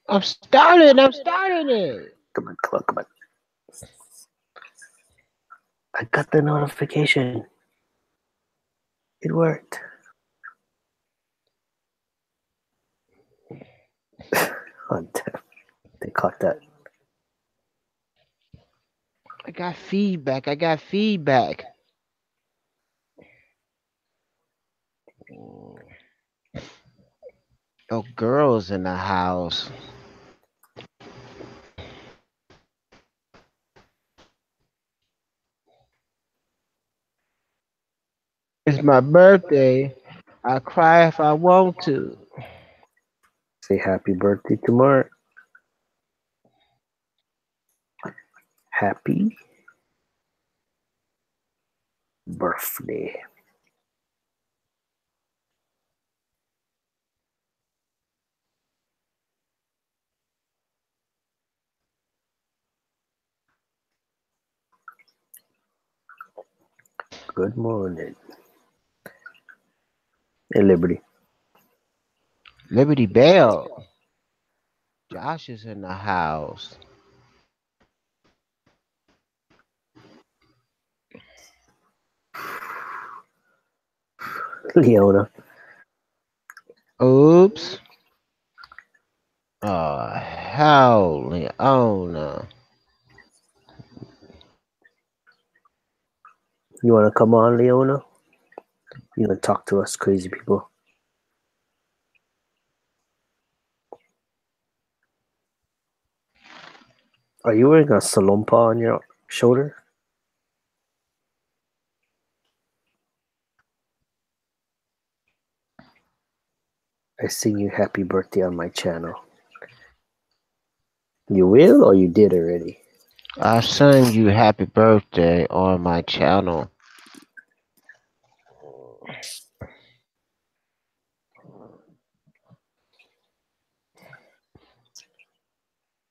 I'm starting. I'm starting it. Come on, come on, come on. I got the notification. It worked. Oh, damn. They caught that. I got feedback. I got feedback. Oh, girls in the house. It's my birthday. I cry if I want to. Say happy birthday to Mark. Happy birthday. Good morning. Hey, Liberty. Liberty Bell. Josh is in the house. Leona. Oops. Oh, hell, Leona. You want to come on, Leona? You want to talk to us crazy people? Are you wearing a salompa on your shoulder? I sing you happy birthday on my channel. You will or you did already? I sung you happy birthday on my channel.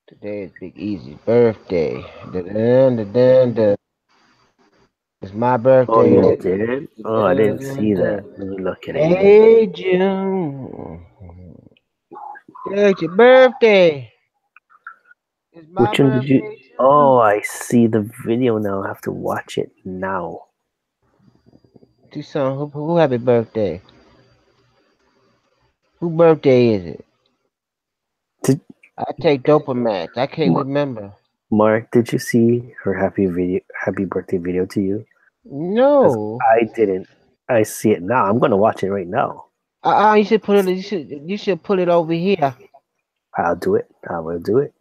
Today is Big Easy's birthday. Dun, dun, dun, dun. It's my Oh, birthday. you did? Oh, I Dun, didn't dun, see that. dun. Let me look at it again. Hey, June. It's your birthday. It's my Which one did you? birthday too. Oh, I see the video now. I have to watch it now. Tucson, who happy birthday? Who birthday is it? Did I take Dopamax. I can't remember. Mark? Did you see her happy birthday video to you? Because No. I didn't. I see it now. I'm gonna watch it right now. You should put it. You should put it over here. I'll do it. I will do it.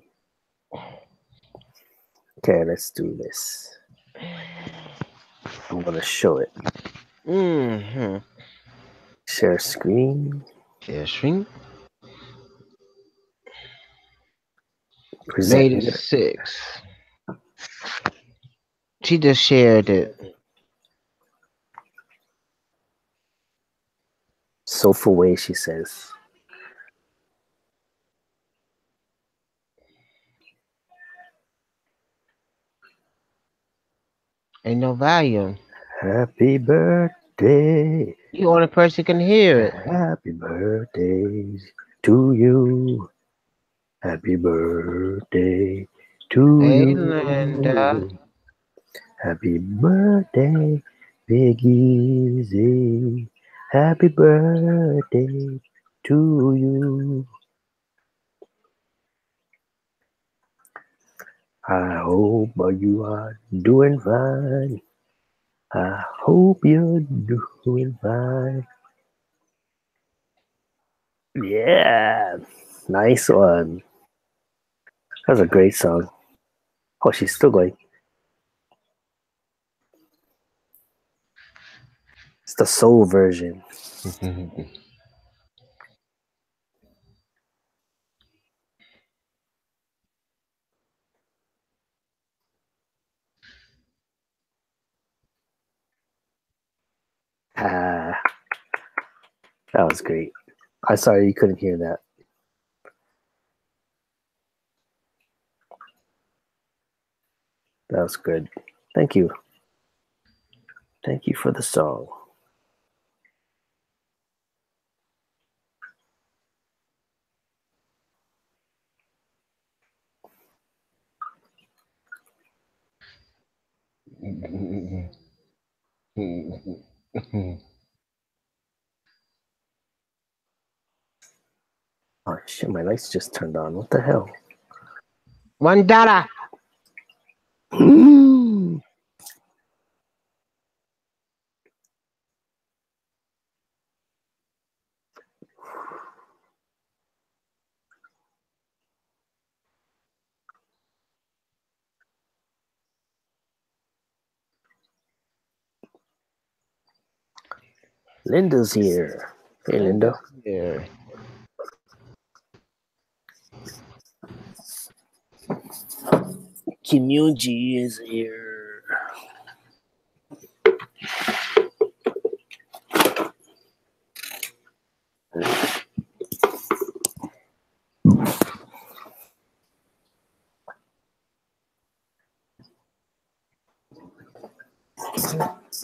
Okay, let's do this. I'm gonna show it. Mm-hmm. Share screen. Share stream. Present Made it here. 6. She just shared it. Sofa way, she says. Ain't no volume. Happy birthday. You only person can hear it. Happy birthday to you. Happy birthday to Hey, Linda. you. Happy birthday, Big Easy. Happy birthday to you. I hope you are doing fine. I hope you're doing fine. Yeah, nice one. That's a great song. Oh, she's still going. It's the soul version. Ah, that was great. I'm sorry you couldn't hear that. That was good. Thank you. Thank you for the song. Oh shit, my lights just turned on. What the hell? $1. Linda's here. Hey, Linda. Yeah. Kim Yoon-ji is here.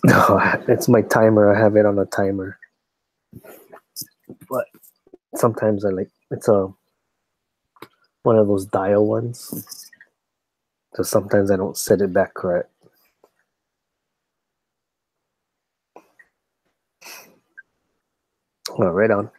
No, it's my timer. I have it on a timer. But sometimes I like it's a one of those dial ones. So sometimes I don't set it back correct. Oh, right on.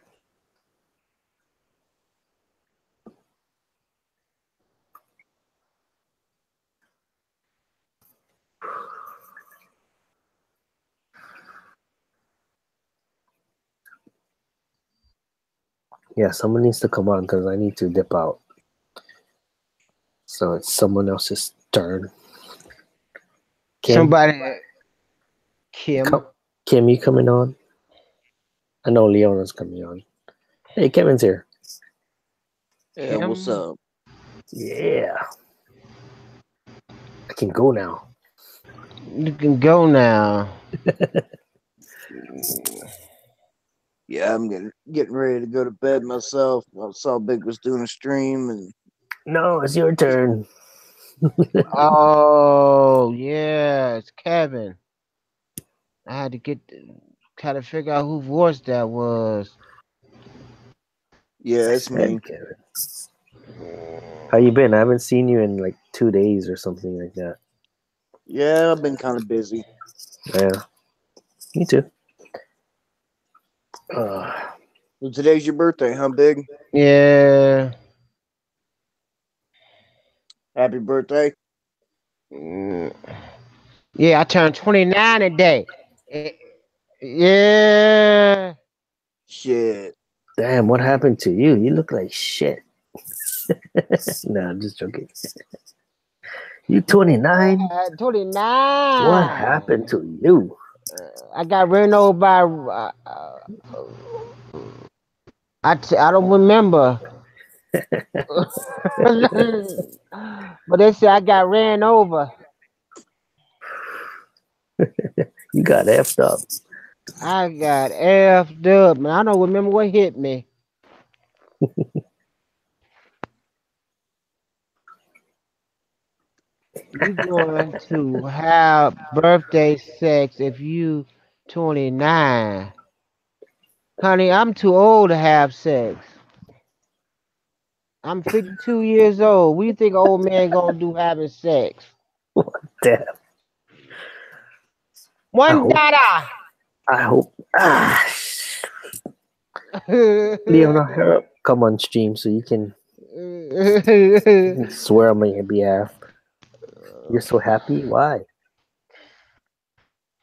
Yeah, someone needs to come on because I need to dip out. So it's someone else's turn. Kim, Somebody, Kim. Kim, you coming on? I know Leona's coming on. Hey, Kevin's here. Yeah, what's Kim? up? Yeah. I can go now. You can go now. Yeah, I'm getting ready to go to bed myself. I saw Big was doing a stream, and No, it's your turn. Oh, yeah, it's Kevin. I had to try to figure out who voice that was. yeah, it's me. Kevin. How you been? I haven't seen you in like 2 days or something like that. Yeah, I've been kind of busy. Yeah. Me too. Well, today's your birthday, huh, Big? Yeah. Happy birthday. Mm. Yeah, I turned 29 today. Yeah. Shit. Damn, what happened to you? You look like shit. No, I'm just joking. You 29? 29. What happened to you? I got ran over by. I don't remember. But they say I got ran over. You got effed up. I got effed up, man. I don't remember what hit me. You going to have birthday sex if you 29. Honey, I'm too old to have sex. I'm 52 years old. What do you think an old man gonna do having sex? Damn. $1. I hope. Leona, hurry up. Come on stream so you can swear on my behalf. You're so happy? Why?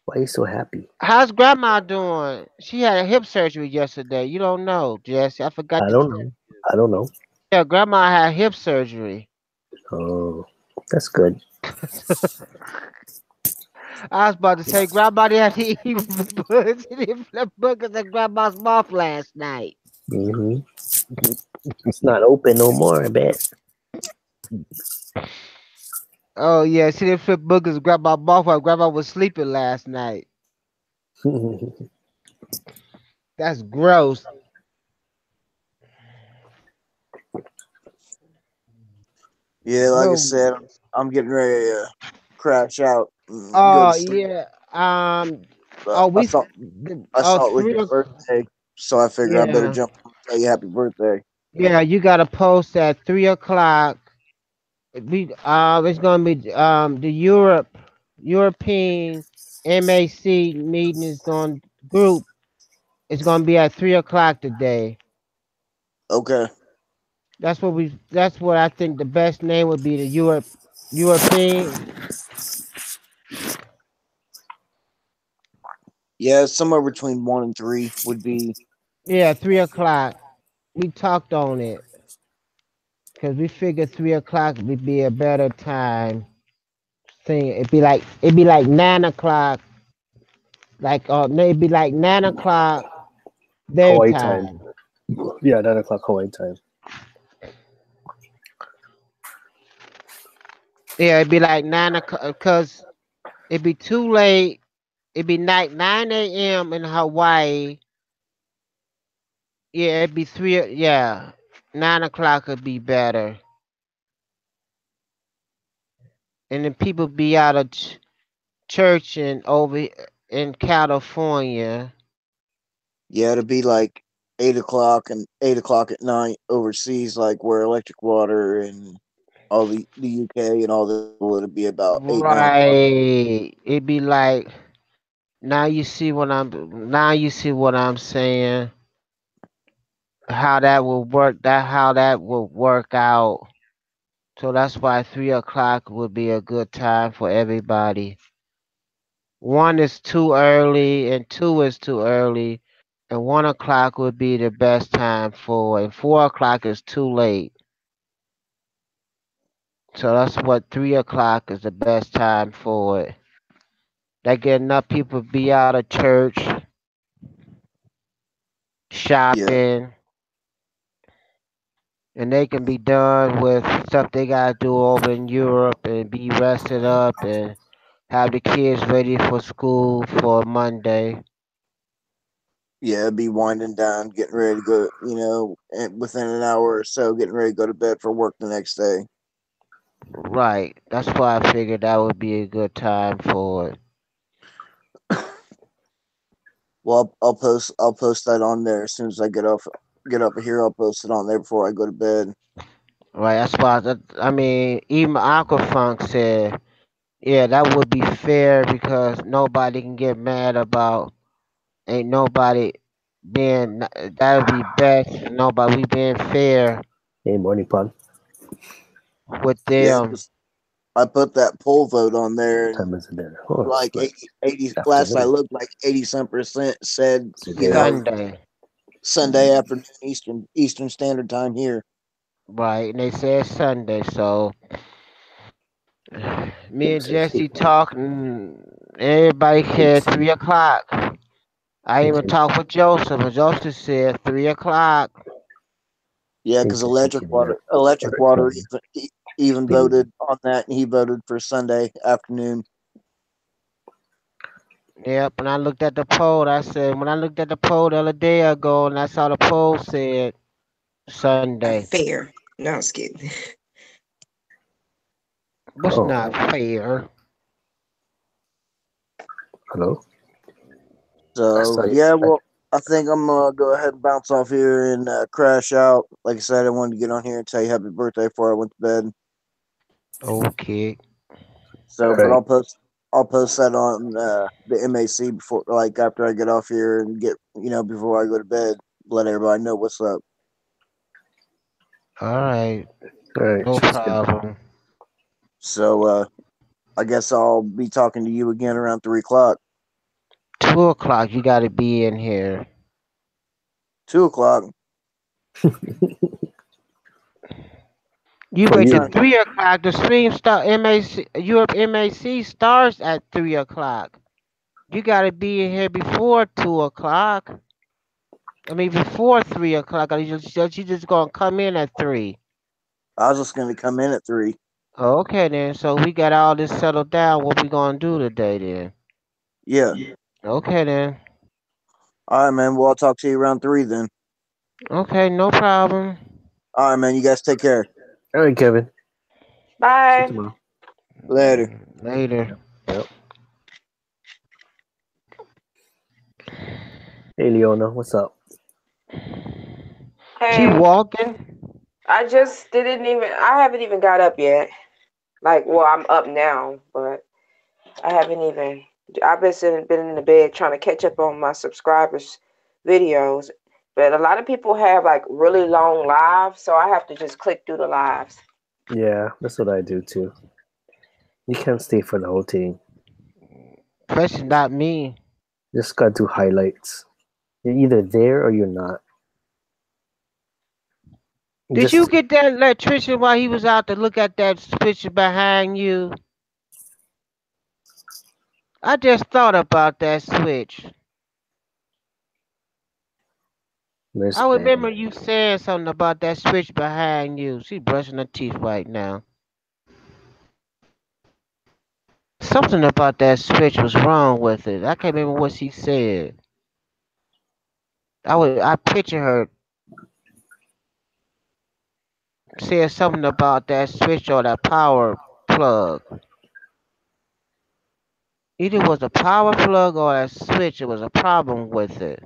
Why are you so happy? How's grandma doing? She had a hip surgery yesterday. You don't know, Jesse. I forgot I to don't tell know. you. I don't know. Yeah, grandma had hip surgery. Oh, that's good. I was about to say grandma had to eat bugs. She didn't flip burgers at grandma's mouth last night. Mm-hmm. It's not open no more, I bet. Oh yeah, she didn't flip burgers at grandma's mouth while grandma was sleeping last night. That's gross. Yeah, like I No. said, I'm getting ready to crash out and go Oh to sleep. yeah. But Oh I we. thought it was your birthday, so I figured I better Yeah. jump on and tell you happy birthday. Yeah, you got to post at 3 o'clock. It's gonna be the Europe. European MAC meeting is going group is going to be at 3 o'clock today. Okay. That's what I think the best name would be, the European. Yeah, somewhere between 1 and 3 would be. Yeah, 3 o'clock. We talked on it because we figured 3 o'clock would be a better time. Thing it'd be like 9 o'clock. Like no, it'd be like 9 o'clock their Hawaii time. time. Yeah, 9 o'clock Hawaii time. Yeah, it'd be like 9 o'clock because it'd be too late. It'd be night 9 a.m. in Hawaii. Yeah, it'd be three. Yeah, 9 o'clock would be better, and then people be out of church and over in California. Yeah, it'd be like 8 o'clock and 8 o'clock at night overseas, like where Electric Water and all the UK and all that would be about 8 9 o'clock. Right. It'd be like now you see what I'm saying. How that will work. How that will work out. So that's why 3 o'clock would be a good time for everybody. One is too early and two is too early. And 1 o'clock would be the best time for it. And 4 o'clock is too late. So that's what 3 o'clock is the best time for it. That get enough people be out of church, Yeah, shopping, and they can be done with stuff they gotta do over in Europe and be rested up and have the kids ready for school for Monday. yeah, it'd be winding down, getting ready to go. Within an hour or so, getting ready to go to bed for work the next day. Right. That's why I figured that would be a good time for it. Well, I'll post that on there as soon as I get up here. I'll post it on there before I go to bed. Right. That's why I mean, even Aquafunk said, yeah, that would be fair because nobody can get mad about ain't nobody being that would be best. Nobody we being fair Hey, morning, Pug. with Yeah, them. 'cause I put that poll vote on there, What and time is it there? Oh, it's like like 80 last I afternoon. looked, like 80 some percent said, It's a day off. Sunday. Sunday afternoon Eastern Standard Time here. Right. And they said Sunday, so me and It's just Jesse talking. Everybody said 3 o'clock. I even talked with Joseph, and Joseph said 3 o'clock. Yeah, Hey, because Jesse Electric can Water, or Electric Water Kevin. even Baby. voted on that, and he voted for Sunday afternoon. Yep, and I looked at the poll. I said when I looked at the poll the other day ago, and I saw the poll said Sunday. Fair. No, I'm just kidding. What's Oh, not fair? hello. I So saw you. yeah, well, I think I'm gonna go ahead and bounce off here and crash out. Like I said, I wanted to get on here and tell you happy birthday before I went to bed. Okay. So, All but right. I'll post that on the MAC before, like after I get off here and before I go to bed. Let everybody know what's up. All right. All right. No Sounds good. problem. So, I guess I'll be talking to you again around 3 o'clock, 2 o'clock. You got to be in here. 2 o'clock. You For wait till you. 3 o'clock. The stream start. MAC Europe MAC starts at 3 o'clock. You got to be in here before 2 o'clock. I mean before 3 o'clock. Or you just gonna come in at 3. I was just gonna come in at 3. Okay then. So we got all this settled down. What we gonna do today then? Yeah. Okay then. All right, man. Well, I'll talk to you around 3 then. Okay, no problem. All right, man. You guys take care. All right, Kevin. See you Bye. tomorrow. Later. Later. Yep. Hey, Leona. What's up? She Hey, walking. I just didn't even, I haven't even got up yet. Like, well, I'm up now, but I haven't even. I've been in the bed trying to catch up on my subscribers' videos, but a lot of people have like really long lives, so I have to just click through the lives. Yeah, that's what I do too. You can't stay for the whole thing. Especially not me. Just gotta do highlights. You're either there or you're not. Did you Just get that electrician while he was out to look at that picture behind you? I just thought about that switch. Miss I remember Bang. you saying something about that switch behind you. She brushing her teeth right now. Something about that switch was wrong with it. I can't remember what she said. I picture her saying something about that switch or that power plug. Either it was a power plug or a switch. It was a problem with it.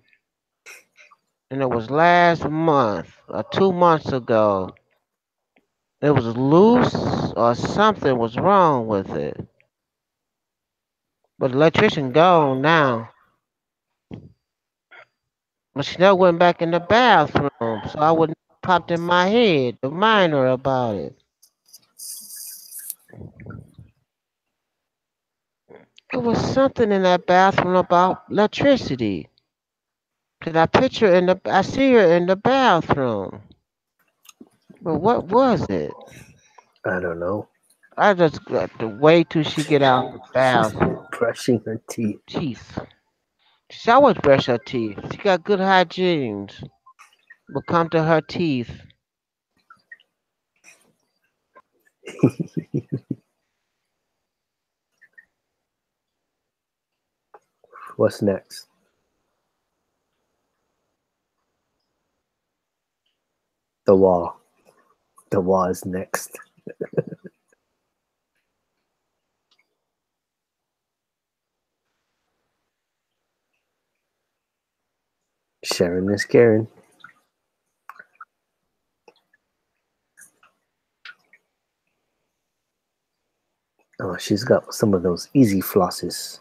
And it was last month or 2 months ago. It was loose or something was wrong with it. But the electrician gone now. But she never went back in the bathroom, so I wouldn't popped in my head to remind her about it. It was something in that bathroom about electricity. Cause I see her in the bathroom. But what was it? I don't know. I just got to wait till she get out the She's bathroom. brushing her teeth. Teeth. She always brush her teeth. She got good hygiene. But come to her teeth. What's next? The wall. The wall is next. Sharon is Karen. Oh, she's got some of those easy flosses.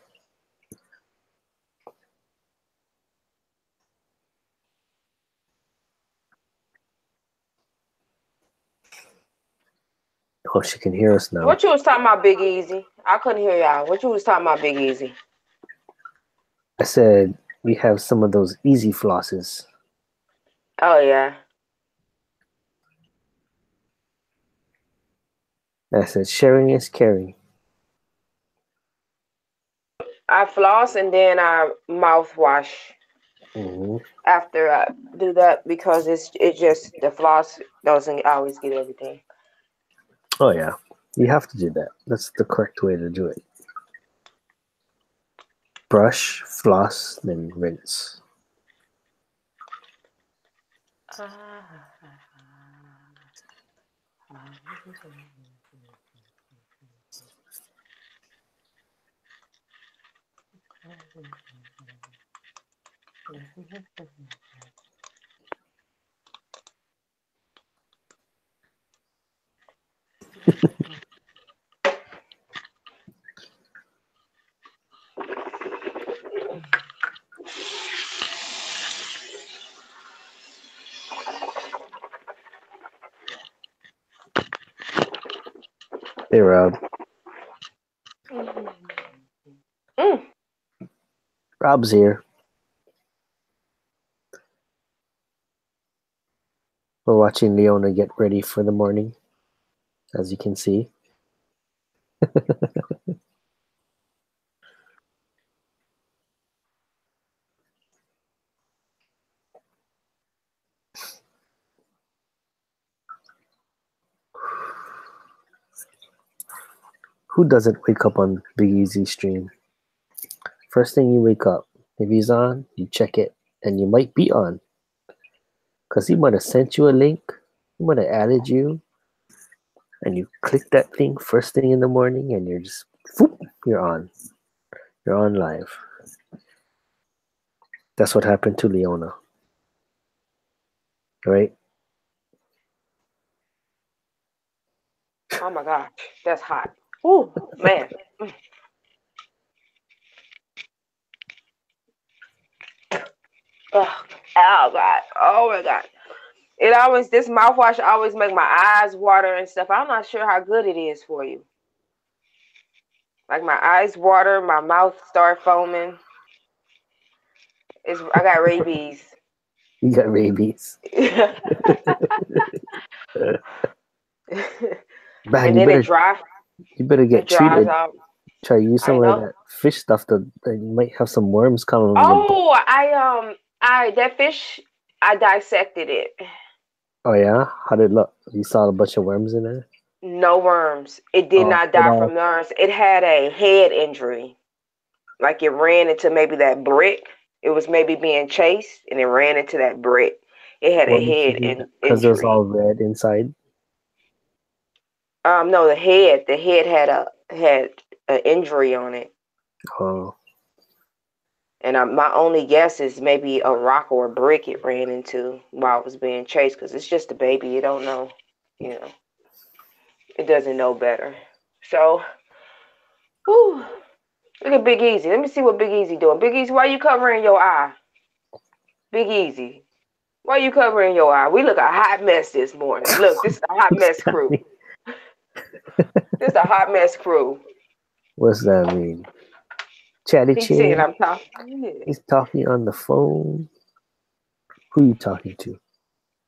Oh, she can hear us now. What you was talking about, Big Easy? I couldn't hear y'all. What you was talking about, Big Easy? I said we have some of those easy flosses. Oh yeah. I said sharing is caring. I floss and then I mouthwash Mm-hmm. after I do that because it just the floss doesn't always get everything. Oh yeah, you have to do that. That's the correct way to do it. Brush, floss, then rinse. Hey Rob. Mm. Rob's here. We're watching Leona get ready for the morning, as you can see. Who doesn't wake up on Big Easy stream? First thing you wake up, if he's on, you check it, and you might be on. Because he might have sent you a link, he might have added you, and you click that thing first thing in the morning, and you're just, whoop, you're on. You're on live. That's what happened to Leona. Right? Oh my gosh, that's hot. Ooh, man. Oh, God. Oh my God. This mouthwash always make my eyes water and stuff. I'm not sure how good it is for you. Like my eyes water, my mouth start foaming. I got rabies. You got rabies. And Man, then you better it get dries treated. out. Try to use I some of know. that fish stuff that you might have some worms coming in your butt. Oh, that fish, I dissected it. Oh yeah? How did it look? You saw a bunch of worms in there? No worms. It did Oh, not die from worms. It had a head injury. Like it ran into maybe that brick. It was maybe being chased and it ran into that brick. It had what a makes you head think that? Because it was injury. all red inside? No, the head had an injury on it. Oh. And my only guess is maybe a rock or a brick it ran into while it was being chased, because it's just a baby. You don't know, it doesn't know better. So, whew, look at Big Easy. Let me see what Big Easy doing. Big Easy, why you covering your eye? Big Easy, why you covering your eye? We look a hot mess this morning. Look, this is a hot mess crew. This is a hot mess crew. What's that mean? Chatty He's saying Chin? I'm talking. He's talking on the phone. Who you talking to?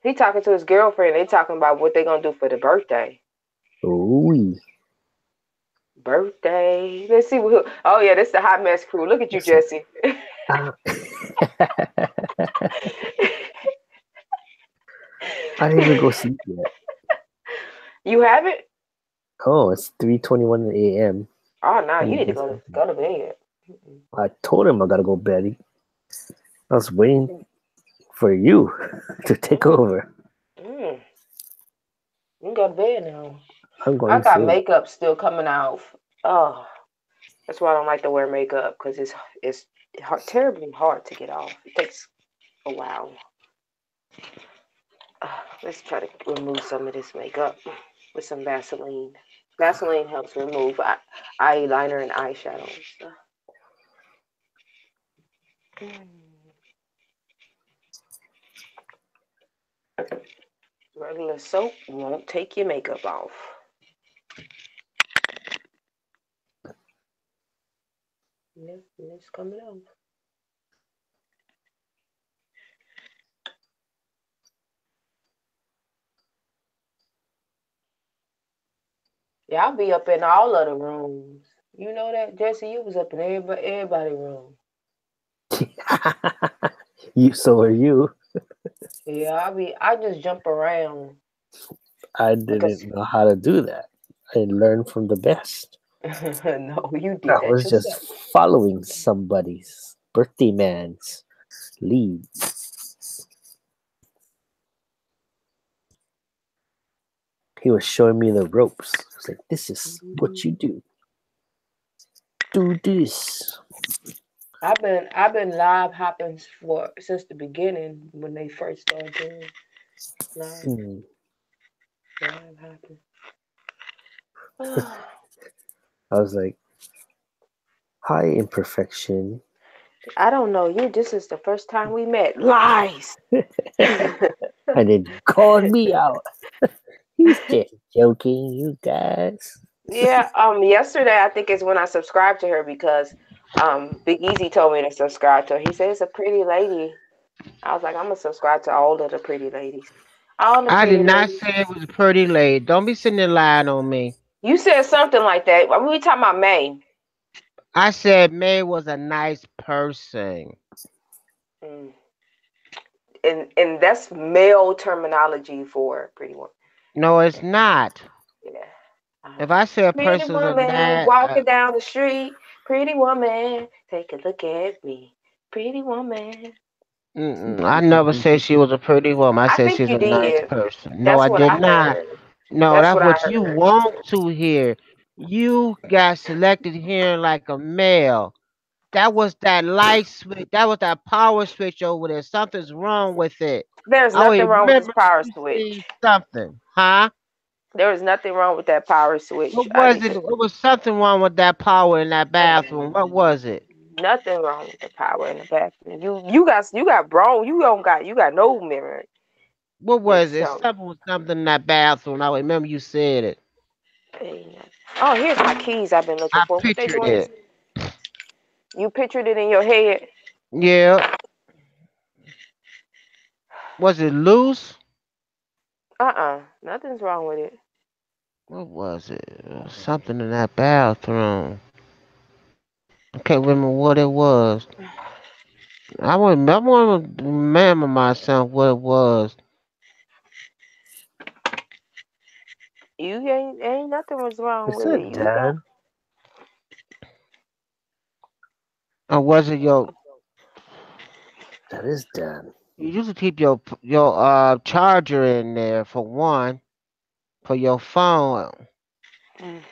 He talking to his girlfriend. They talking about what they gonna do for the birthday. Ooh. Birthday. Let's see who. Oh yeah, this is the hot mess crew. Look at you, Jesse. I didn't even go sleep yet. You have it? Oh, it's 3:21 a.m. Oh no, you need to go to bed. I told him I gotta go to bed. I was waiting for you to take over. You can go to bed now. I'm going I got soon. makeup still coming off. Oh, that's why I don't like to wear makeup, because it's terribly hard to get off. It takes a while. Let's try to remove some of this makeup with some Vaseline. Vaseline helps remove eyeliner and eyeshadow and stuff. Regular soap won't take your makeup off. It's coming off. Yeah, I'll be up in all of the rooms. You know that, Jesse? You was up in everybody's room. So are you. Yeah, I just jump around. I didn't know how to do that. I learned from the best. No, you did I that was yourself. just following somebody's birthday man's lead. He was showing me the ropes. I was like, this is what you do. Do this. I've been live hopping since the beginning when they first started doing live hopping. I was like, hi, imperfection. I don't know you. This is the first time we met. Lies. And then called me out. He's just joking, you guys. Yeah. Yesterday I think is when I subscribed to her, because Big Easy told me to subscribe to her. He said it's a pretty lady. I was like, I'm gonna subscribe to all of the pretty ladies. All the I did pretty not ladies. say it was pretty late. Don't be sitting there lying on me. You said something like that. We talking about May. I said May was a nice person. And that's male terminology for pretty woman. No, it's not. Yeah. If I say a Pretty person's a woman bad, walking down the street. Pretty woman, take a look at me. Pretty woman. I never said she was a pretty woman. I I said think she's you a nice did. person. No, That's I what did I not. heard. No, That's that's what I what you heard. want to hear. You got selected hearing like a male. That was that light switch. That was that power switch over there. Something's wrong with it. There's I nothing wrong with this remember power you switch. saying something, huh? There is nothing wrong with that power switch. What I was need it? to. What was something wrong with that power in that bathroom? What was it? Nothing wrong with the power in the bathroom. You got bro. You got no mirror. What was it? So Something was something in that bathroom. I remember you said it. ain't nothing. Oh, here's my keys I've been looking I for. What they pictured doing? it. You pictured it in your head. Yeah. Was it loose? Nothing's wrong with it. What was it? Something in that bathroom. I can't remember what it was. I want to remember myself what it was. You ain't nothing was wrong Is with it. that You got Dan? Or was it your? That is Dan. You used to keep your charger in there for one for your phone. Mm.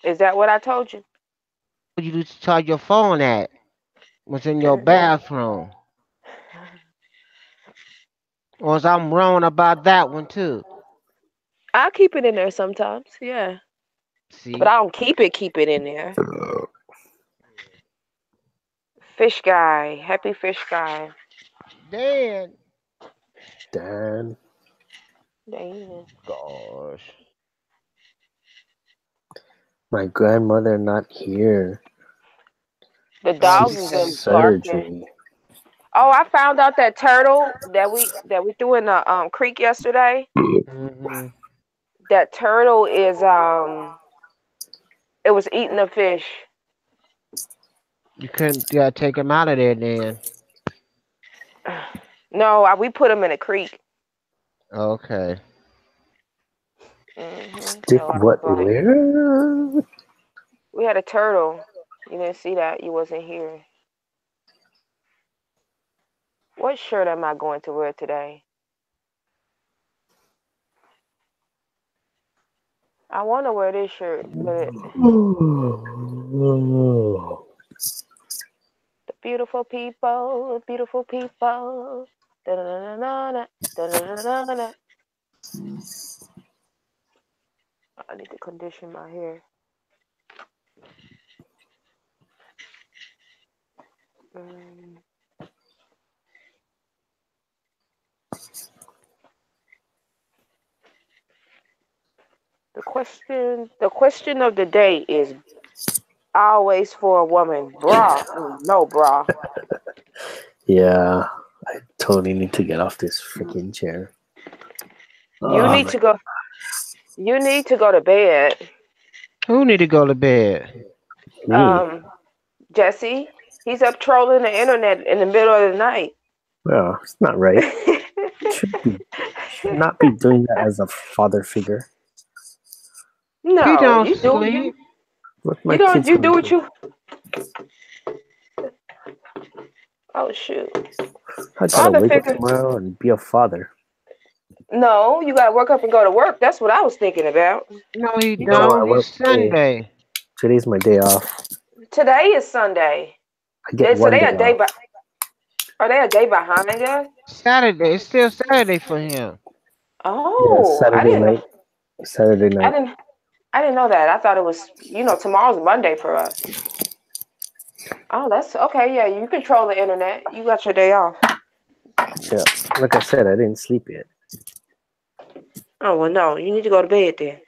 Is that what I told you? Where you used to charge your phone at was in your bathroom. Or was I'm wrong about that one too? I keep it in there sometimes, yeah. But See, I don't keep it in there. Fish guy, happy fish guy. Dan. Dan. Dang. Gosh. My grandmother not here. The Oh, dogs she has said been barking. Surgery. Oh, I found out that turtle that we threw in the creek yesterday. hmm That turtle is it was eating the fish. You couldn't take him out of there then. No, we put him in a creek. Okay. Stick So I was what? like, Where? we had a turtle. You didn't see that. You wasn't here. What shirt am I going to wear today? I want to wear this shirt, but the beautiful people, beautiful people. Da-da-da-da-da, da-da-da-da-da. I need to condition my hair. Mm. The question of the day is always for a woman. Bra. No bra. Yeah, I totally need to get off this freaking chair. You Oh, need to go. You need to go to bed. Who need to go to bed? me. Jesse, he's up trolling the internet in the middle of the night. Well, it's not right. Should not be doing that as a father figure. He No, don't you do it. sleep. What my You don't. kids You gonna do what do? you. Oh shoot. I gotta Father wake up figure. tomorrow and be a father. No, you gotta work up and go to work. That's what I was thinking about. No, he No, I don't. It's work today. Sunday. Today's my day off. Today is Sunday. I get So one they day a day off. by. Are they a day behind us? Saturday. It's still Saturday for him. Yeah, Oh, I Saturday didn't know. night. Saturday I night. didn't. I didn't know that. I thought it was. Tomorrow's Monday for us. Oh, that's okay. Yeah, you control the internet. You got your day off. Yeah, like I said, I didn't sleep yet. Oh well, no. You need to go to bed then.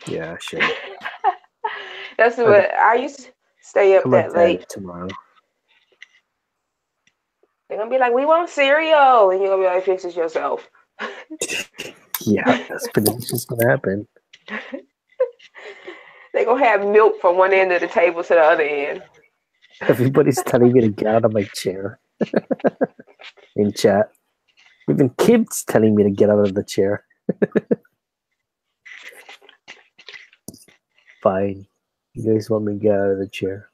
Yeah, I should. That's I what I used to stay got up my that late. dad tomorrow. They're gonna be like, "We want cereal," and you're gonna be like, "Fix it yourself." Yeah, that's pretty much what's gonna happen. They're gonna have milk from one end of the table to the other end. Everybody's telling me to get out of my chair in chat. Even kids telling me to get out of the chair. Fine. You guys want me to get out of the chair?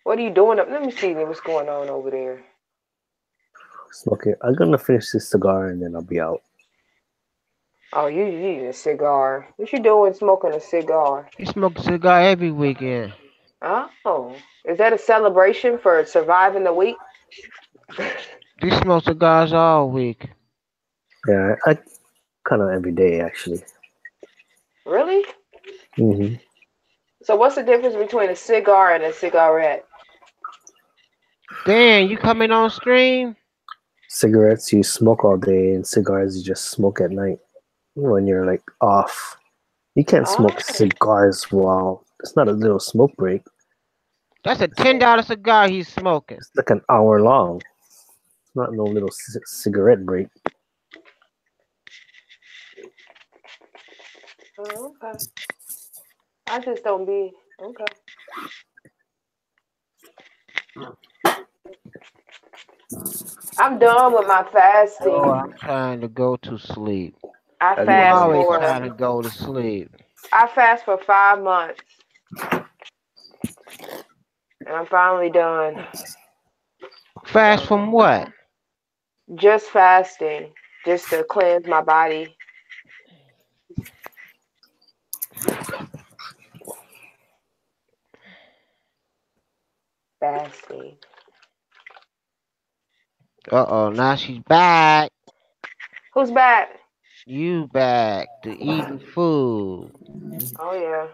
What are you doing up? Let me see what's going on over there. Smoking. I'm gonna finish this cigar and then I'll be out. Oh, you need a cigar. What you doing smoking a cigar? He smokes a cigar every weekend. Oh, is that a celebration for surviving the week? He smokes cigars all week. Yeah, I kind of every day actually. Really? Mm-hmm. So what's the difference between a cigar and a cigarette? Dan, you coming on stream? Cigarettes you smoke all day, and cigars you just smoke at night when you're like off. You can't smoke Oh, cigars while it's not a little smoke break. That's a $10 cigar he's smoking. It's like an hour long. It's not no little cigarette break. okay. I just don't be okay. I'm done with my fasting. Oh, I'm trying to go to sleep. I I'm fast Always for trying to go to sleep. I fast for 5 months. And I'm finally done. Fast from what? Just fasting. Just to cleanse my body. Fasting. Uh-oh, now she's back. Who's back? You back to eating food. Oh yeah.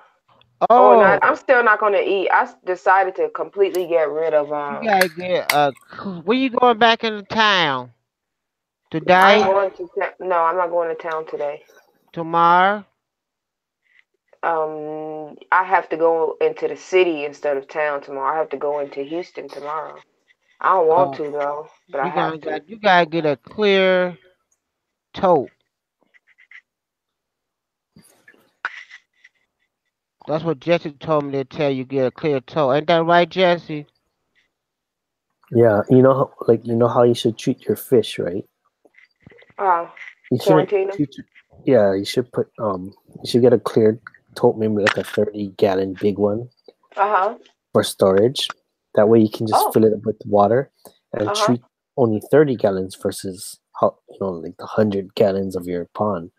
Oh, and I'm still not gonna eat. I decided to completely get rid of you gotta get when you going back into town? I'm Today? going to no, I'm not going to town today. Tomorrow? I have to go into the city instead of town tomorrow. I have to go into Houston tomorrow. I don't want to though, but I have to. You gotta get a clear tote. That's what Jesse told me to tell you, get a clear tote. Ain't that right, Jesse? Yeah, you know how you should treat your fish, right? You shouldn't Quarantine. Yeah, you should put you should get a clear tote, maybe like a 30-gallon big one for storage. That way you can just fill it up with water and treat only 30 gallons versus like the 100 gallons of your pond.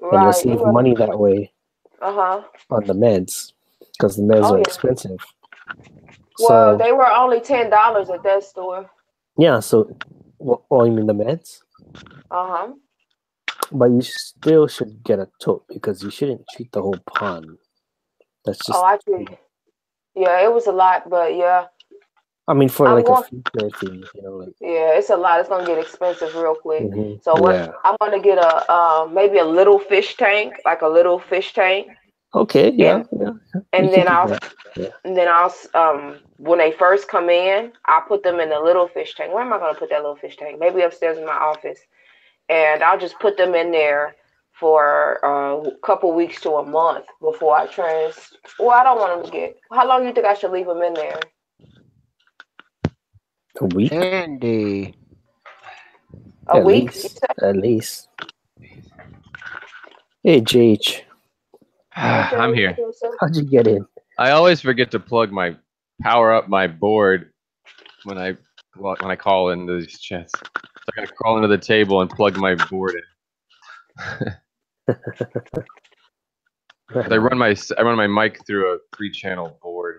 Right. And you'll save money that way on the meds, because the meds are expensive. Well, they were only $10 at that store. Yeah, so you mean the meds? But you still should get a tote because you shouldn't treat the whole pond. That's just. I see. Yeah, it was a lot, but yeah. I mean, for like a future thing, like. Yeah, it's a lot. It's gonna get expensive real quick. Mm-hmm. So I'm gonna get maybe a little fish tank, like a little fish tank. Okay. Yeah. And then I'll when they first come in, I'll put them in the little fish tank. Where am I gonna put that little fish tank? Maybe upstairs in my office. And I'll just put them in there for a couple weeks to a month before I Well, I don't want them to get. How long do you think I should leave them in there? A week. Andy. A week? At least. Hey, JH. I'm here. How'd you get in? I always forget to power up my board when I call into these chats. So I gotta crawl into the table and plug my board in. I run my mic through a 3-channel board,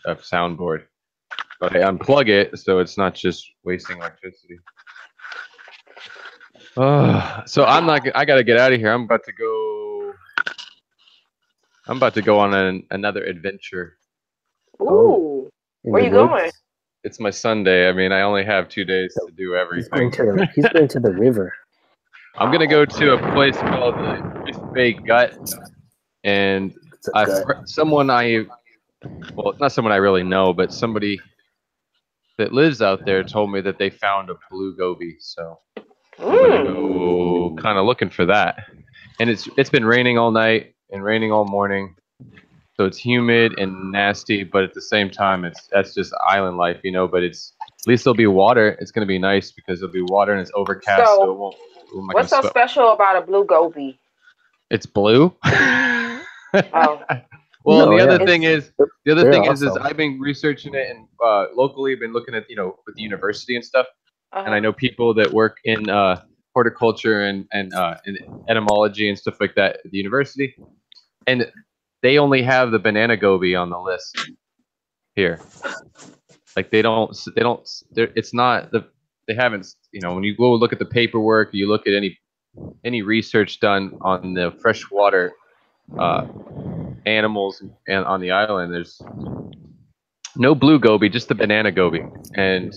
a soundboard, but I unplug it so it's not just wasting electricity. So I gotta get out of here. I'm about to go on another adventure. Ooh, where you going? It's my Sunday. I mean, I only have 2 days to do everything. He's going to the river. I'm gonna go to a place called the East Bay Gut, and not someone I really know, but somebody that lives out there told me that they found a blue goby. So I'm gonna go kind of looking for that. And it's been raining all night and raining all morning, so it's humid and nasty. But at the same time, that's just island life, But at least there'll be water. It's gonna be nice because there'll be water and it's overcast, so it won't. What's so special about a blue goby? It's blue. Well, the other thing is I've been researching it and locally been looking at with the university and stuff, and I know people that work in horticulture and in etymology and stuff like that at the university, and they only have the banana goby on the list here. Like they haven't, when you go look at the paperwork, you look at any research done on the freshwater animals and on the island. There's no blue goby, just the banana goby. And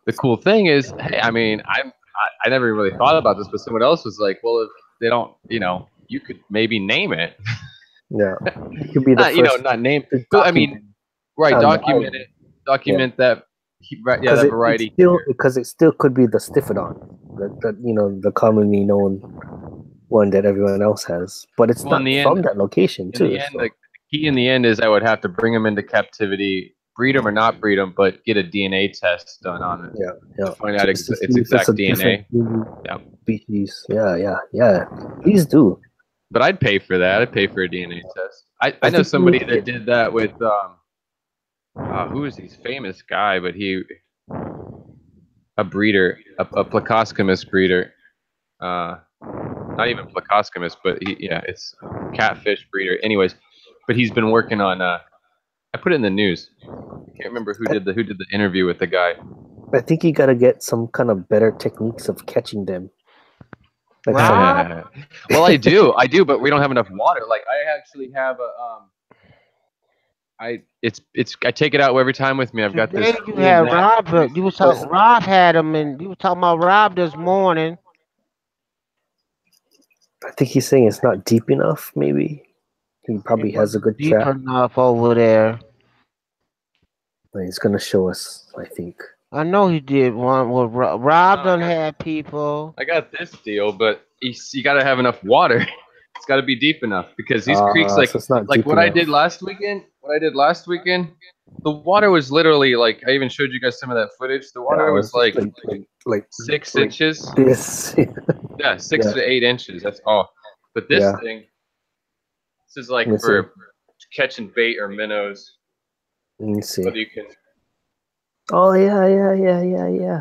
the cool thing is, hey, I mean, I never really thought about this, but someone else was like, well, if they don't, you could maybe name it. Yeah, it could be the not, first. not name. But I mean, right? Document it. Document that. That variety. Because it still could be the Stiphodon, the commonly known one that everyone else has, but it's not from that location too. In the end, the key in the end is I would have to bring them into captivity, breed them or not breed them, but get a DNA test done on it. Yeah. To find out its exact DNA. Species. Yeah. Please do. But I'd pay for that. I'd pay for a DNA test. I know somebody that did that with who is this famous guy? But a breeder, a Plecostomus breeder. Not even Plecostomus, but it's catfish breeder. Anyways, but he's been working on. I put it in the news. I can't remember who did the interview with the guy. I think you got to get some kind of better techniques of catching them. Well, I do, but we don't have enough water. Like I actually have I take it out every time with me. I've got this. You had Rob. You was talking. Rob had him, and you were talking about Rob this morning. I think he's saying it's not deep enough. Maybe he probably has a good trap. Deep enough over there. He's gonna show us. I think. I know he did one with Rob. Done had people. I got this deal, but you got to have enough water. It's got to be deep enough because these creeks, like what I did last weekend. The water was literally like I even showed you guys some of that footage. The water was like 6 inches. Yes. Yeah, 6 to 8 inches. That's all. But this is like for catching bait or minnows. Let me see. So you can. Oh yeah.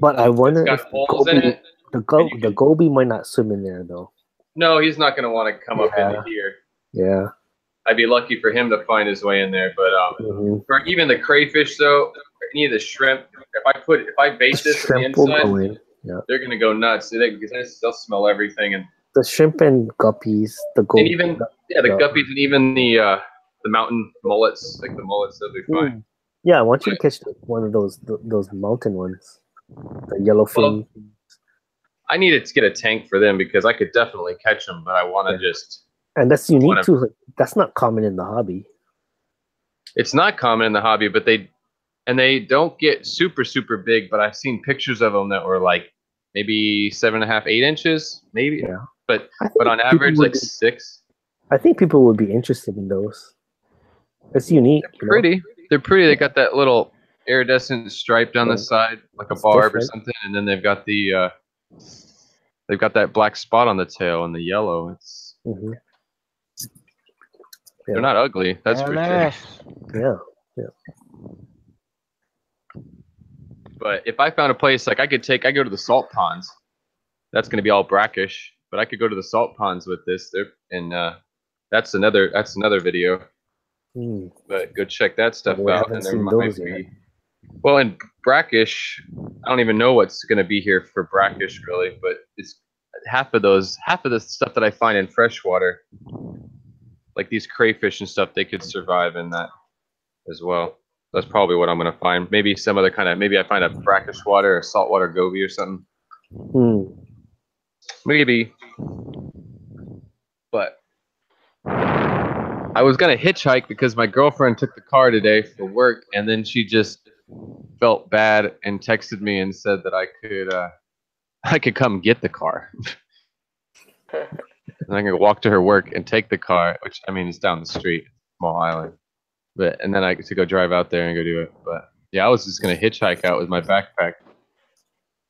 But I wonder if the goby might not swim in there though. No, he's not going to want to come up into here. Yeah. I'd be lucky for him to find his way in there, but for even the crayfish though, any of the shrimp, if I bait this on the inside, they're going to go nuts because they'll smell everything and the shrimp and guppies, the goby, and even the guppies and even the mountain mullets, like the mullets, they'll be fine. Yeah, I want you to catch one of those mountain ones, the yellowfin. Well, I needed to get a tank for them because I could definitely catch them, but I want to just. And that's unique too. Like, that's not common in the hobby. It's not common in the hobby, but they don't get super super big. But I've seen pictures of them that were like maybe 7.5, 8 inches, maybe. Yeah. But on average, like 6. I think people would be interested in those. It's unique. They're pretty. They're pretty. They got that little iridescent stripe down the side, like a barb or something, and then they've got that black spot on the tail and the yellow. It's they're not ugly. That's for sure. Yeah. But if I found a place like I go to the salt ponds. That's going to be all brackish, but I could go to the salt ponds with this. And that's another video. But go check that stuff out. And there might be. Well, in brackish, I don't even know what's going to be here for brackish really, but it's half of the stuff that I find in freshwater, like these crayfish and stuff, they could survive in that as well. That's probably what I'm going to find. Maybe some other maybe I find a brackish water or saltwater goby or something. Maybe. But I was going to hitchhike because my girlfriend took the car today for work, and then she just felt bad and texted me and said that I could come get the car. And I can walk to her work and take the car, which I mean is down the street, small island. And then I get to go drive out there and go do it. But yeah, I was just gonna hitchhike out with my backpack.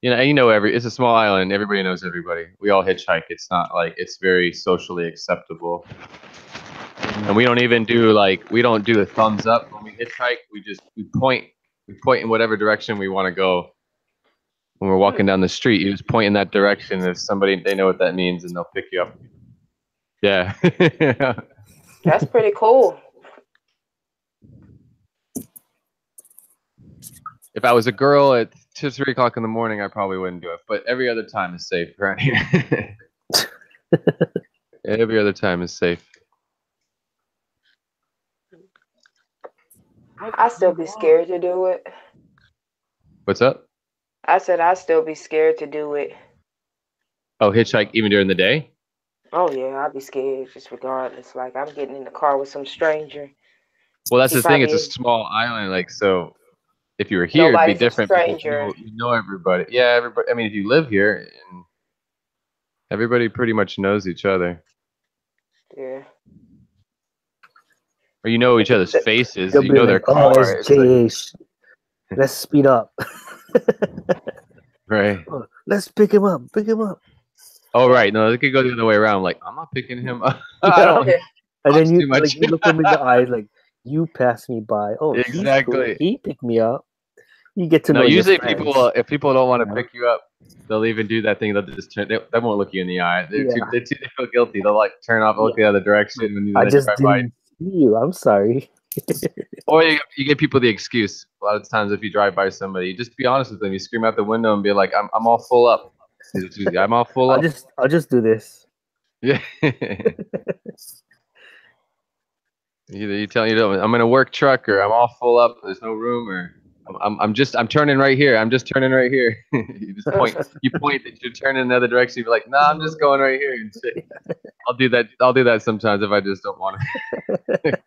It's a small island. Everybody knows everybody. We all hitchhike. It's not like it's very socially acceptable. And we don't even do we don't do a thumbs up when we hitchhike. We point in whatever direction we want to go. When we're walking down the street, you just point in that direction. If somebody, they know what that means, and they'll pick you up. Yeah. That's pretty cool. If I was a girl at 2 or 3 o'clock in the morning, I probably wouldn't do it. But every other time is safe around here. Every other time is safe. I still be scared to do it. What's up? I said I still be scared to do it. Oh, hitchhike even during the day? Oh yeah, I'd be scared just regardless. Like I'm getting in the car with some stranger. Well, that's He the thing. It's a probably small island, like so. If you were here, it'd be nobody's a different because stranger. you know everybody. Yeah, everybody. I mean, if you live here, and everybody pretty much knows each other, Yeah. or you know each other's The- faces. They'll You be know like, their "Oh, car. it's JH. Let's speed up. Right. Oh, let's pick him up. Pick him up." Oh, right. No, they could go the other way around. Like, I'm not picking him up. I Yeah. don't Yeah. And then cost you too much. like you look him in the eyes, like you passed me by. Oh, he's cool. Exactly. He picked me up. You get to No, know your usually friends. people, if people don't want to Yeah. pick you up, they'll even do that thing. They'll just turn. They won't look you in the eye. They feel guilty. They'll like turn off, look the other direction when you I then just drive by. didn't see you. I'm sorry. Or you give people the excuse. A lot of times, if you drive by somebody, you just be honest with them. You scream out the window and be like, "I'm all full up." I'm all full up. I'll just do this. Yeah. Either you tell you I'm in a work truck, or I'm all full up. There's no room, or I'm turning right here. I'm just turning right here. You just point. You point that you're turning in the other direction. You're like, "Nah, I'm just going right here." And shit. I'll do that. I'll do that sometimes if I just don't want to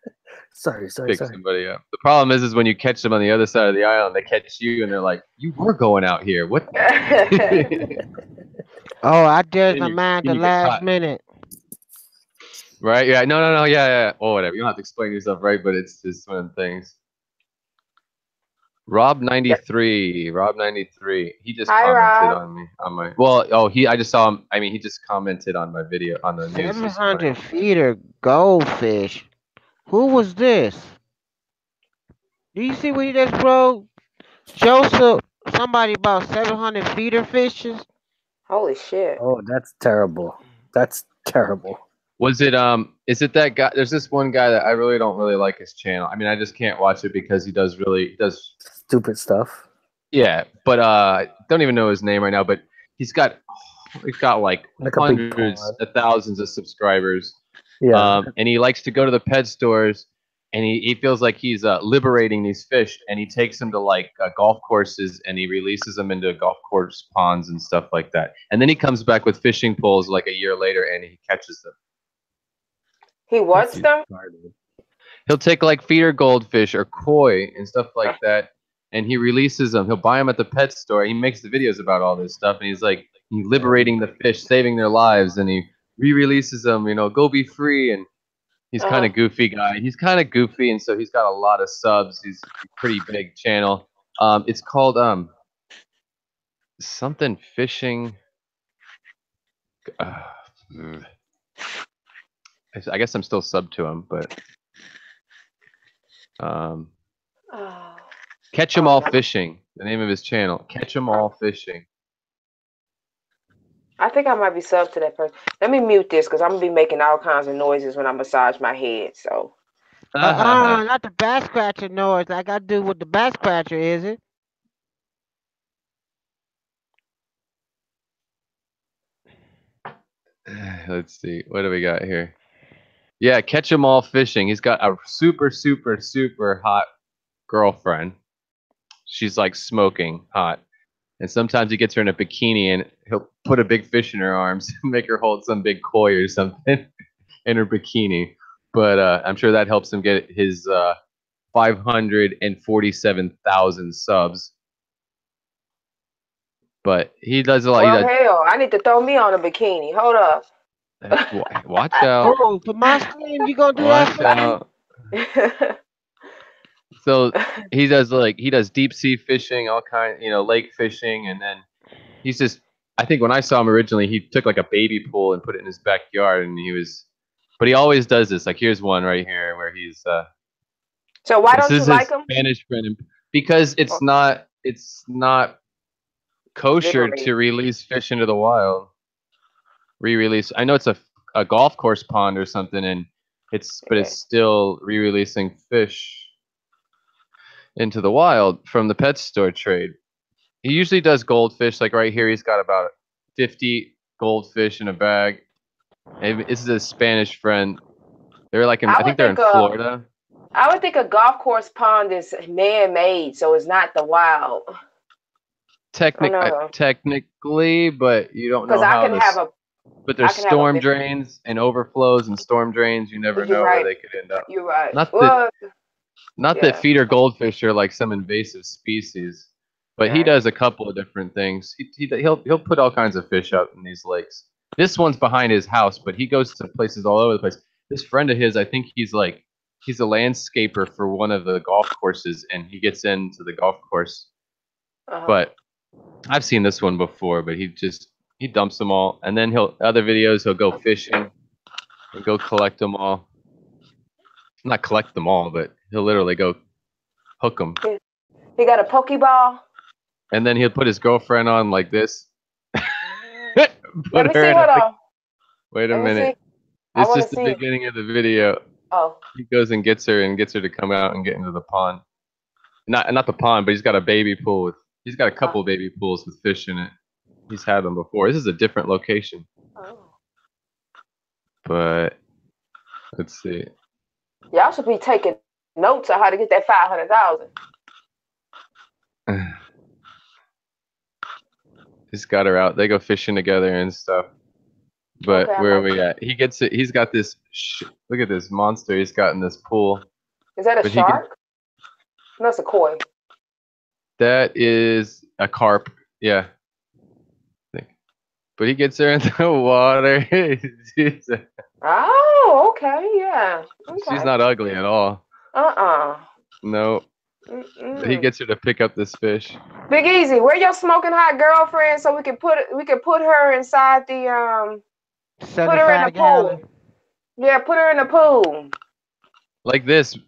Sorry. pick somebody up. The problem is when you catch them on the other side of the island, they catch you and they're like, "You were going out here. What?" Oh, I did Then my you- mind then the you get last caught. minute. Right? Yeah. No. Yeah. Or whatever. You don't have to explain yourself, right? But it's just one of the things. Rob93. Rob93. He just Hi, commented Rob. on me on my. Well, I just saw him. I mean, he just commented on my video on the news this 700 morning. feeder goldfish. Who was this? Do you see what he just broke? Joseph, somebody about 700 feeder fishes. Holy shit. Oh, that's terrible. That's terrible. Was it Is it that guy? There's this one guy that I really don't really like his channel. I mean, I just can't watch it because he does Stupid stuff. Yeah, but don't even know his name right now. But he's got like Like a big hundreds pond. of thousands of subscribers. Yeah. And he likes to go to the pet stores, and he feels like he's liberating these fish, and he takes them to like golf courses, and he releases them into golf course ponds and stuff like that. And then he comes back with fishing poles like a year later, and he catches them. He what's them? He'll take like feeder goldfish or koi and stuff like that, and he releases them. He'll buy them at the pet store. He makes the videos about all this stuff, and he's like liberating the fish, saving their lives, and he re-releases them. Go be free. And he's kind of goofy guy. He's kind of goofy, and so he's got a lot of subs. He's a pretty big channel. It's called something fishing. I guess I'm still sub to him, but Catch 'em All Fishing. The name of his channel. Catch 'em All Fishing. I think I might be sub to that person. Let me mute this because I'm gonna be making all kinds of noises when I massage my head. So. Not the back scratcher noise. I got to do with the back scratcher, is it? Let's see. What do we got here? Yeah, Catch 'em All Fishing. He's got a super, super, super hot girlfriend. She's like smoking hot. And sometimes he gets her in a bikini and he'll put a big fish in her arms and make her hold some big koi or something in her bikini. But I'm sure that helps him get his 547,000 subs. But he does a lot. Well, hell, I need to throw me on a bikini. Hold up. Watch out. Oh, for my stream, you gonna do Watch that? out. So he does deep sea fishing, all kind, lake fishing, and then he's just. I think when I saw him originally, he took like a baby pool and put it in his backyard, and but he always does this. Like here's one right here where he's. So why don't you like him? Spanish friend, because it's not kosher to release fish into the wild. Re-release. I know it's a golf course pond or something, and but it's still re-releasing fish into the wild from the pet store trade. He usually does goldfish. Like right here, he's got about 50 goldfish in a bag. And this is a Spanish friend. They're like I think they're in Florida. I would think a golf course pond is man-made, so it's not the wild. Technically, but you don't Because know I how can this. have a. But there's I can have a storm big- drains and overflows and storm drains. You never You're know right. where they could end up. You're right. Not Well, Not yeah. that feeder goldfish are like some invasive species, but he Right. does a couple of different things. He'll put all kinds of fish up in these lakes. This one's behind his house, but he goes to places all over the place. This friend of his, I think he's a landscaper for one of the golf courses, and he gets into the golf course. Uh-huh. But I've seen this one before, but he dumps them all, and then he'll go fishing and go collect them all. Not collect them all, but he'll literally go hook them. He got a Pokeball. And then he'll put his girlfriend on like this. Let me see what else. Wait a Let me minute. see. I It's wanna just the see. beginning of the video. Oh. He goes and gets her to come out and get into the pond. Not the pond, but he's got a baby pool he's got a couple baby pools with fish in it. He's had them before. This is a different location. Oh. But let's see. Y'all should be taking notes on how to get that 500,000. He's got her out. They go fishing together and stuff. But Okay, where are we at? He gets it. He's got this. Look at this monster he's got in this pool. Is that a But he can- shark? No, it's a koi. That is a carp. Yeah. I think. But he gets her in the water. Oh, okay, yeah. Okay. She's not ugly at all. No. Mm-mm. But he gets her to pick up this fish. Big Easy, where your smoking hot girlfriend so we can put her inside the put her in the 75 gallon. pool. Yeah, put her in the pool Like this.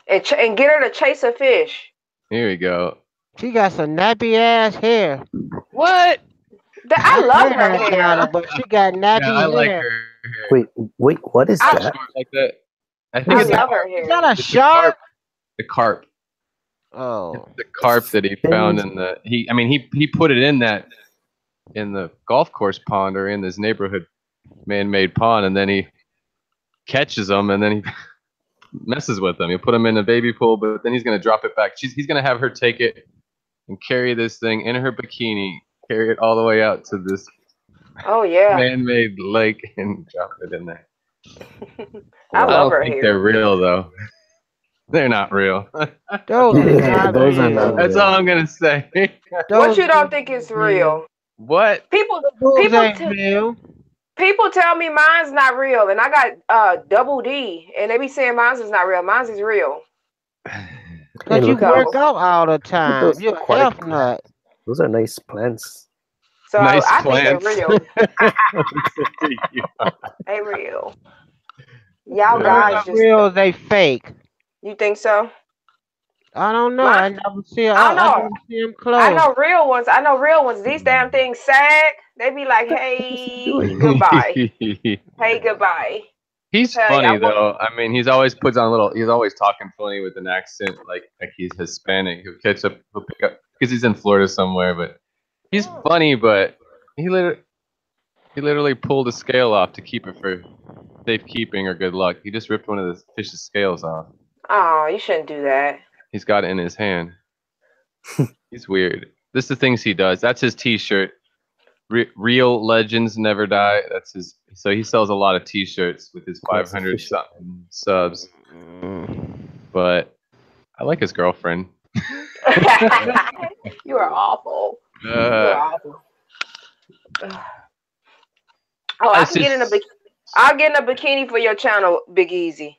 and get her to chase a fish. Here we go. She got some nappy ass hair. What? I love her Got her, hair. but she got nappy Yeah, I hair. like her. Wait, what is I- that? Like that. I think I it's love her hair. Is that a it's shark? the carp. Oh, The carp that he found in the he put it in the golf course pond or in this neighborhood man-made pond, and then he catches them and then he messes with them. He'll put them in a baby pool, but then he's gonna drop it back. He's gonna have her take it and carry this thing in her bikini, carry it all the way out to this Oh yeah. man-made lake and drop it in there. I I love don't her think hair. they're real though. They're not real. those are Yeah, not those are real. not That's all I'm gonna say. What Those you don't think is real? What? People Those ain't real. people tell me mine's not real, and I got double D, and they be saying mine's is not real. Mine's is real. Cause you look at work those. out all the time. those You're a quite- health nut. Those are nice plants. So Nice I think they're plants. real. They real. Y'all Yeah. guys Not just real, they fake. you think so? I don't know. My- I never see. I I know. never see them close. I know real ones. I know real ones. These damn things sag. They be like, hey, goodbye. Hey, goodbye. He's Hey, I funny want- though. I mean, he's always puts on a little. He's always talking funny with an accent, like he's Hispanic. He'll pick up because he's in Florida somewhere. But he's funny. But he literally pulled a scale off to keep it for safekeeping or good luck. He just ripped one of the fish's scales off. Oh, you shouldn't do that. He's got it in his hand. He's weird. This is the things he does. That's his T-shirt. Real legends never die. That's his. So he sells a lot of T-shirts with his 500 something subs. But I like his girlfriend. You are awful. You are awful. Oh, I It's can get in a just- I'll get in a bikini for your channel, Big Easy.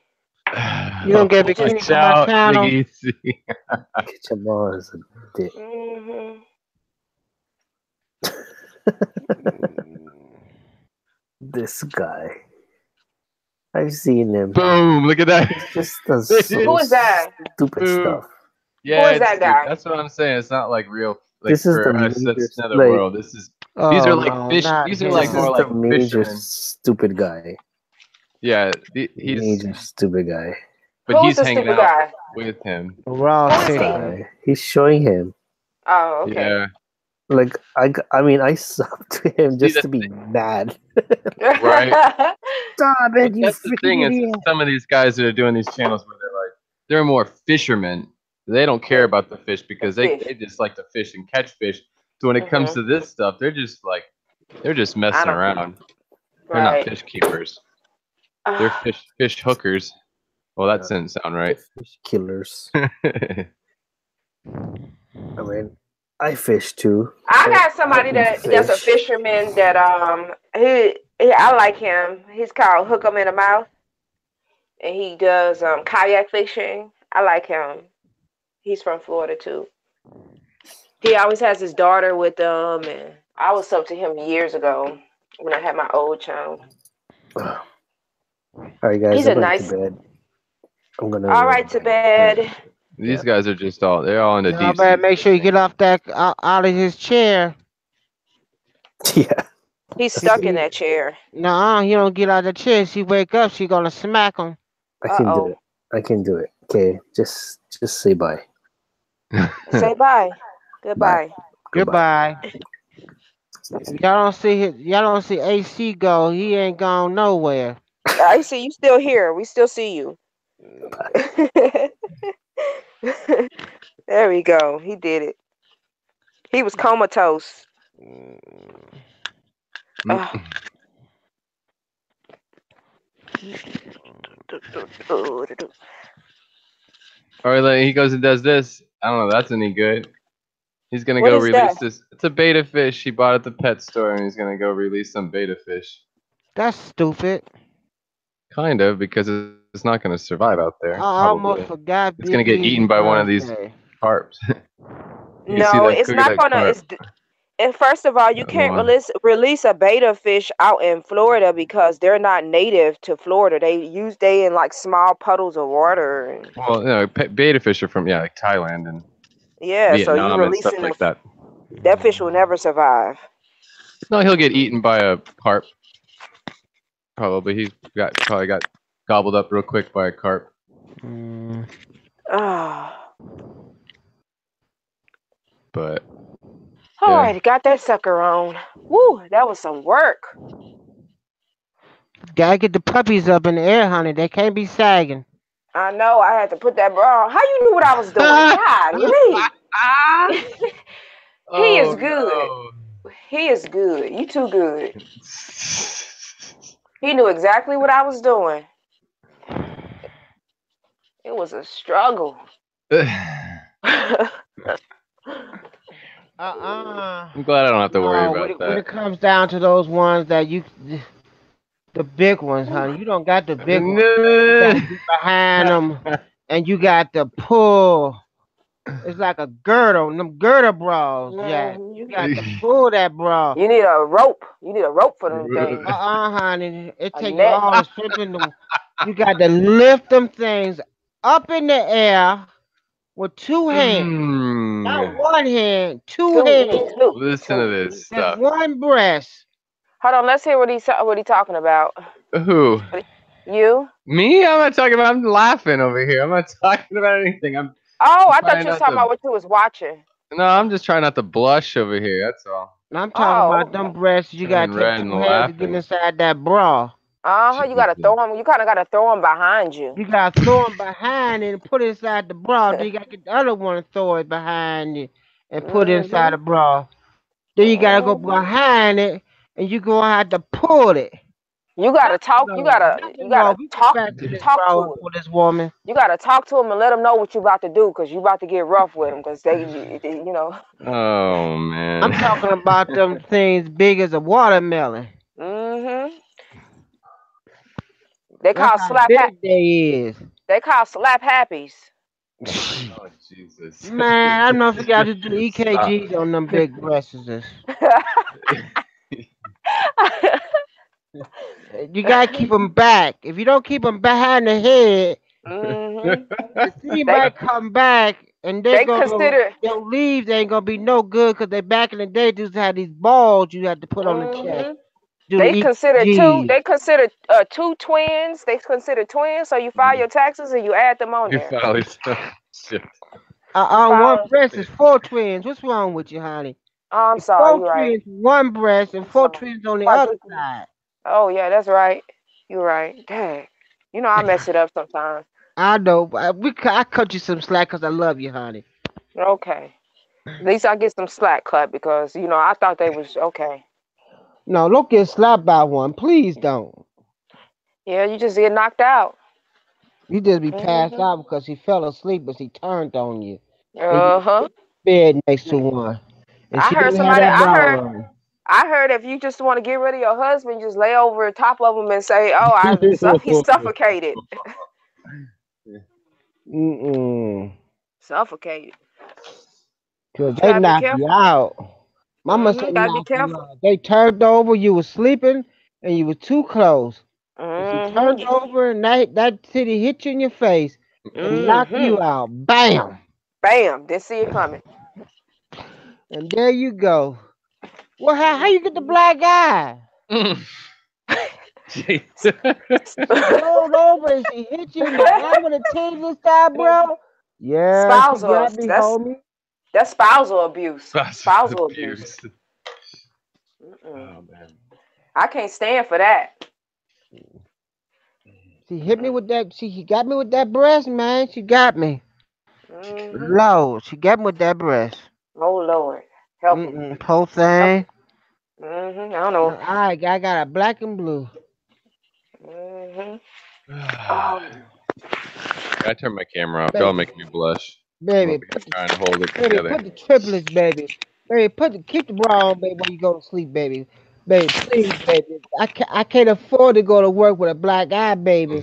You gonna get bikini Watch for my out, channel? Big Easy. Get your mom as a dick. Mm-hmm. This guy. I've seen him. Boom! Look at that. He just does Who is that? stupid Boom. stuff. Yeah, is that it's- guy? That's what I'm saying. It's not like real. Like This is for the us, that's major, another like- world. This is. Oh, These are like no, fish. not These are him. like This more is like the major fishermen. stupid guy. Yeah, he's. Major stupid guy. But Who's he's the hanging stupid out guy? with him. raw Who is fish. he? Guy. He's showing him. Oh, okay. Yeah. Like I mean, I subbed to him just the to be mad. Right. Stop But it, you that's the freaking thing is, idiot. some of these guys that are doing these channels where they're more fishermen. They don't care about the fish because fish. they just like to fish and catch fish. So when it comes to this stuff, they're just messing don't- around. They're not Right. fish keepers. They're fish hookers. Well, that didn't sound right. Fish killers. I mean, I fish too. I got somebody I eat that's a fish. fisherman that he I like him. He's called Hook 'em in the Mouth, and he does kayak fishing. I like him. He's from Florida too. He always has his daughter with him, and I was up to him years ago when I had my old channel. All right, guys. He's I'm a going nice. to bed. I'm gonna. All right, to bed. These guys are just they're all into Y'all deep better sea. make sure you get off that out of his chair. Yeah. He's stuck in that chair. No, he don't get out of the chair. She wake up, she gonna smack him. I can do it. I can do it. Okay, just say bye. Say bye. Goodbye. Goodbye. Y'all don't see AC go. He ain't gone nowhere. I see you still here. We still see you. There we go. He did it. He was comatose. Or he goes and does this. I don't know. That's any good. He's gonna What go is release that? this. It's a beta fish he bought at the pet store, and he's gonna go release some beta fish. That's stupid. Kind of, because it's not gonna survive out there. I almost probably. forgot. It's gonna get eaten by one of these carps. No, it's not gonna. And first of all, you can't release a beta fish out in Florida because they're not native to Florida. They in like small puddles of water. And, well, you know, beta fish are from like Thailand and yeah, Vietnam so you releasing and stuff like that. That fish will never survive. No, he'll get eaten by a carp. Probably he probably got gobbled up real quick by a carp. But all right, got that sucker on. Woo, that was some work. Gotta get the puppies up in the air, honey. They can't be sagging. I know. I had to put that bra on. How you knew what I was doing? God, he is good. No. He is good. You too good. He knew exactly what I was doing. It was a struggle. I'm glad I don't have to worry about that. When it comes down to those ones that the big ones, honey, you don't got the big ones. You got to be behind them, and you got to pull. It's like a girdle, them girdle bras. Yeah, you got to pull that bra. You need a rope. You need a rope for them things. Honey, it takes you all the stripping them. You got to lift them things up in the air with two hands, not one hand, two hands. Listen to this stuff. One breast. Hold on, let's hear what he's talking about. Who? You? Me? I'm not talking about. I'm laughing over here. I'm not talking about anything. I thought you were talking about what you was watching. No, I'm just trying not to blush over here. That's all. I'm talking about them breasts. You got to take two hands to get inside that bra. You gotta throw them. You kind of gotta throw them behind you. You gotta throw them behind it and put it inside the bra. Then you gotta get the other one and throw it behind it and put it inside the bra. Then you gotta go behind it and you gonna have to pull it. You gotta talk. You gotta talk to this woman. You gotta talk to him and let him know what you about to do, cause you about to get rough with him, cause they you know. Oh man. I'm talking about them things big as a watermelon. They call slap happies. They call slap happies. Oh Jesus. Man, I'm not forgot to do EKGs on them big breasts. You gotta keep them back. If you don't keep them behind the head, the seed might come back, and they'll leave. They ain't gonna be no good because they back in the day just had these balls you had to put on the chest. They consider two twins. They consider twins. So you file your taxes and you add them on there. One breast is 4 twins. What's wrong with you, honey? I'm sorry, you're right. Twins, one breast, and 4 twins on the other side. Oh yeah, that's right. You're right. Dang. You know I mess it up sometimes. I know, but I cut you some slack because I love you, honey. Okay. At least I get some slack cut because I thought they was okay. No, don't get slapped by one. Please don't. Yeah, you just get knocked out. You just be passed Mhm. out because he fell asleep as he turned on you. And you Uh-huh. bed next to one. And I she heard didn't have somebody. that I bra heard. on. I heard if you just want to get rid of your husband, just lay over the top of him and say, "Oh, he's suffocated, Mm-mm. suffocated." Because But you they gotta be knock you careful. out. Mama said Gotta be knock you careful. out. They turned over, you was sleeping, and you were too close. And she turned Mhm. over, and that city hit you in your face and knocked you Mhm. out. Bam! Bam! Didn't see it coming. And there you go. Well, how you get the Mhm. black eye? Jeez. She rolled over and she hit you in the eye with a tasing star, bro. Yeah, she Spousal. got me, homie. That's spousal abuse. That's Spousal abuse. abuse. Mm-mm. Oh man. I can't stand for that. She hit me with that. She got me with that breast, man. She got me. Mhm. Low. She got me with that breast. Oh Lord, help me. Poor Help thing. me. Mhm. I don't know. I got a black and blue. Mhm. I Um. turned my camera off. Y'all Baby, making me blush. I'm baby, over here trying to hold it baby, together. put the triplets, baby. Baby, keep the bra on, baby, when you go to sleep, baby. Baby, please, baby. I can't afford to go to work with a black eye, baby.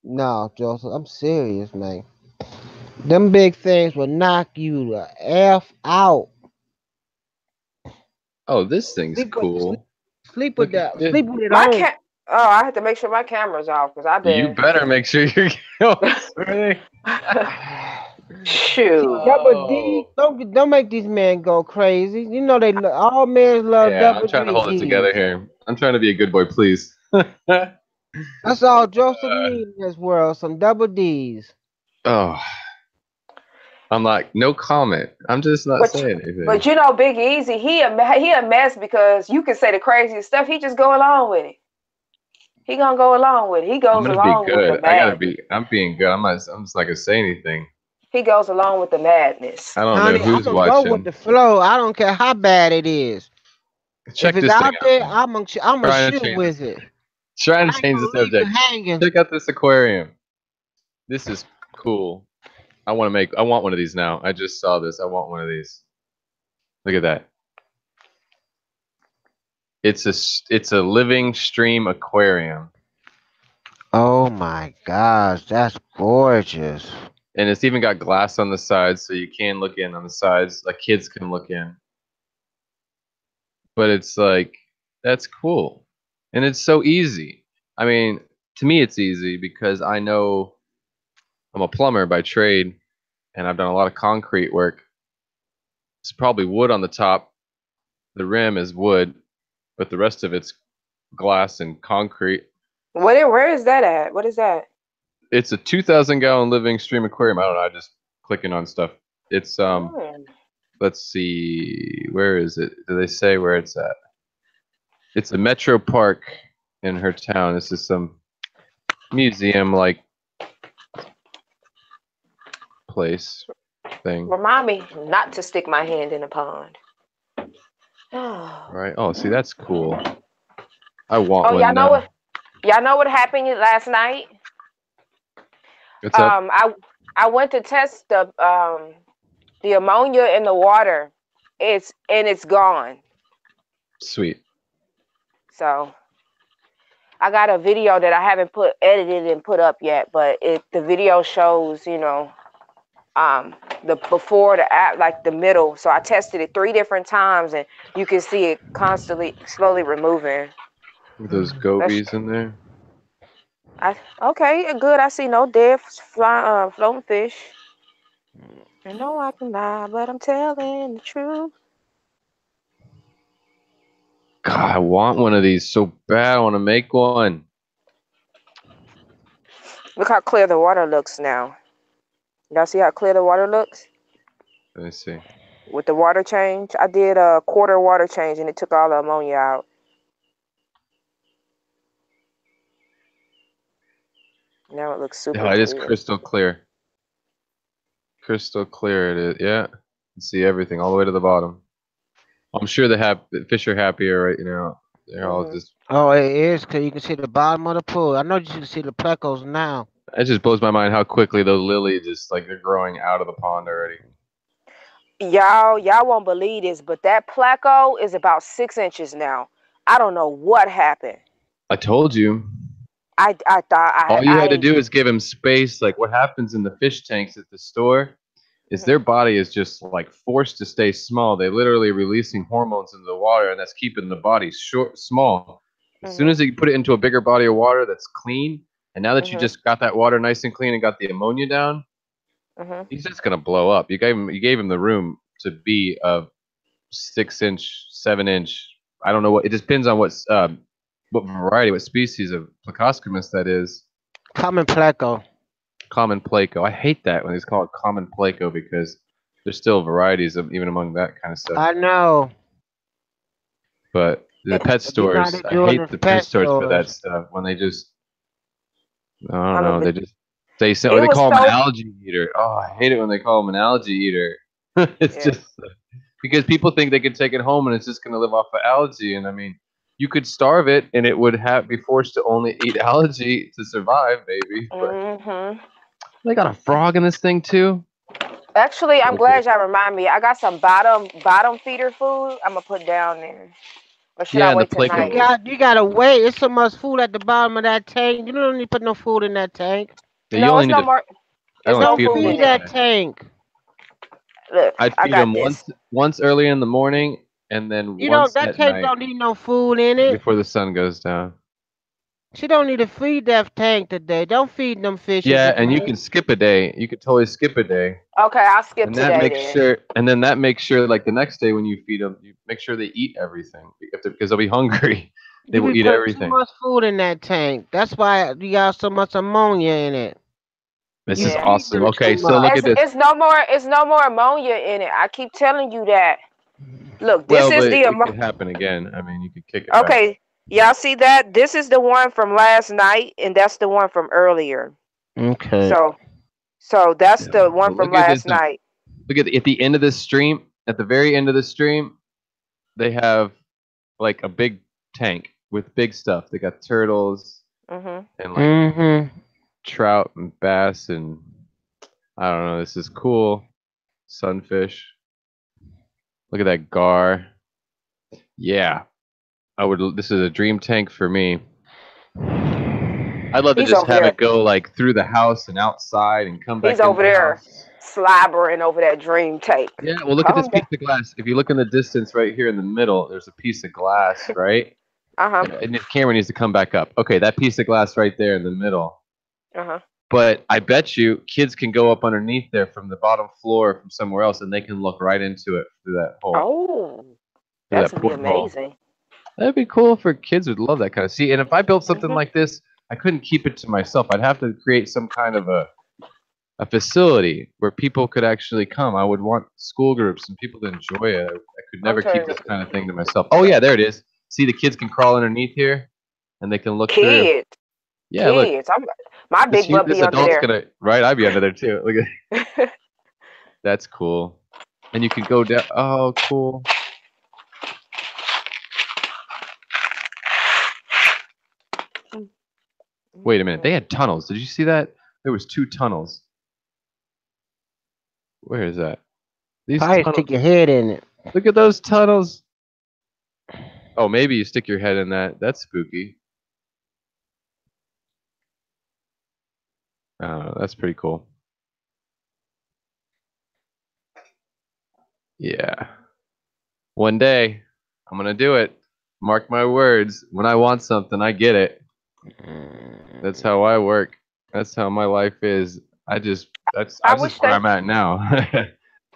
No, Joseph, I'm serious, man. Them big things will knock you the F out. Oh, this thing's Sleep with cool. sleep with Look at that. this. Sleep with it My on. cat. Oh, I have to make sure my camera's off because I've You been. better make sure you're really. Shoot. Double D, Oh. don't make these men go crazy. You know all men love Yeah, I'm double trying to hold it D's. together here. I'm trying to be a good boy, please. That's all Joseph needs in this world, some double D's. Oh, I'm like, no comment. I'm just not But saying anything. but Big Easy, he a mess because you can say the craziest stuff. He just go along with it. He gonna go along with it. He I'm goes gonna be along with the good. I gotta madness. be. I'm being good. I'm just not gonna say anything. He goes along with the madness. I don't know Honey, I'm who's gonna go with watching. the flow. I don't care how bad it is. If Check it's this thing out out. there, I'm gonna Trying to shoot change with this. it. Trying I to ain't change the gonna leave you subject. hanging. Check out this aquarium. This is cool. I want one of these now. I just saw this. I want one of these. Look at that. It's a living stream aquarium. Oh my gosh, that's gorgeous. And it's even got glass on the sides so you can look in on the sides, like kids can look in. But it's like that's cool. And it's so easy. I mean, to me it's easy because I know I'm a plumber by trade and I've done a lot of concrete work. It's probably wood on the top. The rim is wood, but the rest of it's glass and concrete. Where is that at? What is that? It's a 2,000-gallon living stream aquarium. I don't know. I just clicking on stuff. It's Mm. let's see, where is it? Do they say where it's at? It's a Metro Park in her town. This is some museum like place thing. Remind me not to stick my hand in a pond. Right. Oh, see, that's cool. I want Oh, one now. Y'all know what happened last night? What's up? I went to test the ammonia in the water. It's gone. Sweet. So I got a video that I haven't edited and put up yet, but the video shows, the before, the app, like the middle. So I tested it 3 different times and you can see it constantly slowly removing. With those gobies in there. Okay, good. I see no dead floating fish. I know I can lie, but I'm telling the truth. God, I want one of these so bad. I want to make one. Look how clear the water looks now. Y'all see how clear the water looks? Let me see. With the water change, I did a quarter water change and it took all the ammonia out. Now it looks super Yeah, it is clear. crystal clear. Crystal clear it is. Yeah. You can see everything all the way to the bottom. I'm sure the fish are happier right now. They're all just. Oh, it is because you can see the bottom of the pool. I know you can see the plecos now. It just blows my mind how quickly those lilies just like they're growing out of the pond already. Y'all won't believe this, but that placo is about 6 inches now. I don't know what happened. I told you. I thought all you had to do is give him space. Like what happens in the fish tanks at the store is their body is just like forced to stay small. They're literally releasing hormones into the water, and that's keeping the body small. As soon as you put it into a bigger body of water that's clean, and now that you just got that water nice and clean and got the ammonia down, he's just gonna blow up. You gave him the room to be a 6 inch, 7 inch. I don't know what. It depends on what variety, what species of Plecostomus that is. Common pleco. Common pleco. I hate that when it's called common pleco because there's still varieties of even among that kind of stuff. I know. But the pet stores, I hate the pet stores for that stuff when they just, I don't know, they just say so. Or they call him an algae eater. Oh, I hate it when they call him an algae eater. It's just because people think they can take it home and it's just going to live off of algae. And I mean, you could starve it and it would be forced to only eat algae to survive, maybe. But they got a frog in this thing too. Actually, I'm glad y'all remind me. I got some bottom feeder food I'm gonna put down there. Or should I wait tonight? You gotta wait. It's so much food at the bottom of that tank. You don't need to put no food in that tank. Yeah, no, it's no more. There's no food in that tank. Look, I'd feed them once early in the morning, and then once that tank don't need no food in it before the sun goes down. She don't need to feed that tank today. Don't feed them fish. Yeah, and you can skip a day. You could totally skip a day. Okay, I'll skip and today. That makes sure, and then that makes sure, like the next day when you feed them, you make sure they eat everything because they'll be hungry. They will eat everything. Too much food in that tank. That's why you got so much ammonia in it. This is awesome. Okay, so look at this. It's no more ammonia in it. I keep telling you that. Look, this is the ammonia. It could happen again. I mean, you could kick it. Okay. Back. Y'all see that? This is the one from last night, and that's the one from earlier. Okay. So that's the one from last night. Look at the end of this stream. At the very end of the stream, they have like a big tank with big stuff. They got turtles and like trout and bass and I don't know. This is cool. Sunfish. Look at that gar. Yeah. This is a dream tank for me. I'd love to just have it go like through the house and outside and come back. He's over there slobbering over that dream tank. Yeah, well, look at this piece of glass. If you look in the distance right here in the middle, there's a piece of glass, right? And the camera needs to come back up. Okay, that piece of glass right there in the middle. But I bet you kids can go up underneath there from the bottom floor from somewhere else, and they can look right into it through that hole. Oh, that's amazing. That'd be cool for kids would love that kind of. See, and if I built something like this, I couldn't keep it to myself. I'd have to create some kind of a facility where people could actually come. I would want school groups and people to enjoy it. I could never keep this kind of thing to myself. Oh yeah, there it is. See, the kids can crawl underneath here, and they can look through. Yeah, kids. Look. My big butt be under there. Right, I'd be under there too. Look at. That's cool. And you could go down. Oh, cool. Wait a minute. They had tunnels. Did you see that? There was 2 tunnels. Where is that? These tunnels. Stick your head in it. Look at those tunnels. Oh, maybe you stick your head in that. That's spooky. That's pretty cool. Yeah. One day, I'm going to do it. Mark my words. When I want something, I get it. That's how I work. That's how my life is. That's where I'm at now.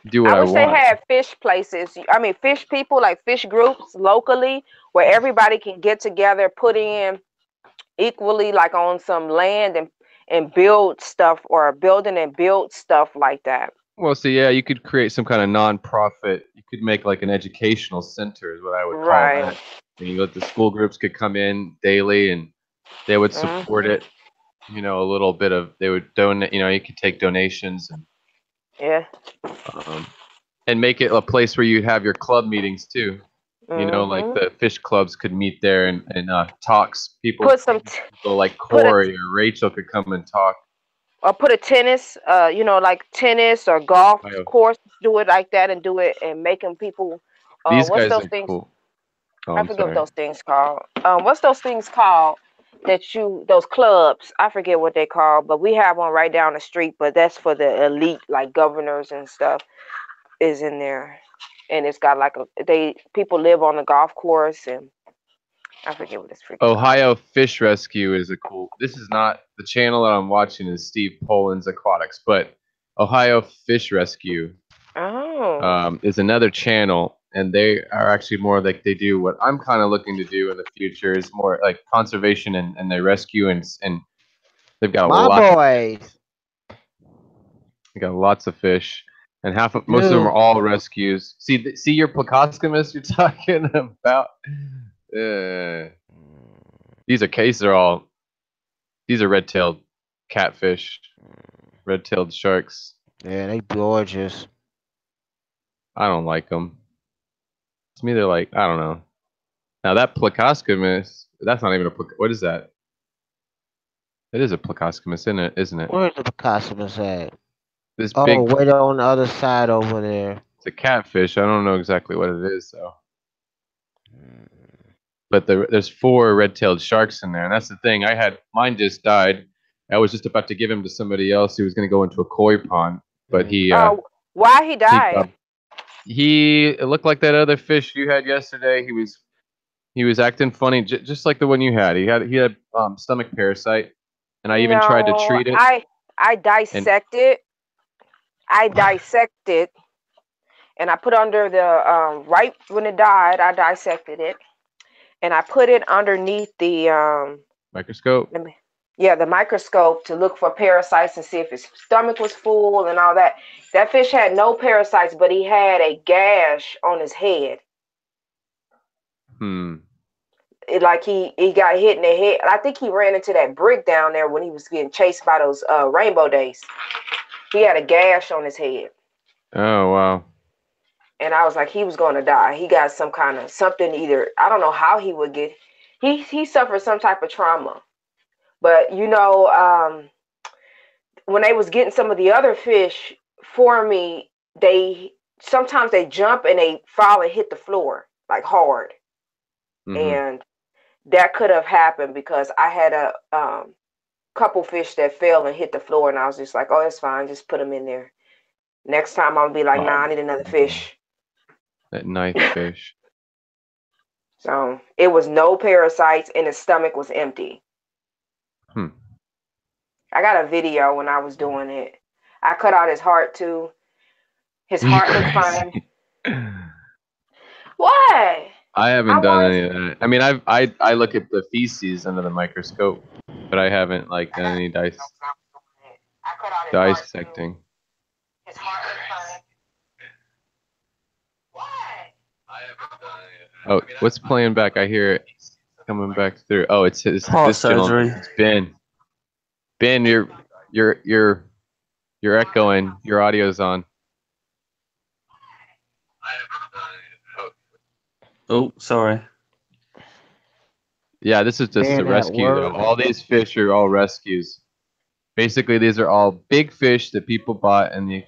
Do what I want. I wish they had fish places. I mean, fish people, like fish groups locally where everybody can get together, put in equally like on some land and build stuff or building and build stuff like that. Well, so yeah, you could create some kind of nonprofit. You could make like an educational center is what I would call that. And the school groups could come in daily and they would support it. you know, a little bit of, they would donate, you know, you could take donations Yeah. and make it a place where you have your club meetings too. You know, like Mhm. the fish clubs could meet there and talks. People like put a Corey or Rachel could come and talk. or put a tennis, you know, like tennis or golf Oh, course. Do it like that and do it and making people. these What's guys those are things? cool. Oh, I I'm forget what sorry. those things called. What's those things called that those clubs? I forget what they call, but we have one right down the street. But that's for the elite, like governors and stuff, is in there, and it's got like people live on the golf course, and I forget what it's freaking called. Ohio Fish Rescue is a cool. This is not the channel that I'm watching is Steve Poland's Aquatics, but Ohio Fish Rescue is another channel, and they are actually more like they do what I'm kind of looking to do in the future is more like conservation and they rescue and they've got My boys. They got lots of fish, and most of them are all rescues. See your Plecostomus you're talking about. These are red-tailed catfish, red-tailed sharks. Yeah, they gorgeous. I don't like them. To me, they're like, I don't know. Now that Plecostomus, that's not even what is that? It is a Plecostomus, isn't it? Where's the Plecostomus at? This big. Wait on the other side over there. It's a catfish. I don't know exactly what it is though. But there's 4 red-tailed sharks in there, and that's the thing. Mine just died. I was just about to give him to somebody else who was going to go into a koi pond, but he. Why he died? It looked like that other fish you had yesterday. He was acting funny, just like the one you had. He had stomach parasite, and I even tried to treat it. I dissected. And I put under the right when it died. I dissected it, and I put it underneath the microscope. The microscope to look for parasites and see if his stomach was full and all that. That fish had no parasites, but he had a gash on his head. Like he got hit in the head. I think he ran into that brick down there when he was getting chased by those rainbow days. He had a gash on his head. Oh, wow. And I was like, he was going to die. He got some kind of something, either, I don't know how he would get, he suffered some type of trauma. But, you know, when they was getting some of the other fish for me, sometimes they jump and they fall and hit the floor, like hard. And that could have happened because I had a couple fish that fell and hit the floor, and I was just like, oh, it's fine. Just put them in there. Next time I'm going to be like, nah, I need another fish. That knife fish. So it was no parasites and his stomach was empty. I got a video when I was doing it. I cut out his heart too. His heart looked fine. What? I haven't done any of that. I mean, I look at the feces under the microscope, but I haven't like done any dissecting. His heart looked fine. Oh, what's playing back? I hear it coming back through. Oh, it's this surgery. It's Ben. Ben, you're echoing. Your audio's on. Oh, sorry. Yeah, this is just a rescue though. All these fish are all rescues. Basically, these are all big fish that people bought in the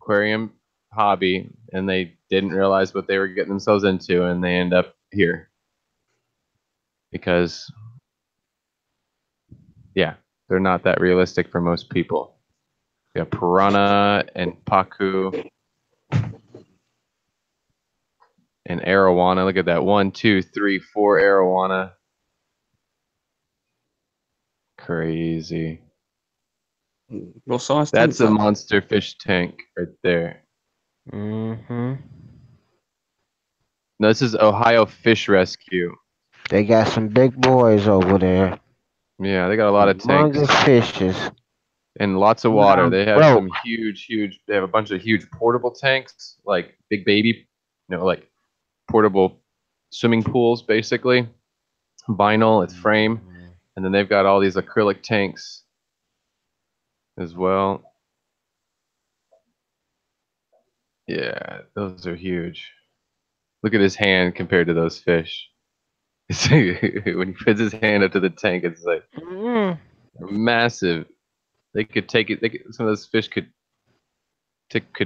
aquarium hobby, and they didn't realize what they were getting themselves into, and they end up here. Because, yeah, they're not that realistic for most people. We have piranha and pacu and arowana. Look at that. 1, 2, 3, 4 arowana. Crazy. That's a monster fish tank right there. No, this is Ohio Fish Rescue. They got some big boys over there. Yeah, they got a lot of tanks. Fishes. And lots of water. They have some huge, they have a bunch of huge portable tanks, like big baby, like portable swimming pools, basically. Vinyl, it's frame. And then they've got all these acrylic tanks as well. Yeah, those are huge. Look at his hand compared to those fish. When he puts his hand up to the tank, it's like massive. They could take it. Some of those fish could take a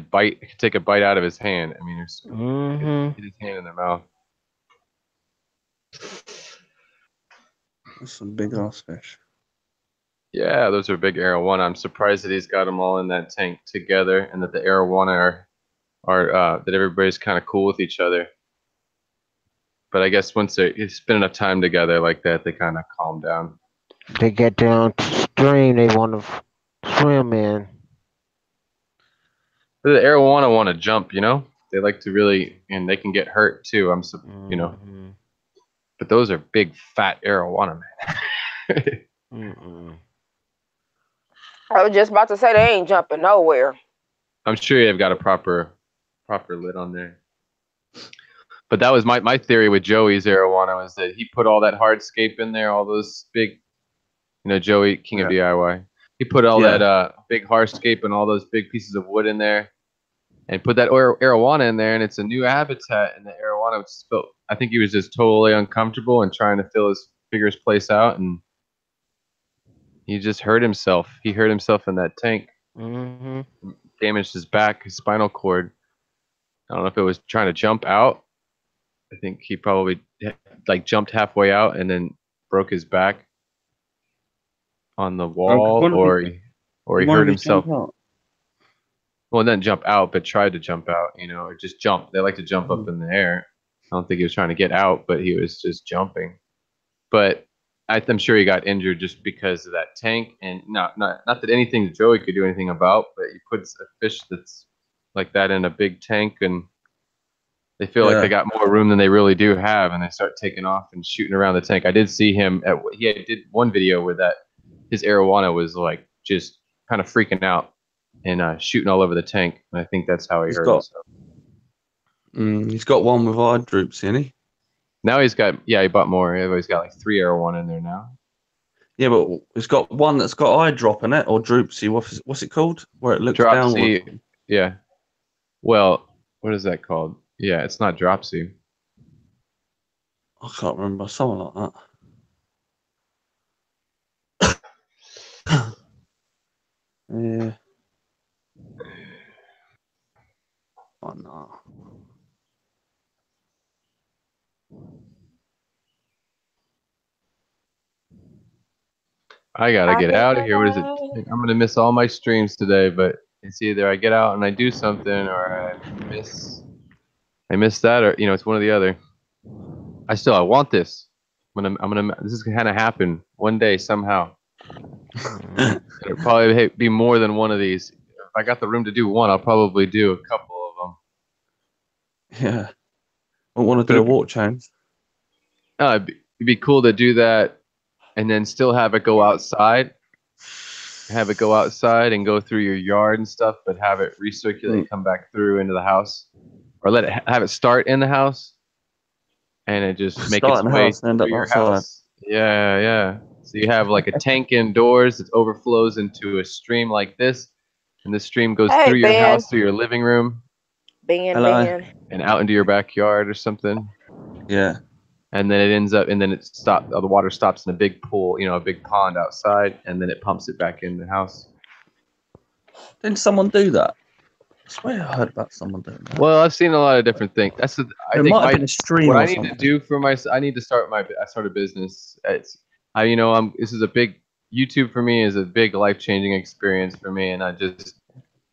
bite out of his hand. I mean, get his hand in their mouth. That's some big ass fish. Yeah, those are big arowana. I'm surprised that he's got them all in that tank together, and that the arowana are that everybody's kind of cool with each other. But I guess once they spend enough time together like that, they kind of calm down. They get downstream, they want to swim in. The arowana want to jump, you know. They like to really, and they can get hurt too. You know. But those are big, fat arowana, man. I was just about to say they ain't jumping nowhere. I'm sure you've got a proper lid on there. But that was my theory with Joey's arowana, was that he put all that hardscape in there, all those big, you know, Joey, King of DIY. He put all that big hardscape and all those big pieces of wood in there, and put that arowana in there, and it's a new habitat. And the arowana was built. I think he was just totally uncomfortable and trying to figure his place out, and he just hurt himself. He hurt himself in that tank. Damaged his back, his spinal cord. I don't know if it was trying to jump out. I think he probably jumped halfway out and then broke his back on the wall, or he hurt himself. Well, didn't jump out, but tried to jump out, you know, or just jump. They like to jump up in the air. I don't think he was trying to get out, but he was just jumping. But I'm sure he got injured just because of that tank, and not that anything Joey could do anything about, but he puts a fish that's like that in a big tank, and they feel like they got more room than they really do have, and they start taking off and shooting around the tank. I did see him he did one video where his arowana was like just kind of freaking out and shooting all over the tank, and I think that's how he hurt himself. He's got one with eye droops, isn't he? Now he bought more. He's got like 3 arowana in there now. Yeah, but he's got one that's got eye drop in it, or droopsy. What's it called? Where it looks downward. Yeah. Well, what is that called? Yeah, it's not dropsy. I can't remember. Something like that. Yeah. Oh no. I gotta get out of here. What is it? I'm gonna miss all my streams today, but it's either I get out and I do something, or I miss that, or you know, it's one or the other. I want this. This is gonna happen one day somehow. It'll probably be more than one of these. If I got the room to do one, I'll probably do a couple of them. Yeah. I want to do a walk change. It'd be cool to do that, and then still have it go outside. Have it go outside and go through your yard and stuff, but have it recirculate, come back through into the house, or have it start in the house, and it just make its way through your house. Yeah. So you have like a tank indoors that overflows into a stream like this, and the stream goes through your house, through your living room, Ben, and out into your backyard or something. Yeah. And then it ends up, and then the water stops in a big pool, you know, a big pond outside, and then it pumps it back in the house. Didn't someone do that? I swear I heard about someone doing that. Well, I've seen a lot of different things. I think might have been a stream. What I need to do for I need to start I started a business. This is a big YouTube for me is a big life-changing experience for me, and I just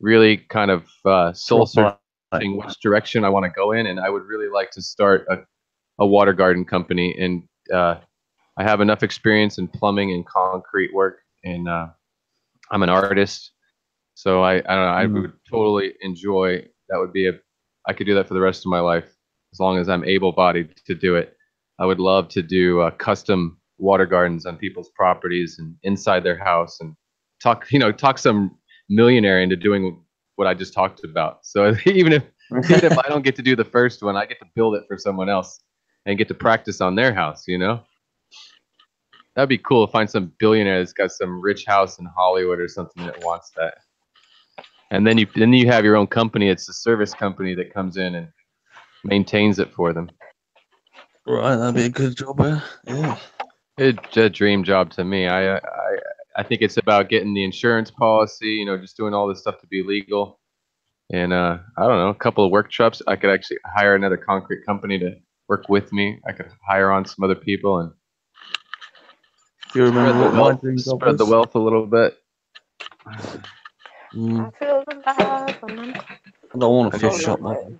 really kind of soul searching which direction I want to go in, and I would really like to start a water garden company, and I have enough experience in plumbing and concrete work, and I'm an artist, so I don't know, I would totally enjoy that. I could do that for the rest of my life as long as I'm able-bodied to do it. I would love to do custom water gardens on people's properties and inside their house, and talk some millionaire into doing what I just talked about. So even if I don't get to do the first one, I get to build it for someone else and get to practice on their house, you know? That'd be cool. Find some billionaire that's got some rich house in Hollywood or something that wants that. And then you have your own company. It's a service company that comes in and maintains it for them. Right, that'd be a good job. Yeah. It's a dream job to me. I think it's about getting the insurance policy. You know, just doing all this stuff to be legal. And I don't know, a couple of workshops. I could actually hire another concrete company to work with me. I could hire on some other people and Do you remember what my dream job spread the was? wealth a little bit. I feel alive. I don't want a fish shop, man.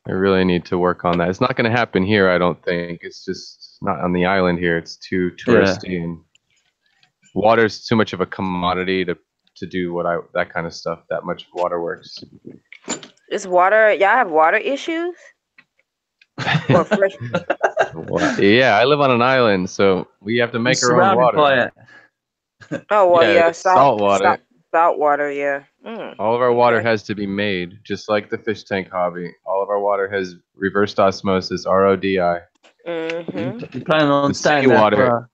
I really need to work on that. It's not going to happen here, I don't think. It's just not on the island here. It's too touristy and water's too much of a commodity to do that kind of stuff. That much waterworks. Is water? Y'all have water issues? Or fresh? Yeah, I live on an island, so we have to make our own water. Oh well, yeah, salt water. Salt water, yeah. All of our water has to be made, just like the fish tank hobby. All of our water has reversed osmosis, RODI. Mm-hmm. You planning on staying there water?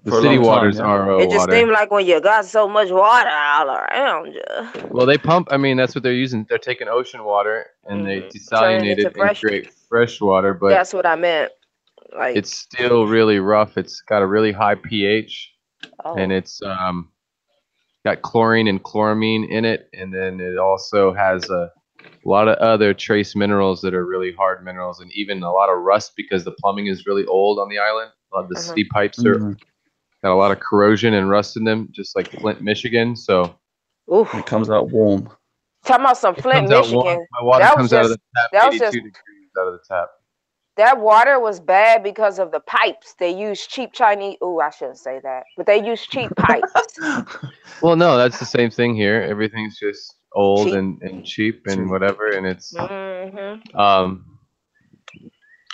The city water's RO It just water. seemed like when you got so much water all around you. Well, they pump. I mean, that's what they're using. They're taking ocean water and they desalinate it and create fresh water. But that's what I meant. Like it's still really rough. It's got a really high pH, and it's got chlorine and chloramine in it, and then it also has a lot of other trace minerals that are really hard minerals, and even a lot of rust because the plumbing is really old on the island. A lot of the city pipes are got a lot of corrosion and rust in them, just like Flint, Michigan. So it comes out warm. Talking about some Flint, Michigan. My water comes out of the tap. That was 82 degrees out of the tap. That water was bad because of the pipes. They use cheap Chinese. Oh, I shouldn't say that, but they use cheap pipes. Well, no, that's the same thing here. Everything's just old and cheap and whatever, and it's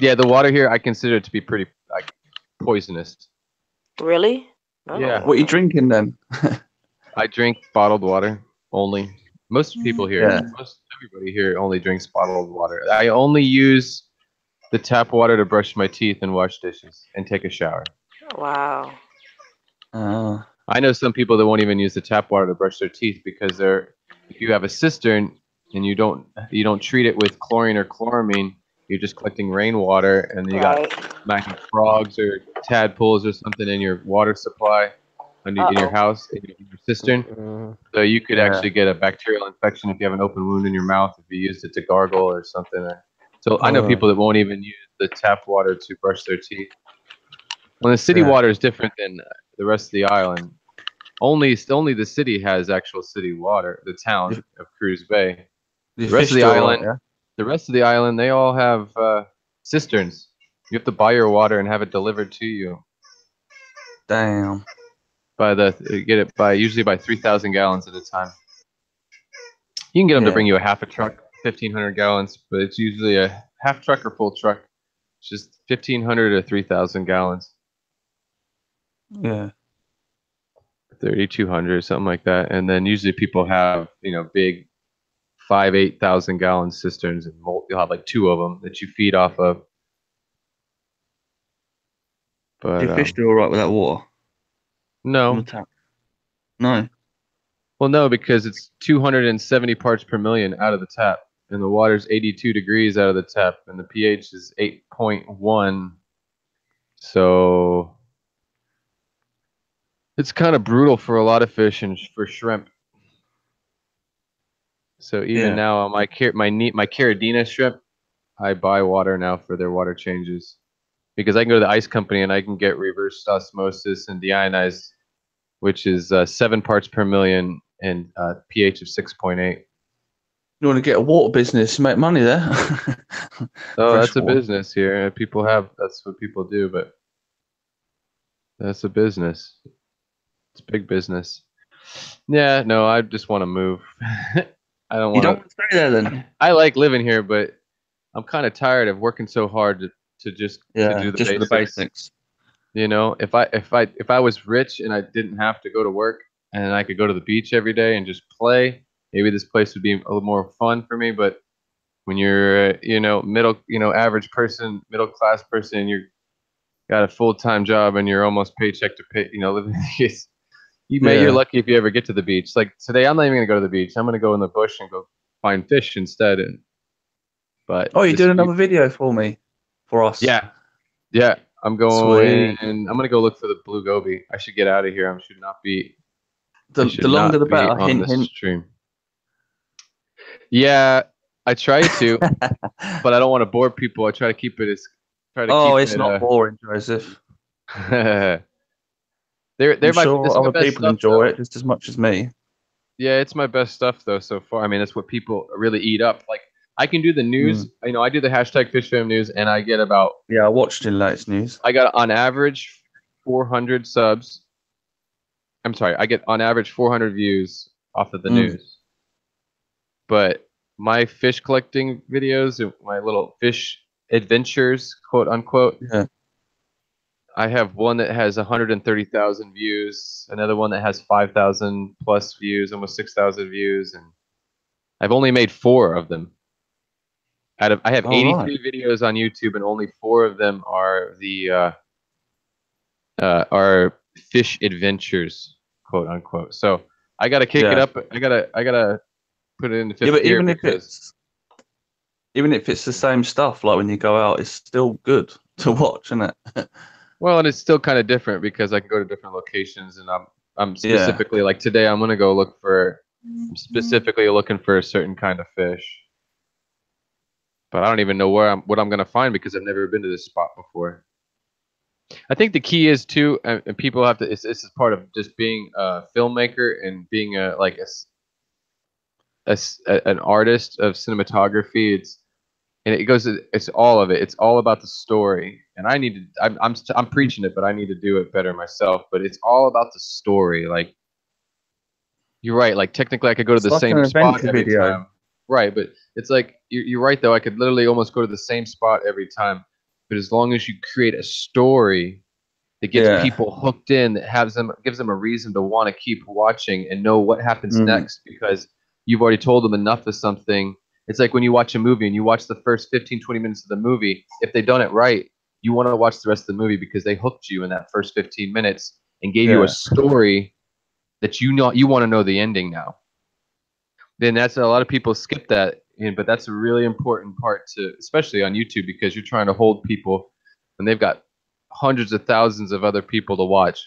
yeah, the water here I consider it to be pretty like poisonous. Really? Oh. Yeah. What are you drinking then? I drink bottled water only. Most people here, everybody here only drinks bottled water. I only use the tap water to brush my teeth and wash dishes and take a shower. Wow. I know some people that won't even use the tap water to brush their teeth because if you have a cistern and you don't treat it with chlorine or chloramine, you're just collecting rainwater, and then you got frogs or tadpoles or something in your water supply in your house, in your cistern. So you could actually get a bacterial infection if you have an open wound in your mouth if you used it to gargle or something. So I know people that won't even use the tap water to brush their teeth. When the city water is different than the rest of the island. Only the city has actual city water. The town of Cruz Bay. The rest of the island. The rest of the island, they all have cisterns. You have to buy your water and have it delivered to you. Damn. Usually by 3,000 gallons at a time. You can get them to bring you a half a truck, 1,500 gallons, but it's usually a half truck or full truck. It's just 1,500 or 3,000 gallons. Yeah. 3,200, something like that. And then usually people have, big 8,000 gallon cisterns, and you'll have like 2 of them that you feed off of. But do fish do all right with that water? No. No. Well, no, because it's 270 parts per million out of the tap, and the water's 82 degrees out of the tap, and the pH is 8.1. So it's kind of brutal for a lot of fish and for shrimp. So even now on my Caridina shrimp, I buy water now for their water changes, because I can go to the ice company and I can get reverse osmosis and deionized, which is 7 parts per million and pH of 6.8. You want to get a water business, make money there. Oh, that's a business here. That's what people do, but that's a business. It's big business. Yeah, no, I just want to move. I don't want. You don't want to stay there then? I like living here, but I'm kind of tired of working so hard to do the basics. If I was rich and I didn't have to go to work and I could go to the beach every day and just play, maybe this place would be a little more fun for me. But when you're average person, middle class person, you got a full-time job and you're almost paycheck to pay, living. You're lucky if you ever get to the beach. Like today, I'm not even gonna go to the beach. I'm gonna go in the bush and go find fish instead. But you're doing another video for us. Yeah. I'm going. I'm gonna go look for the blue goby. I should get out of here. I should not be. The longer the better. Hint, hint. Stream. Yeah, I try to, but I don't want to bore people. I try to keep it as. It's not boring, Joseph. I'm sure other people enjoy it just as much as me. Yeah, it's my best stuff though so far. I mean, that's what people really eat up. Like I can do the news. I do the hashtag FishFam News, and I get about. Yeah, I watched in latest news. I got on average 400 subs. I'm sorry, I get on average 400 views off of the news. But my fish collecting videos, my little fish adventures, quote unquote. Yeah. I have one that has 130,000 views, another one that has 5,000 plus views, almost 6,000 views, and I've only made 4 of them. I have 83 videos on YouTube, and only 4 of them are the are fish adventures, quote unquote. So I gotta kick it up. I gotta put it in the fifth but gear even if it's the same stuff, like when you go out, it's still good to watch, isn't it? Well, and it's still kind of different because I can go to different locations, and I'm specifically like today I'm gonna go look for. I'm specifically looking for a certain kind of fish, but I don't even know what I'm gonna find because I've never been to this spot before. I think the key is too, and people have to. This is part of just being a filmmaker and being an artist of cinematography. It's all of it. It's all about the story, and I'm preaching it, but I need to do it better myself. But it's all about the story. Like you're right. Like technically, I could go to the same spot every time. Right, but it's like you're right though. I could literally almost go to the same spot every time. But as long as you create a story that gets people hooked in, that gives them a reason to want to keep watching and know what happens next, because you've already told them enough of something. It's like when you watch a movie and you watch the first 15, 20 minutes of the movie. If they've done it right, you want to watch the rest of the movie because they hooked you in that first 15 minutes and gave you a story that you want to know the ending now. Then that's a lot of people skip that, but that's a really important part to, especially on YouTube, because you're trying to hold people and they've got hundreds of thousands of other people to watch.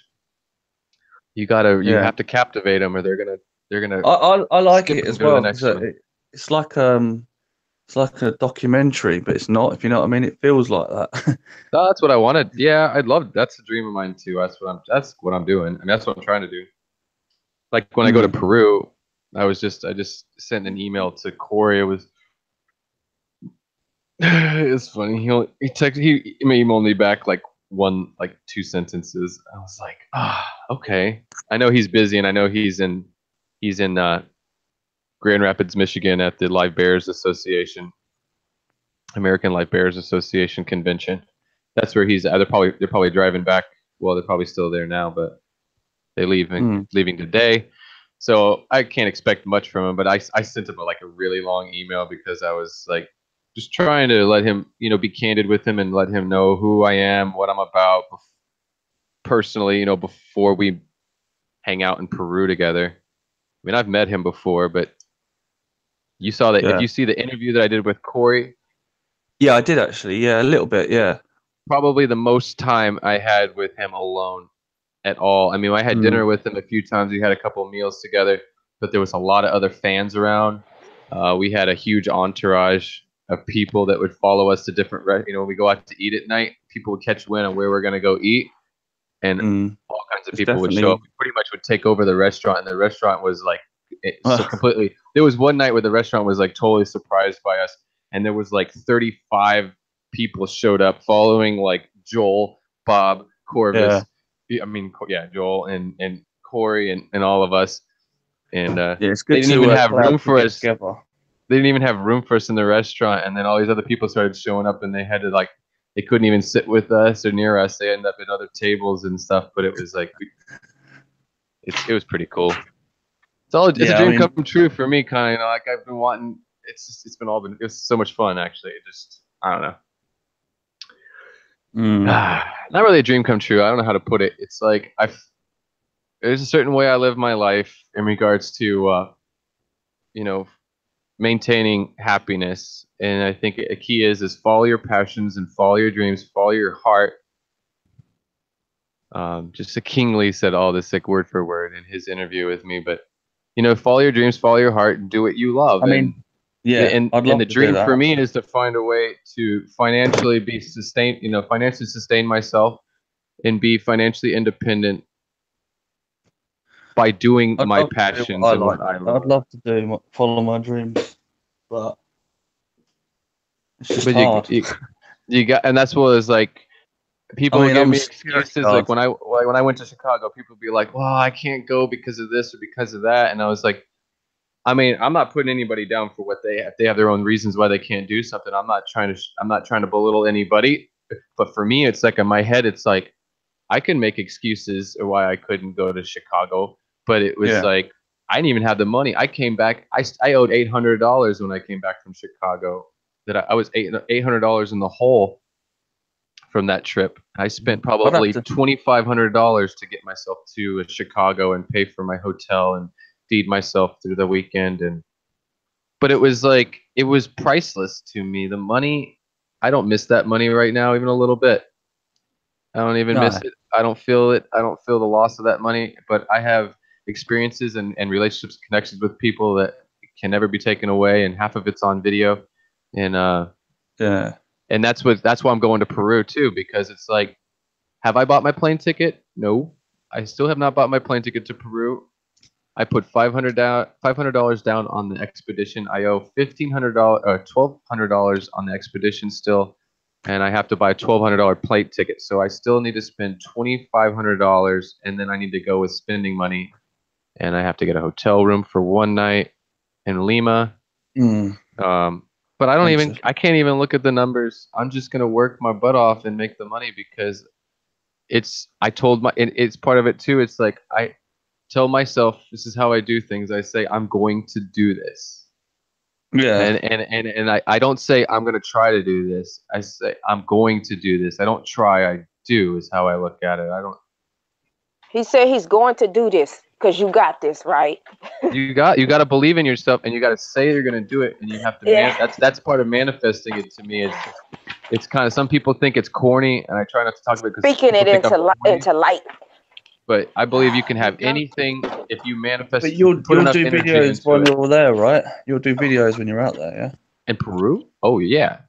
You have to captivate them, or they're gonna. I like it as well. It's like a documentary, but it's not. If you know what I mean, it feels like that. That's what I wanted. Yeah, I'd love. That's a dream of mine too. That's what I'm doing, and that's what I'm trying to do. Like when I go to Peru, I just sent an email to Corey. It's funny. He emailed me back like 2 sentences. I was like, okay. I know he's busy, and I know he's in Grand Rapids, Michigan at the Live Bears Association, American Live Bears Association convention. That's where he's at. They're probably driving back. Well, they're probably still there now, but they're leaving today. So I can't expect much from him, but I sent him a really long email because I was like just trying to let him, be candid with him and let him know who I am, what I'm about personally, before we hang out in Peru together. I mean, I've met him before, but you saw that. Did you see the interview that I did with Corey? Yeah, I did actually. Yeah, a little bit. Yeah. Probably the most time I had with him alone at all. I mean, I had dinner with him a few times. We had a couple of meals together, but there was a lot of other fans around. We had a huge entourage of people that would follow us to different, when we go out to eat at night, people would catch wind on where we're going to go eat, and all kinds of people would show up. We pretty much would take over the restaurant, and the restaurant was so completely. There was one night where the restaurant was totally surprised by us, and there was 35 people showed up following Joel, Bob, Corvus. Joel and Corey and all of us, and it's good. They didn't even have room for us. They didn't even have room for us in the restaurant, and then all these other people started showing up, and they had to they couldn't even sit with us or near us. They ended up at other tables and stuff. But it was it was pretty cool. It's a dream come true for me, kind of. I've been wanting. It's so much fun actually. I don't know. not really a dream come true. I don't know how to put it. It's like there's a certain way I live my life in regards to maintaining happiness, and I think a key is follow your passions and follow your dreams, follow your heart. Just King Lee said all this like word for word in his interview with me, but follow your dreams, follow your heart, and do what you love. I mean, and the dream for me is to find a way to financially be sustained, financially sustain myself and be financially independent by doing my passions and what I love. I'd love to follow my dreams, but it's just hard. You got, and that's what is like. People give me excuses like when I went to Chicago, people would be like, "Well, I can't go because of this or because of that," and I was like, I mean, I'm not putting anybody down for what they have their own reasons why they can't do something. I'm not trying to belittle anybody, but for me, it's like in my head, it's like I can make excuses of why I couldn't go to Chicago, but it was like I didn't even have the money. I came back. I owed $800 when I came back from Chicago. That I was $800 in the hole from that trip. I spent probably $2,500 to get myself to Chicago and pay for my hotel and feed myself through the weekend. But it was like, it was priceless to me. The money, I don't miss that money right now, even a little bit. I don't even miss it. I don't feel it. I don't feel the loss of that money, but I have experiences and relationships, connections with people that can never be taken away. And half of it's on video. And, and that's why I'm going to Peru too, because it's like, have I bought my plane ticket? No, I still have not bought my plane ticket to Peru. I put $500 down on the expedition. I owe $1,500 or $1,200 on the expedition still, and I have to buy a $1,200 plane ticket. So I still need to spend $2,500, and then I need to go with spending money, and I have to get a hotel room for one night in Lima. But I can't even look at the numbers. I'm just gonna work my butt off and make the money because it's part of it too. It's like I tell myself this is how I do things. I say I'm going to do this. Yeah. And I don't say I'm gonna try to do this. I say I'm going to do this. I don't try, I do is how I look at it. I don't. He said he's going to do this. Because you got this, right? you got to believe in yourself, and you got to say you're going to do it, and you have to. That's part of manifesting it to me. It's kind of, some people think it's corny, and I try not to talk about it. Speaking it into light. But I believe you can have anything if you manifest. But you'll do videos while you're there, right? You'll do videos when you're out there, yeah. In Peru? Oh yeah,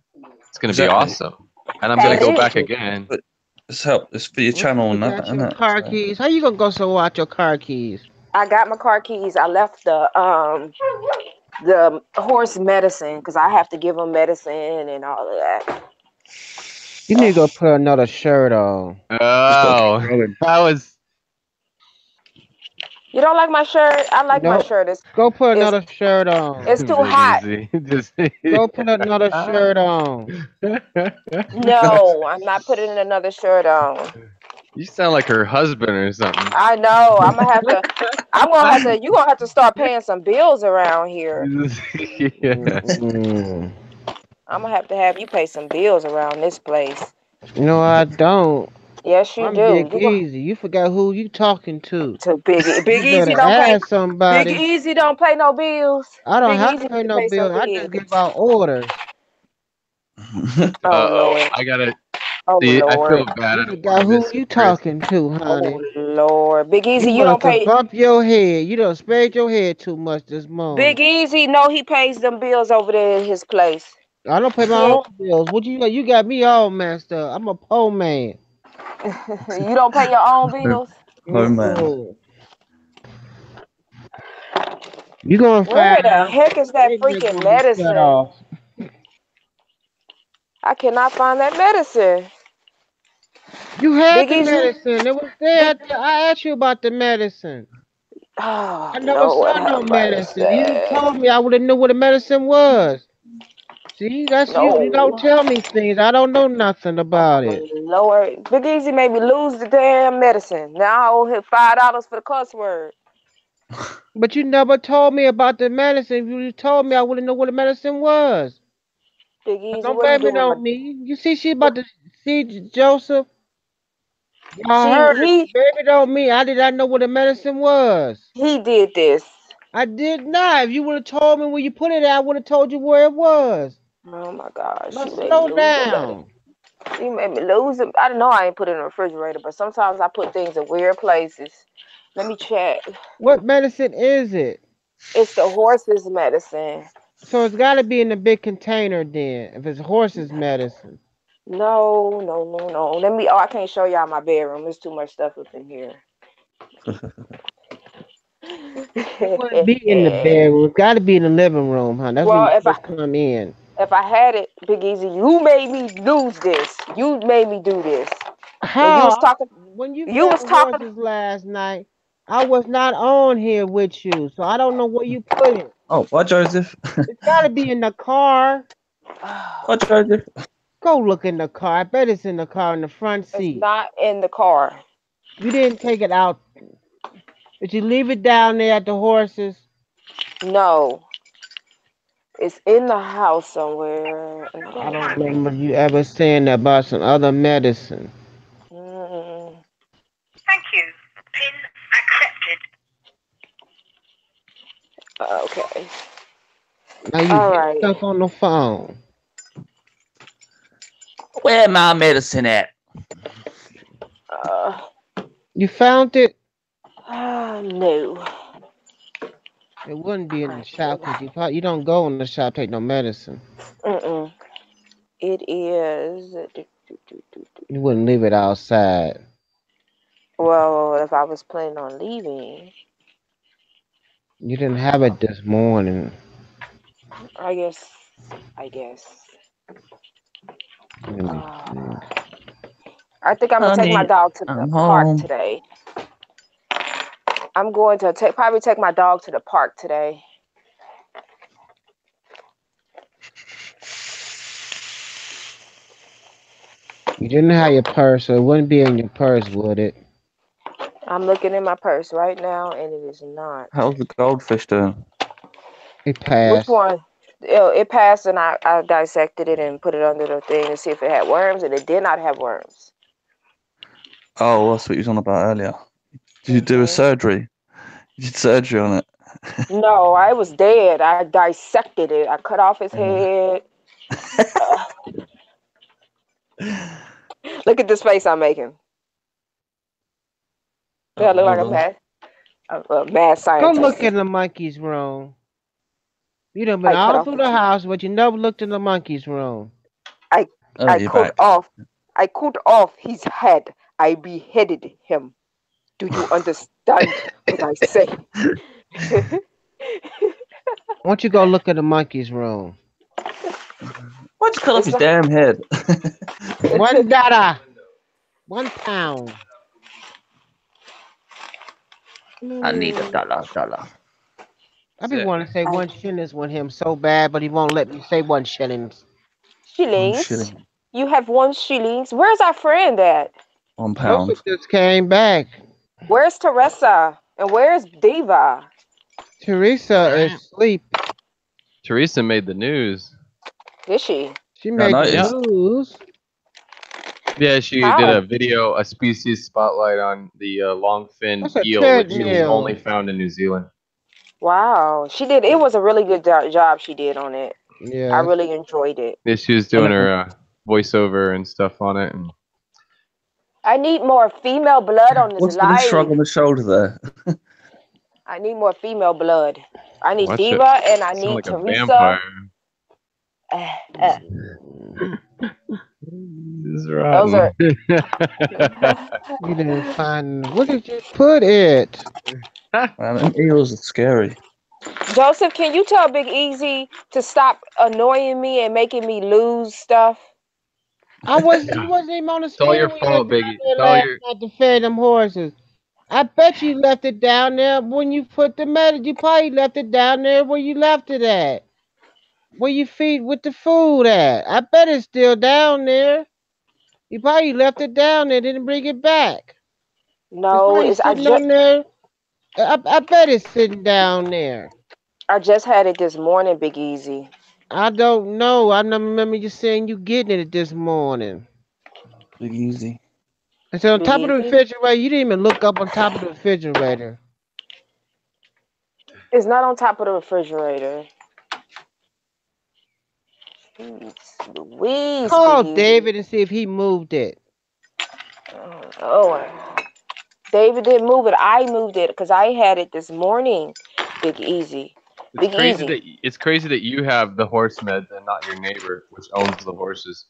it's going to be awesome, and I'm going to go back again. But it's for your channel and that. Your car keys. How you gonna go so watch your car keys? I got my car keys. I left the horse medicine because I have to give him medicine and all of that. You need to go put another shirt on. Oh, that was. You don't like my shirt? I like my shirt. Go put another shirt on. It's too hot. Go put another shirt on. No, I'm not putting another shirt on. You sound like her husband or something. I know. You're gonna have to start paying some bills around here. I'm gonna have you pay some bills around this place. No, I don't. Yes, you do. Big Easy. You forgot who you talking to. To Big Easy don't pay somebody. Big Easy don't pay no bills. I don't have to pay no bills. I just give out orders. Lord. I gotta. Oh, see, Lord. I feel bad. You forgot who you talking to, honey. Oh, Lord. Big Easy, you don't pay. Bump your head. You done sprayed your head too much this morning. Big Easy, no, he pays them bills over there in his place. I don't pay my own bills. What you got me all messed up. I'm a poor man. You don't pay your own bills? Oh man. You gonna find where the heck is that freaking medicine? I cannot find that medicine. You had the medicine. It was there. I asked you about the medicine. Oh, I never saw no medicine. You told me I would have knew what the medicine was. See, that's you. You don't tell me things. I don't know nothing about it. Lord, Big Easy made me lose the damn medicine. Now I owe him $5 for the cuss word. But you never told me about the medicine. If you told me, I wouldn't know what the medicine was. Big Easy, don't blame it on me. You see, she about to see Joseph. Y'all heard it. Baby don't me. I did not know what the medicine was. He did this. I did not. If you would have told me where you put it at, I would have told you where it was. Oh my gosh. Let's slow down. She made me lose it. I don't know I ain't put it in the refrigerator, but sometimes I put things in weird places. Let me check. What medicine is it? It's the horse's medicine. So it's got to be in the big container then, if it's horse's medicine. No. Let me. Oh, I can't show y'all my bedroom. There's too much stuff up in here. It wouldn't be in the bedroom. It's got to be in the living room, huh? That's when you come in. If I had it, Big Easy, you made me lose this. You made me do this. How? When you was talking last night, I was not on here with you, so I don't know where you put it. Oh, what, Joseph? It's got to be in the car. What, Joseph? Go look in the car. I bet it's in the car in the front seat. It's not in the car. You didn't take it out. Did you leave it down there at the horses? No. It's in the house somewhere. I don't remember you ever saying about some other medicine. Thank you. PIN accepted. Okay. Now you stuck on the phone. Where my medicine at? You found it? No. It wouldn't be in the shop because you don't go in the shop take no medicine. It is. You wouldn't leave it outside. Well, if I was planning on leaving. You didn't have it this morning. I guess. I think I'm gonna take my dog to the park today. I'm going to probably take my dog to the park today. You didn't have your purse, so it wouldn't be in your purse, would it? I'm looking in my purse right now, and it is not. How's the goldfish doing? It passed. Which one? It passed, and I dissected it and put it under the thing to see if it had worms, and it did not have worms. Oh, that's what you was on about earlier. Did you do a surgery? You did surgery on it? No, I was dead. I dissected it. I cut off his head. Look at this face I'm making. Do I look like a mad scientist? Go look in the monkey's room. You done been all through the house, but you never looked in the monkey's room. I cut off his head. I beheaded him. Do you understand what I say? Why don't you go look at the monkey's room? Why'd you cut off his damn head? $1. £1. I need $1. I be wanting to say 1 shillings with him so bad, but he won't let me say 1 shillings. Shillings? You have 1 shillings? Where's our friend at? £1. Joseph just came back. Where's Teresa? And where's Diva? Teresa is asleep. Teresa made the news. Did she? She made the news. Yeah, she did a video, a species spotlight on the long-finned eel, which is only found in New Zealand. Wow, she did. It was a really good job she did on it. Yeah, I really enjoyed it. Yeah, she was doing her voiceover and stuff on it. And I need more female blood on this What's live. the shrug on the shoulder there? I need more female blood. I need Diva and I need like Teresa. Those are. You didn't find. Where did you put it? Man, eels are scary. Joseph, can you tell Big Easy to stop annoying me and making me lose stuff? You wasn't even on the screen. It's all your fault, Biggie. To feed them horses. I bet you left it down there when you put the medicine. You probably left it down there where you left it at. Where you feed with the food at. I bet it's still down there. You probably left it down there, didn't bring it back. No, it's sitting on there. I bet it's sitting down there. I just had it this morning, Big Easy. I don't know. I don't remember you saying you getting it this morning. Big Easy. It's on Big top of the Easy. refrigerator. You didn't even look up on top of the refrigerator. It's not on top of the refrigerator. Jeez Louise, Call Big Easy. David and see if he moved it. Oh, David didn't move it. I moved it because I had it this morning. Big Easy. Big Easy. It's crazy that you have the horse meds and not your neighbor, which owns the horses.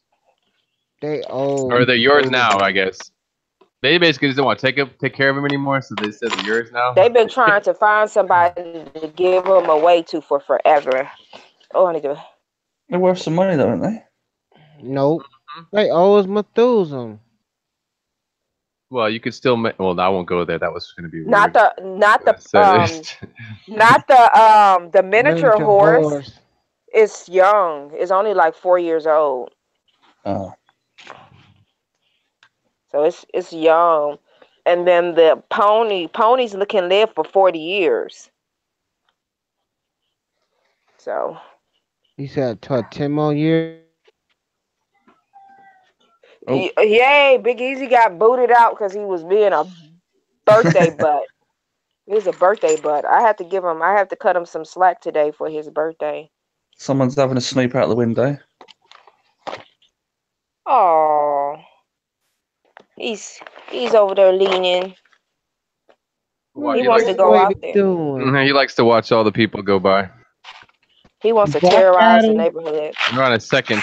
They old. Or they're yours now, I guess. They basically just don't want to take care of them anymore, so they said they're yours now. They've been trying to find somebody to give them away to for forever. Oh, I need to. They're worth some money, though, aren't they? Nope. They owe us Methuselah. Well, you could still. Well, I won't go there. That was going to be weird. Not the miniature horse is young. It's only like 4 years old. Oh. So it's young. And then the ponies can live for 40 years. So He said 10 more years. Oh. Yay, Big Easy got booted out because he was being a birthday butt. He was a birthday butt. I have to cut him some slack today for his birthday. Someone's having a snoop out the window. Oh, he's over there leaning. Well, he wants to go out there. He likes to watch all the people go by. He wants to terrorize the neighborhood. We're on a second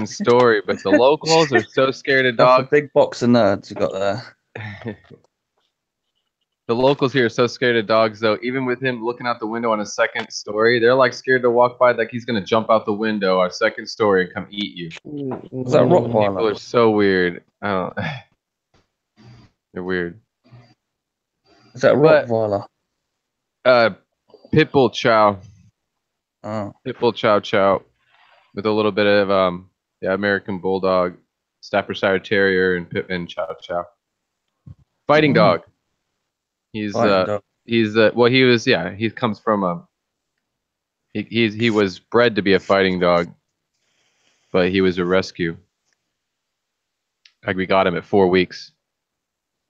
story, but the locals are so scared of dogs. That's a big box of nerds you got there. The locals here are so scared of dogs, though. Even with him looking out the window on a second story, they're like scared to walk by, like he's gonna jump out the window, our second story, and come eat you. Is that Rottweiler? People are so weird. I don't. They're weird. Is that Rottweiler? Pitbull Chow. Oh. Pitbull Chow Chow, with a little bit of American Bulldog, Staffordshire Terrier, and Chow Chow. Fighting dog. He comes from he was bred to be a fighting dog, but he was a rescue. Like we got him at 4 weeks.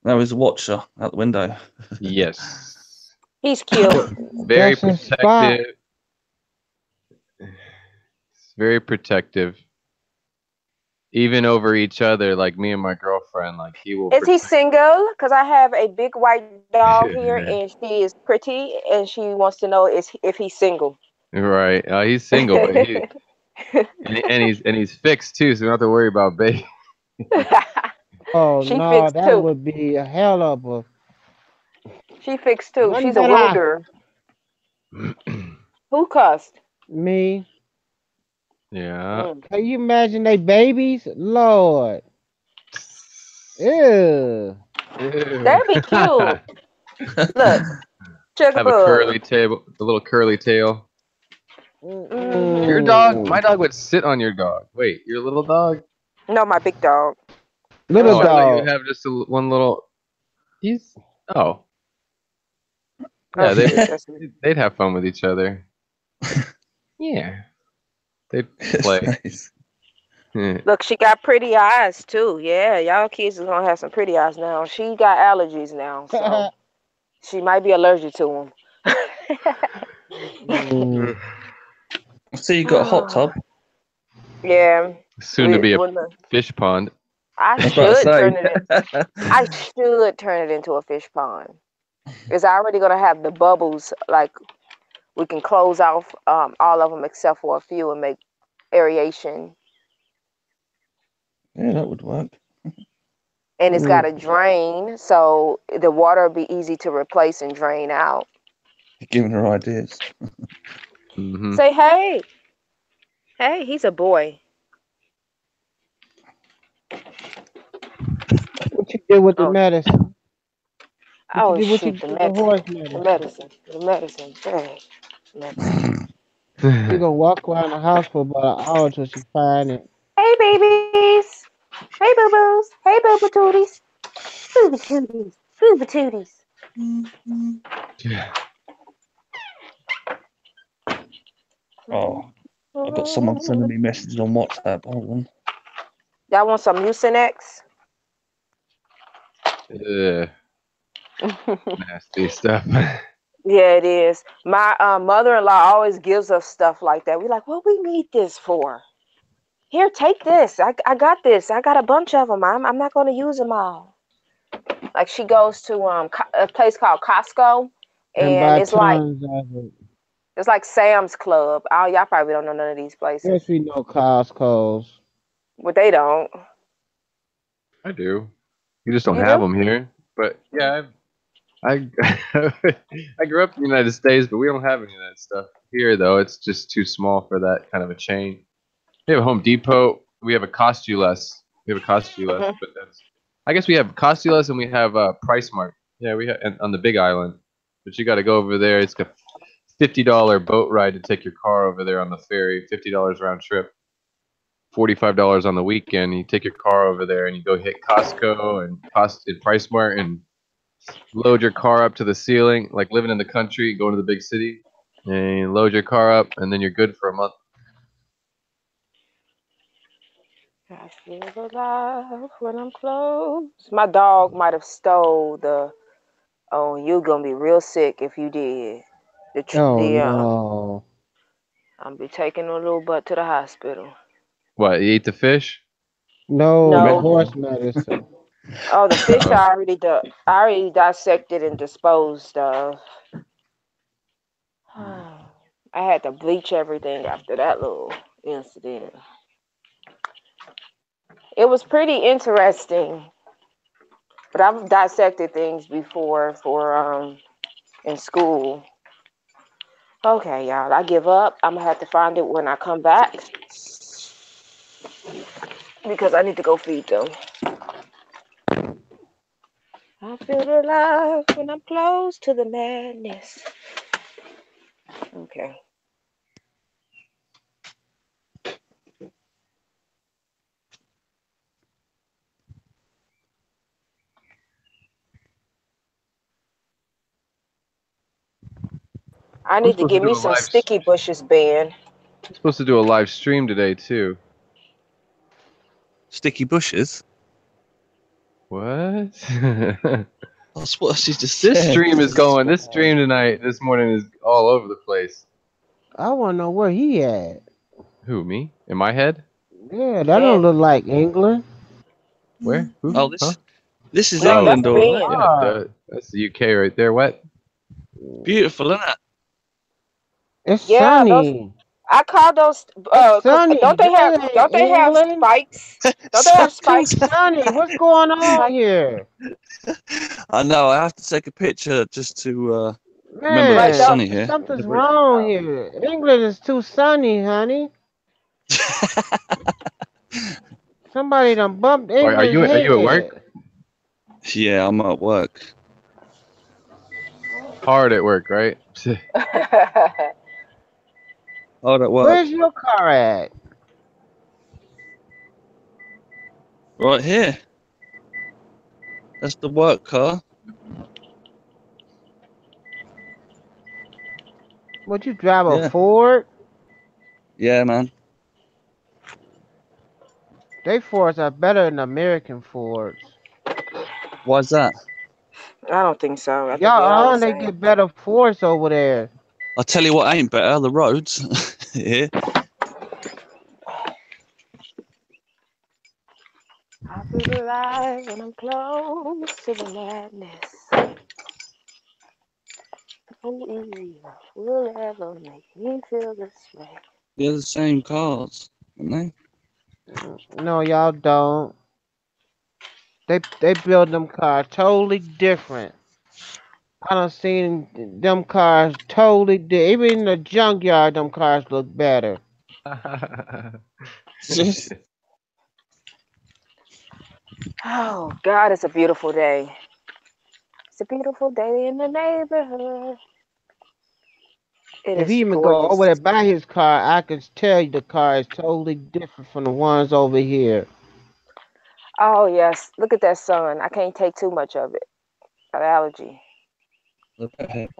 No, he's a watcher out the window. Yes. He's cute. Very protective. Very protective. Even over each other, like me and my girlfriend, like he will. Is he single? Because I have a big white dog here, and she is pretty, and she wants to know if he's single. Right, he's single, but he's fixed too, so we don't have to worry about baby. Oh she no, fixed that too. would be a hell of a. She fixed too. She's a wilder. Who cussed? Me. Yeah. Can you imagine they babies? Lord. Ew. That'd be cute. Look. Have a curly tail, a little curly tail. Your dog? My dog would sit on your dog. Wait, your little dog? No, my big dog. Little dog. I thought you would have just one little. Oh. Yeah, they'd have fun with each other. Yeah. They'd play. Nice. Look, she got pretty eyes too. Yeah, y'all kids is gonna have some pretty eyes now. She got allergies now, so she might be allergic to them. So you got a hot tub? Yeah. Soon to be a fish pond. I should turn it into a fish pond. It's already gonna have the bubbles. Like we can close off all of them except for a few and make aeration. Yeah, that would work. And it's got a drain, so the water will be easy to replace and drain out. You're giving her ideas. Say, hey. Hey, he's a boy. What you did with the medicine? Oh, shoot, the medicine. Dang. Medicine. You're gonna walk around the house for about an hour till she find it. Hey, babies. Hey, boo-boos. Hey, boo-ba-tooties. Boo-ba-tooties. Boo-ba-tooties. Yeah. Oh, I've got someone sending me messages on WhatsApp. Hold on. Y'all want some Mucinex? Ugh, nasty stuff. Yeah, it is. My mother-in-law always gives us stuff like that. We're like, what we need this for? Here, take this. I got this. I got a bunch of them. I'm not going to use them all. Like she goes to a place called Costco, And and by it's like tons of it. it's like Sam's Club. Oh, y'all probably don't know none of these places, Yes, we know Costco's. but they don't. I do. You just don't You have do? them here. But yeah, I I grew up in the United States, but we don't have any of that stuff here. Though it's just too small for that kind of a chain. We have a Home Depot. We have a Cost You Less. We have a Cost You Less, Mhm. but that's. I guess we have Cost You Less and we have Price Mart. Yeah, we have on the Big Island, but you got to go over there. It's a $50 boat ride to take your car over there on the ferry. $50 round trip. $45 on the weekend. You take your car over there and you go hit Costco and Price Mart and load your car up to the ceiling, like living in the country, going to the big city, and you load your car up, and then you're good for a month. I feel alive when I'm close. My dog might have stole the. Oh, you're gonna be real sick if you did. Oh The no. I'll be taking a little butt to the hospital. What? You ate the fish? No, the No. horse medicine. Oh, the fish Uh, I already dissected and disposed of. I had to bleach everything after that little incident. It was pretty interesting, but I've dissected things before for in school. Okay, y'all, I give up. I'm gonna have to find it when I come back because I need to go feed them. I feel alive when I'm close to the madness. Okay. I we're need to supposed to get do me a some live. sticky bushes band. We're supposed to do a live stream today too. Sticky bushes. What? That's what she just This said. stream is going. This stream tonight, this morning is all over the place. I wanna know where he at. Who? Me? In my head? Yeah, that don't look like England. Where? Who? Oh, Huh? this is No, Oh, that's England, all right. Ben. yeah. Ah, That's the UK right there. What? Beautiful, isn't it? it's Yeah, those sunny. I call those It's cause sunny. That ain't don't they have England. spikes? Don't they have Circle It's spikes? sun. sunny. What's going on here? I know. I have to take a picture just to remember that Like it's the Man, sunny here. something's Every- wrong here. England is too sunny, honey. Somebody done bumped Are England's you at work? head. yeah, I'm at work. Hard at work, right? Hard at work. Where's your car at? Right here. That's the work car. Would you drive a Yeah. Ford? Yeah, man. They Fords are better than American Fords. Why's that? I don't think so. I think they all the Y'all, they same. get better Fords over there. I'll tell you what ain't better, the roads. Here. I feel alive when I'm close to the madness. Oh, will ever make me feel this way. They're the same cars, aren't they? No, y'all don't. They build them cars totally different. I done seen them cars totally even in the junkyard, them cars look better. Shit. Oh God, it's a beautiful day. It's a beautiful day in the neighborhood. It If is he even go gorgeous. over there by his car, I can tell you the car is totally different from the ones over here. Oh yes, look at that sun. I can't take too much of it. Got allergy.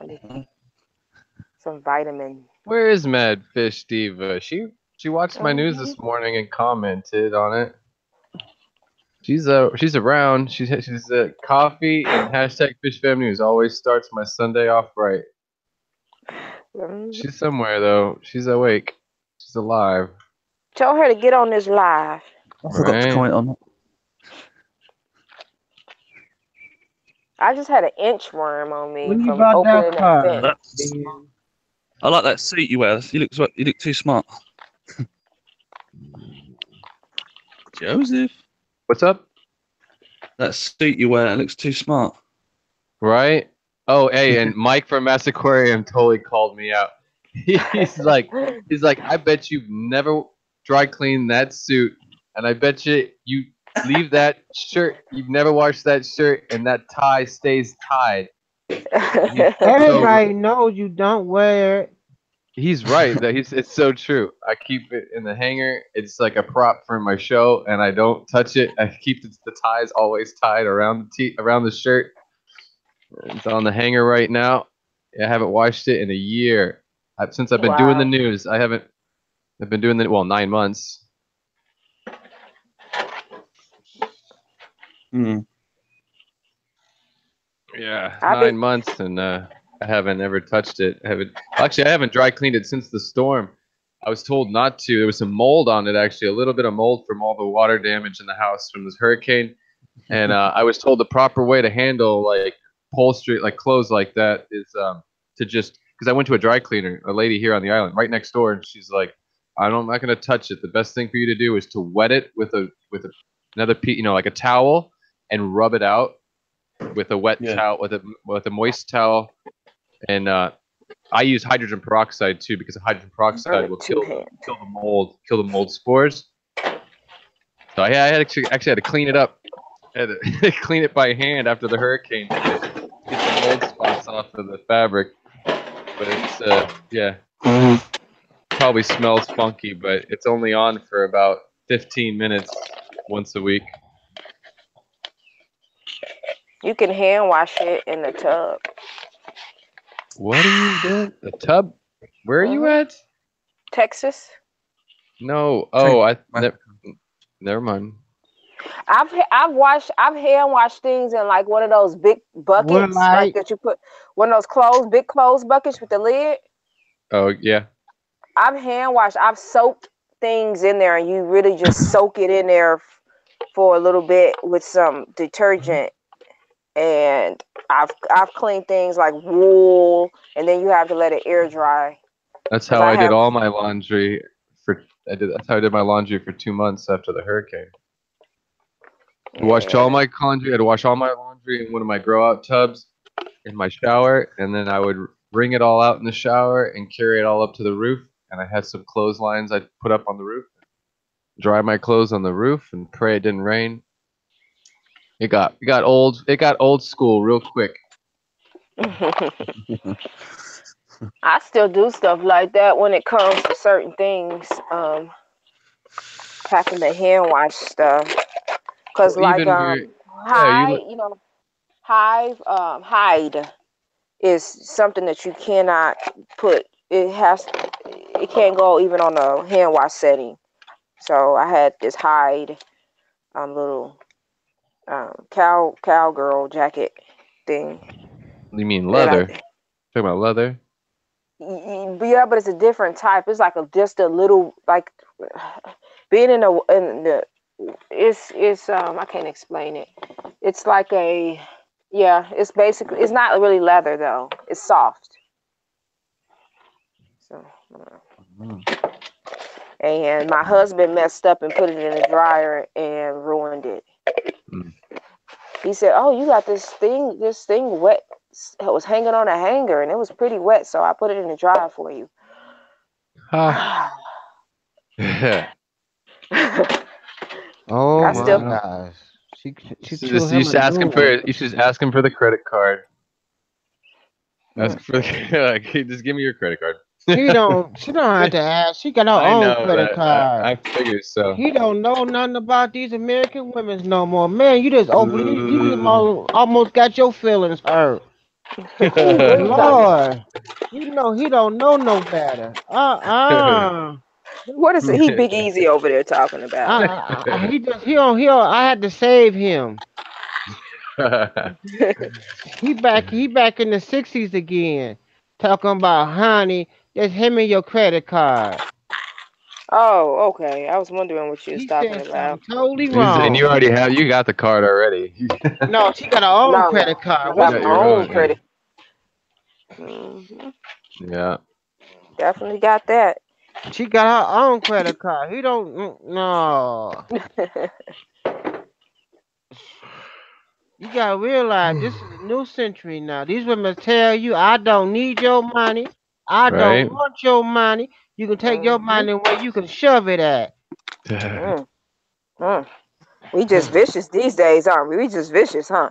I need some vitamin. Where is Mad Fish Diva? She watched my news Mhm. this morning and commented on it. She's around. She's coffee and hashtag Fish Family News always starts my Sunday off right. She's somewhere though. She's awake. She's alive. Tell her to get on this live. I forgot to comment on that. I just had an inchworm on me When you from bought opening that car? that I like that suit you wear. You look too smart. Joseph. What's up? That suit you wear looks too smart. Right? Oh, hey, and Mike from Mass Aquarium totally called me out. He's like, I bet you've never dry cleaned that suit, and I bet you leave that shirt. You've never washed that shirt, and that tie stays tied. Everybody knows you don't wear it. He's right. It's so true. I keep it in the hanger. It's like a prop for my show, and I don't touch it. I keep the ties always tied around the shirt. It's on the hanger right now. I haven't washed it in a year. Since I've been doing the news, I've been doing 9 months. Yeah, 9 months, and I haven't ever touched it. I haven't dry cleaned it since the storm. I was told not to. There was some mold on it, actually, a little bit of mold from all the water damage in the house from this hurricane. And I was told the proper way to handle like upholstery, like clothes like that, is to just, because I went to a dry cleaner, a lady here on the island, right next door, and she's like, I'm not going to touch it. The best thing for you to do is to wet it with another piece, like a towel, and rub it out with a wet towel, with a moist towel. And I use hydrogen peroxide too, because hydrogen peroxide will kill the mold spores. So I actually had to clean it up. I had to clean it by hand after the hurricane to get the mold spots off of the fabric. But it's probably smells funky, but it's only on for about 15 minutes once a week. You can hand wash it in the tub. What are you doing? The tub? Where are you at? Texas. No. Never mind. I've hand washed things in like one of those big buckets, like that you put one of those big clothes buckets with the lid. Oh yeah. I've hand washed. I've soaked things in there, and you really just soak it in there for a little bit with some detergent. And I've cleaned things like wool, and then you have to let it air dry. That's how I did all my laundry that's how I did my laundry for 2 months after the hurricane. I washed all my laundry. I had to wash all my laundry in one of my grow out tubs in my shower, and then I would wring it all out in the shower and carry it all up to the roof. And I had some clotheslines I'd put up on the roof, dry my clothes on the roof, and pray it didn't rain. It got old school real quick. I still do stuff like that when it comes to certain things. Packing the hand wash stuff, because hide is something that you cannot put. It can't go even on a hand wash setting. So I had this hide little cowgirl jacket thing. You mean leather? Talking about leather? Yeah, but it's a different type. It's like just a little, like being in the it's I can't explain it. It's like it's basically, it's not really leather though. It's soft. So and my husband messed up and put it in the dryer and ruined it. He said, "Oh, you got this thing wet. It was hanging on a hanger and it was pretty wet, so I put it in the dryer for you." Oh my gosh! You should ask him for the credit card. Ask for just give me your credit card. She don't have to ask. She got her own credit card. I figured so. He don't know nothing about these American women no more. Man, you just almost got your feelings hurt. Lord, he don't know no better. What is it? He Big Easy over there talking about? He just he don't. I had to save him. He back in the 60s again, talking about honey. That's him and your credit card. Oh, okay. I was wondering what you was He talking said about. something totally And wrong. you already have, you got the card already. No, she got her own No, credit I card. got got my your own own, credit. Hmm. yeah. Definitely got that. She got her own credit card. He don't. No. You gotta realize this is a new century now. These women tell you, I don't need your money. I don't Right. want your money. You can take your money where you can shove it at. Mm. Mm. We just vicious these days, aren't we? We just vicious, huh?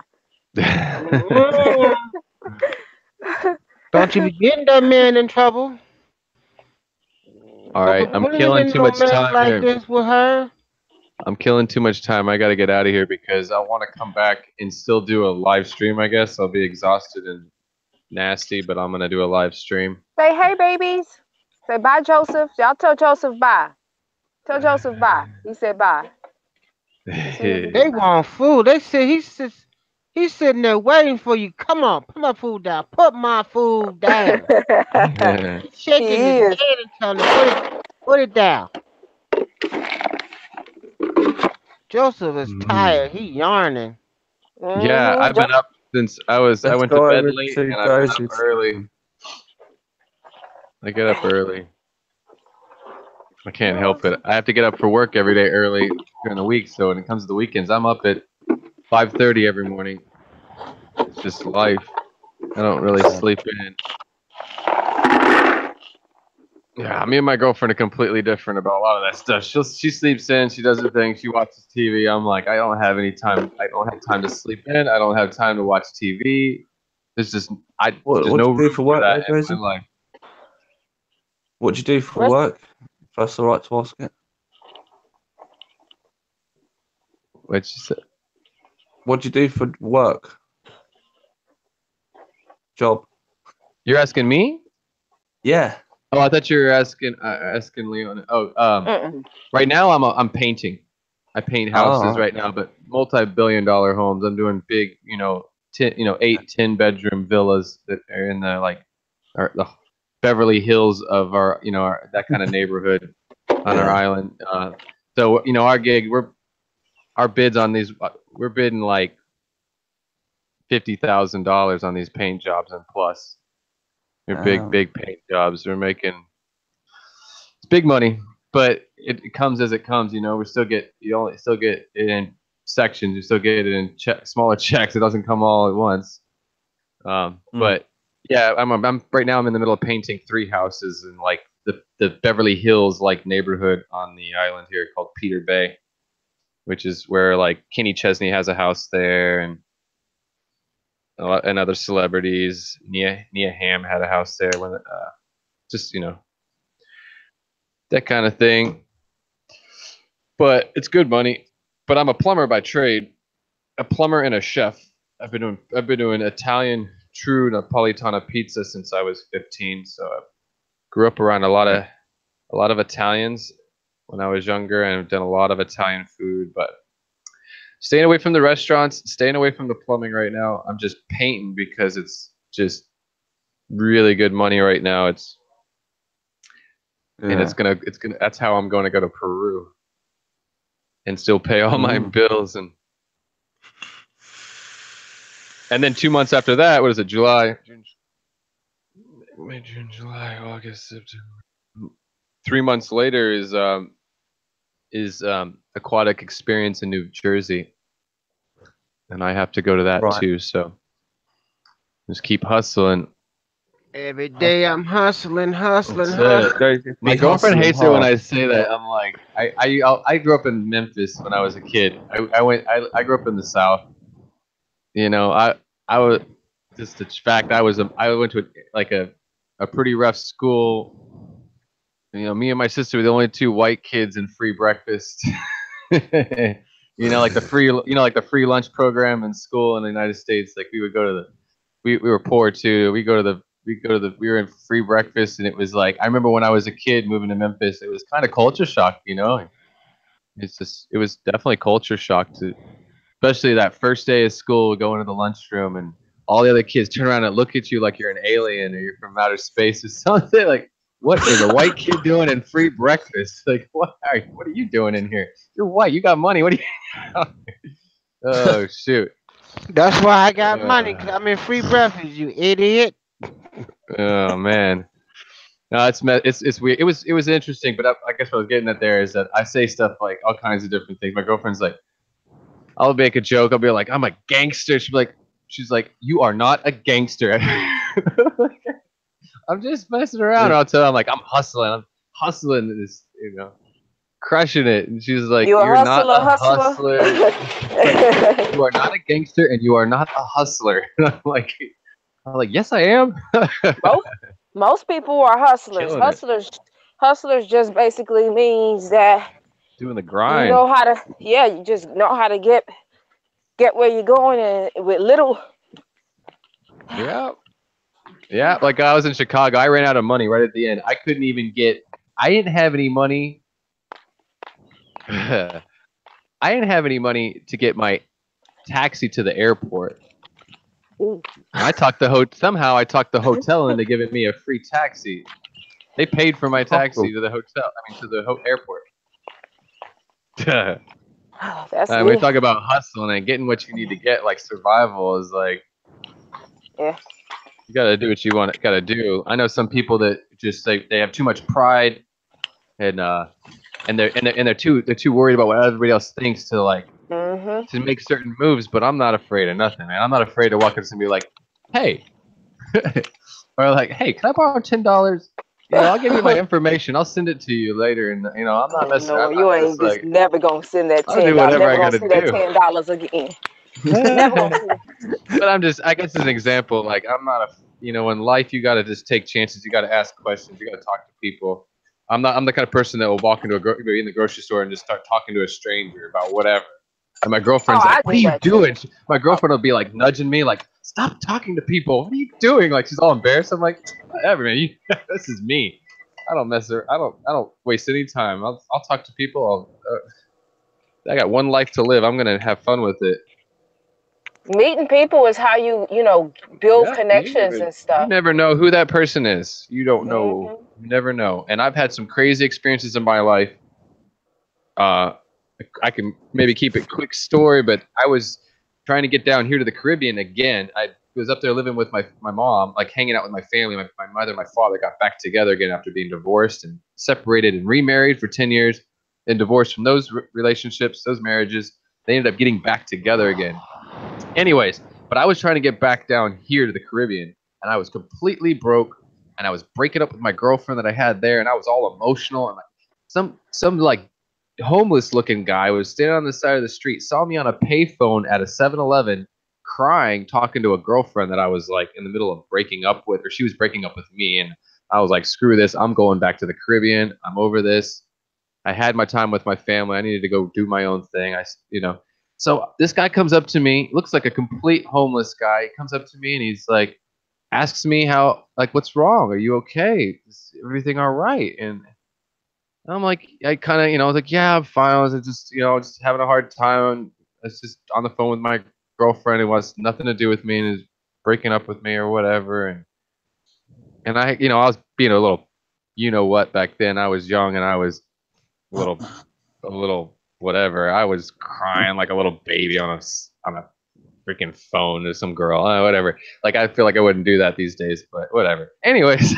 Mm. Don't you be getting that man in trouble. All Don't right, be I'm putting him killing in too no much mess time like here. this with her. I'm killing too much time. I got to get out of here because I want to come back and still do a live stream. I guess I'll be exhausted and nasty, but I'm gonna do a live stream. Say hey, babies. Say bye, Joseph. Y'all tell Joseph bye. Tell Joseph bye. He said bye. They want food. He's sitting there waiting for you. Come on, put my food down. Put my food down. Shaking He his is. head and telling him, put it down. Joseph is tired. He yarning. Yeah, I've been up since I Let's went to go bed over late 2 and I've been days. up early. I get up early. I can't help it. I have to get up for work every day early during the week. So when it comes to the weekends, I'm up at 5:30 every morning. It's just life. I don't really sleep in. Yeah, me and my girlfriend are completely different about a lot of that stuff. She sleeps in, she does her thing, she watches TV. I'm like, I don't have any time. I don't have time to sleep in. I don't have time to watch TV. There's just there's What no do you do room for for work, that in Rosie? my life. What do you do for work? If that's all right to ask it. What you said? What do you do for work? Job. You're asking me? Yeah. Oh, I thought you were asking Leon. Oh, right now I'm painting. I paint houses right now, but multi-billion-dollar homes. I'm doing big, 8-10 bedroom villas that are in the Beverly Hills of our, that kind of neighborhood on our island. So our gig, our bids on these, we're bidding like $50,000 on these paint jobs and plus. They're big paint jobs. We're making it's big money, but it comes as it comes. You still get it in sections. You still get it in smaller checks. It doesn't come all at once. But yeah, I'm right now. I'm in the middle of painting 3 houses in like the Beverly Hills neighborhood on the island here called Peter Bay, which is where like Kenny Chesney has a house there and other celebrities. Nia Hamm had a house there when just that kind of thing. But it's good money. But I'm a plumber by trade, a plumber and a chef. I've been doing Italian true Napolitana pizza since I was 15. So I grew up around a lot of Italians when I was younger, and I've done a lot of Italian food. But staying away from the restaurants, staying away from the plumbing right now. I'm just painting because it's just really good money right now. And it's gonna that's how I'm going to go to Peru and still pay all my bills and then 2 months after that, what is it? July, May, June, July, August, September. 3 months later is Aquatic Experience in New Jersey, and I have to go to that too. So just keep hustling. Every day I'm hustling. My girlfriend hates it when I say that. I'm like, I grew up in Memphis when I was a kid. I grew up in the South. I was just the fact I went to a pretty rough school. Me and my sister were the only 2 white kids and free breakfast. Like the free lunch program in school in the United States. Like we would go to we were poor too. We go to we were in free breakfast, and it was like, I remember when I was a kid moving to Memphis, it was kind of culture shock, you know. It was definitely culture shock to, especially that first day of school, going to the lunchroom, and all the other kids turn around and look at you like you're an alien or you're from outer space or something. Like, what is a white kid doing in free breakfast? Like, what are you doing in here? You're white. You got money. What are you? Oh shoot. That's why I got money, because I'm in free breakfast, you idiot. Oh man. No, it's weird. It was interesting, but I guess what I was getting at there is that I say stuff like all kinds of different things. My girlfriend's like, I'll make a joke. I'll be like, I'm a gangster. She's like, you are not a gangster. I'm just messing around. I'll tell her, I'm like, I'm hustling this, you know, crushing it. And she's like, you're not a hustler. Like, you are not a gangster, and you are not a hustler. And I'm like, yes, I am. Most people are hustlers. Hustlers just basically means that doing the grind. You know how to, you just know how to get where you're going, and with little. Yeah. Like I was in Chicago, I ran out of money right at the end. I didn't have any money. I didn't have any money to get my taxi to the airport. Somehow I talked the hotel into giving me a free taxi. They paid for my taxi to the hotel. To the airport. We talk about hustling and getting what you need to get. Like survival is like, you gotta do what you gotta do. I know some people that just they have too much pride, and they're too worried about what everybody else thinks to like. To make certain moves, but I'm not afraid of nothing, man. I'm not afraid to walk up and be like, "Hey," or like, "Hey, can I borrow $10? You know, I'll give you my information. I'll send it to you later." And you know, I'm not messing. No, you ain't just never gonna send that $10. I'll do whatever I gotta do. $10 again. Never gonna send it. But I guess as an example, like I'm not in life you gotta just take chances. You gotta ask questions. You gotta talk to people. I'm the kind of person that will walk into in the grocery store and just start talking to a stranger about whatever. And my girlfriend's like, "What are you doing?" My girlfriend will be like nudging me, like, "Stop talking to people. What are you doing?" Like she's all embarrassed. I'm like, "Whatever, man. This is me. I don't I don't waste any time. I'll talk to people. I got one life to live. I'm gonna have fun with it." Meeting people is how you build connections and stuff. You never know who that person is. You don't know. You never know. And I've had some crazy experiences in my life. I can maybe keep it quick story, but I was trying to get down here to the Caribbean again. I was up there living with my mom, like hanging out with my family. My mother and my father got back together again after being divorced and separated and remarried for 10 years and divorced from those relationships, those marriages. They ended up getting back together again. Anyways, but I was trying to get back down here to the Caribbean, and I was completely broke, and I was breaking up with my girlfriend that I had there, and I was all emotional, and like some like homeless looking guy was standing on the side of the street, saw me on a payphone at a 7-Eleven crying, talking to a girlfriend that I was like in the middle of breaking up with, or she was breaking up with me. And I was like, screw this. I'm going back to the Caribbean. I'm over this. I had my time with my family. I needed to go do my own thing. So this guy comes up to me, looks like a complete homeless guy. He comes up to me and he's like, asks me what's wrong? Are you okay? Is everything all right? And I'm like, I kind of, I was like, yeah, I'm fine. I was just, just having a hard time. I was just on the phone with my girlfriend. It was nothing to do with me and is breaking up with me or whatever. And I, I was being a little, what back then. I was young and I was a little whatever. I was crying like a little baby on a freaking phone to some girl, whatever. Like, I feel like I wouldn't do that these days, but whatever. Anyways,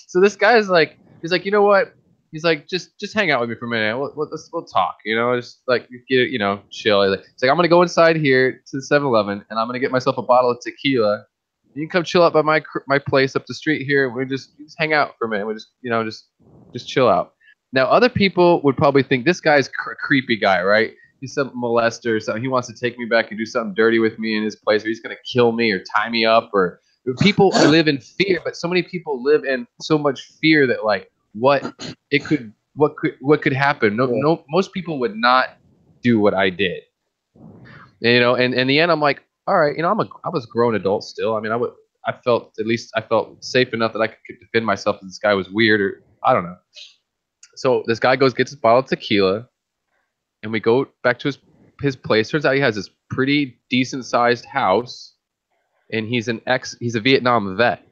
so this guy's like, he's like, you know what? He's like, just hang out with me for a minute. We'll talk, just like get chill. He's like, I'm gonna go inside here to the 7-Eleven and I'm gonna get myself a bottle of tequila. You can come chill out by my place up the street here. We just hang out for a minute. We just chill out. Now, other people would probably think this guy's a creepy guy, right? He's some molester or something. He wants to take me back and do something dirty with me in his place, or he's gonna kill me or tie me up. Or people live in fear, but so many people live in so much fear that like. What could happen? No, most people would not do what I did. And in the end, I'm like, all right, I was a grown adult still. I mean, I felt safe enough that I could defend myself if this guy was weird or I don't know. So this guy gets his bottle of tequila, and we go back to his place. Turns out he has this pretty decent sized house, and he's a Vietnam vet.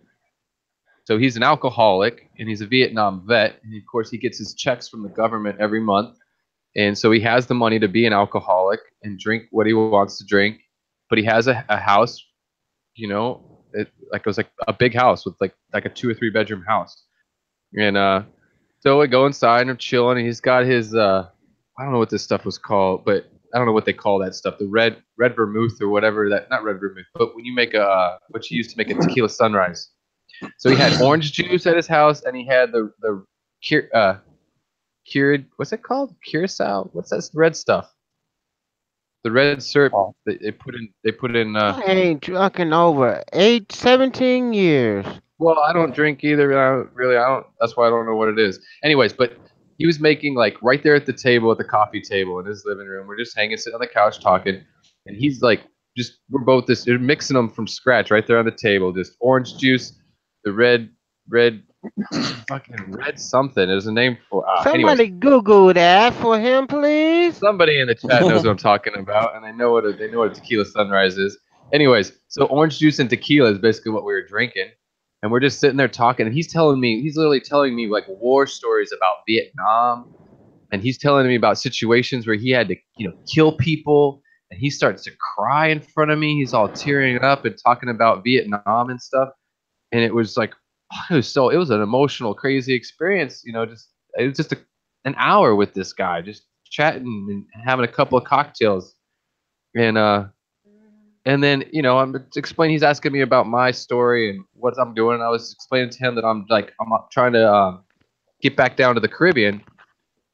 So he's an alcoholic, and he's a Vietnam vet, and of course he gets his checks from the government every month, and so he has the money to be an alcoholic and drink what he wants to drink, but he has a house, you know, it was like a big house with like a 2 or 3 bedroom house, and so we go inside and we're chilling, and he's got his I don't know what this stuff was called, but I don't know what they call that stuff, the red vermouth or whatever that, not red vermouth, but when you make what you use to make a tequila sunrise. So he had orange juice at his house, and he had the cured, what's it called? Curacao? What's that red stuff? The red syrup they put in. I ain't drunk in over 17 years. Well, I don't drink either. I don't. That's why I don't know what it is. Anyways, but he was making like right there at the table, at the coffee table in his living room. We're just hanging, sitting on the couch talking, and he's like, we're both mixing them from scratch right there on the table. Just orange juice, the red something. There's a name for. Somebody Google that for him, please. Somebody in the chat knows what I'm talking about, and they know what a tequila sunrise is. Anyways, so orange juice and tequila is basically what we were drinking. And we're just sitting there talking, and he's literally telling me like war stories about Vietnam, and he's telling me about situations where he had to, kill people, and he starts to cry in front of me. He's all tearing up and talking about Vietnam and stuff, and it was like, it was an emotional, crazy experience. It was just an hour with this guy, just chatting and having a couple of cocktails, and then, I'm explaining, he's asking me about my story and what I'm doing. And I was explaining to him that I'm trying to get back down to the Caribbean,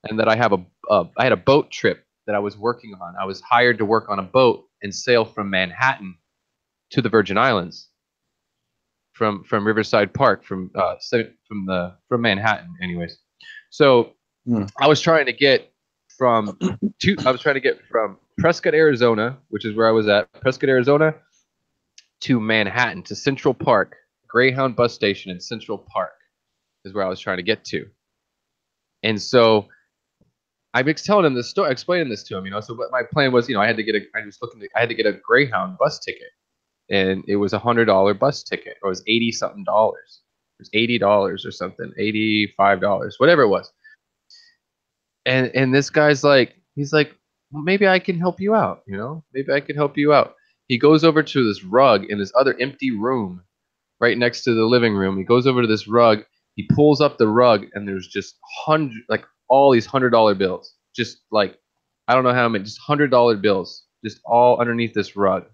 and that I had a boat trip that I was working on. I was hired to work on a boat and sail from Manhattan to the Virgin Islands from Riverside Park, from Manhattan anyways. So I was trying to get from Prescott, Arizona, which is where I was at, Prescott, Arizona, to Manhattan, to Central Park. Greyhound bus station in Central Park is where I was trying to get to. And so I'm telling him this story, explaining this to him, So what my plan was, I had to get a Greyhound bus ticket, and it was $100 bus ticket, or it was $80-something. It was $80 or something, $85, whatever it was. And this guy's like, he's like, well, maybe I can help you out, Maybe I can help you out. He goes over to this rug in this other empty room right next to the living room. He goes over to this rug. He pulls up the rug, and there's just all these $100 bills. Just like, I don't know how many, just $100 bills, just all underneath this rug.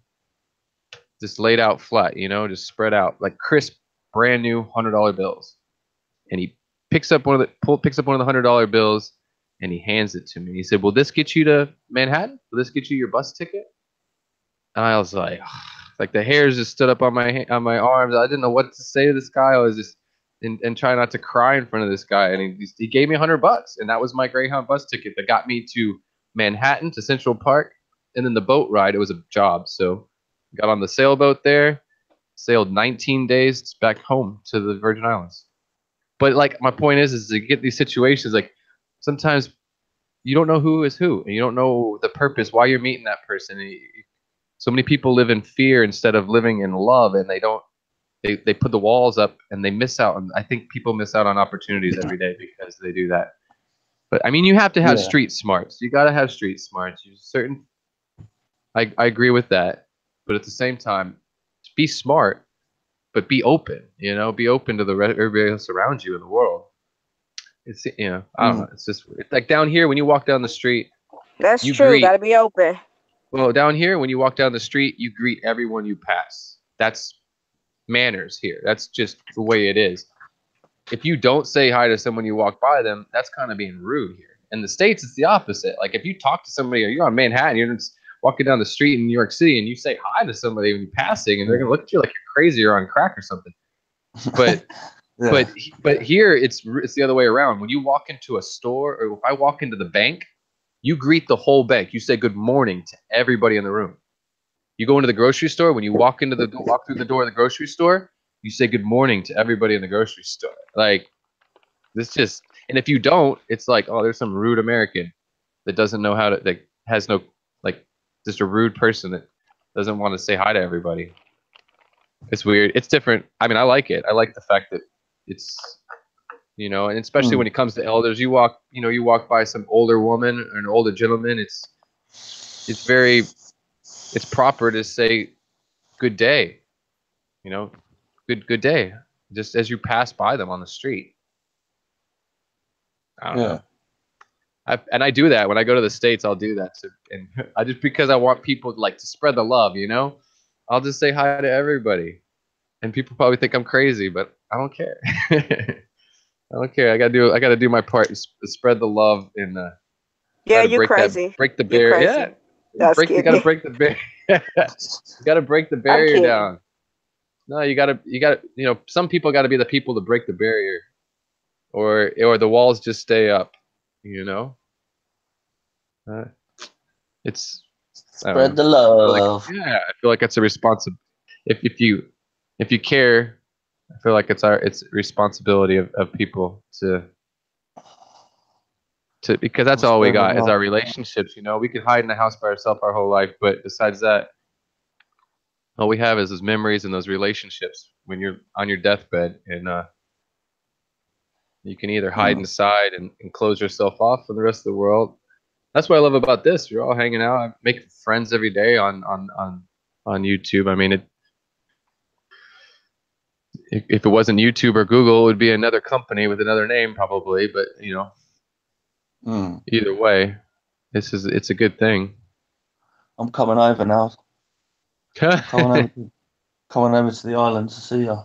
Just laid out flat, just spread out like crisp, brand new $100 bills. And he picks up one of the $100 bills, and he hands it to me. He said, "Will this get you to Manhattan? Will this get you your bus ticket?" And I was like the hairs just stood up on my arms. I didn't know what to say to this guy. I was just and trying not to cry in front of this guy. And he gave me $100, and that was my Greyhound bus ticket that got me to Manhattan, to Central Park, and then the boat ride. It was a job, so got on the sailboat there, sailed 19 days back home to the Virgin Islands. But like, my point is to get these situations, like, sometimes you don't know who is who, and you don't know the purpose, why you're meeting that person. So many people live in fear instead of living in love, and they put the walls up, and they miss out. And I think people miss out on opportunities every day because they do that. But I mean, you have to have street smarts. You got to have street smarts. I agree with that. But at the same time, be smart, but be open. Be open to everybody else around you in the world. It's I don't know. It's just like down here when you walk down the street. That's true. Gotta be open. Well, down here when you walk down the street, you greet everyone you pass. That's manners here. That's just the way it is. If you don't say hi to someone you walk by them, that's kind of being rude here. In the States, it's the opposite. Like if you talk to somebody, or you're on Manhattan, you're just walking down the street in New York City, and you say hi to somebody when you're passing, and they're gonna look at you like you're crazy or on crack or something. But but here it's the other way around. When you walk into a store, or if I walk into the bank, you greet the whole bank. You say good morning to everybody in the room. You go into the grocery store. When you walk through the door of the grocery store, you say good morning to everybody in the grocery store. Like this just, and if you don't, it's like, oh, there's some rude American that doesn't know how to, that has no, like, just a rude person that doesn't want to say hi to everybody. It's weird. It's different. I mean, I like it. I like the fact that it's, you know, and especially when it comes to elders, you walk by some older woman or an older gentleman. It's very, it's proper to say good day, you know, good day, just as you pass by them on the street. I don't know. I do that when I go to the States. I'll do that and I just, because I want people to spread the love, you know. I'll just say hi to everybody, and people probably think I'm crazy, but I don't care. I don't care. I gotta do my part. Spread the love and yeah, you're crazy. Break the barrier. Yeah, you gotta break the barrier. You gotta break the barrier down. No, you gotta. You know, some people gotta be the people to break the barrier, or the walls just stay up. You know. It's spread the love. I feel like it's a responsibility. If you care, I feel like it's responsibility of people to because that's all we got is our relationships. You know, we could hide in the house by ourselves our whole life, but besides that, all we have is those memories and those relationships when you're on your deathbed, and you can either hide inside and close yourself off from the rest of the world. That's what I love about this. You're all hanging out. I make friends every day on YouTube. I mean, if it wasn't YouTube or Google, it would be another company with another name probably. But you know, either way, it's a good thing. I'm coming over now. coming over to the island to see you.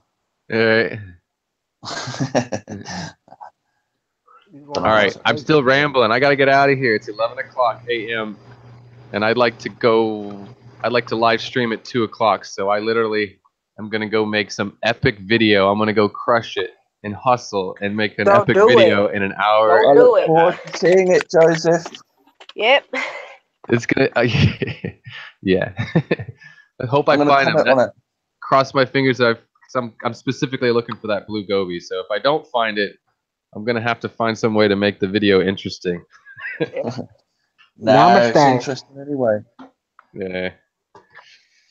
All right, I'm still rambling. I gotta get out of here. It's 11 o'clock a.m. and I'd like to live stream at 2 o'clock. So I literally am gonna go make some epic video. I'm gonna go crush it and hustle and make an epic video in an hour. I look forward to seeing it, Joseph. Yep. It's gonna, yeah. I hope I find him. Cross my fingers. I'm specifically looking for that blue goby. So if I don't find it, I'm gonna have to find some way to make the video interesting. No, it's interesting anyway. Yeah.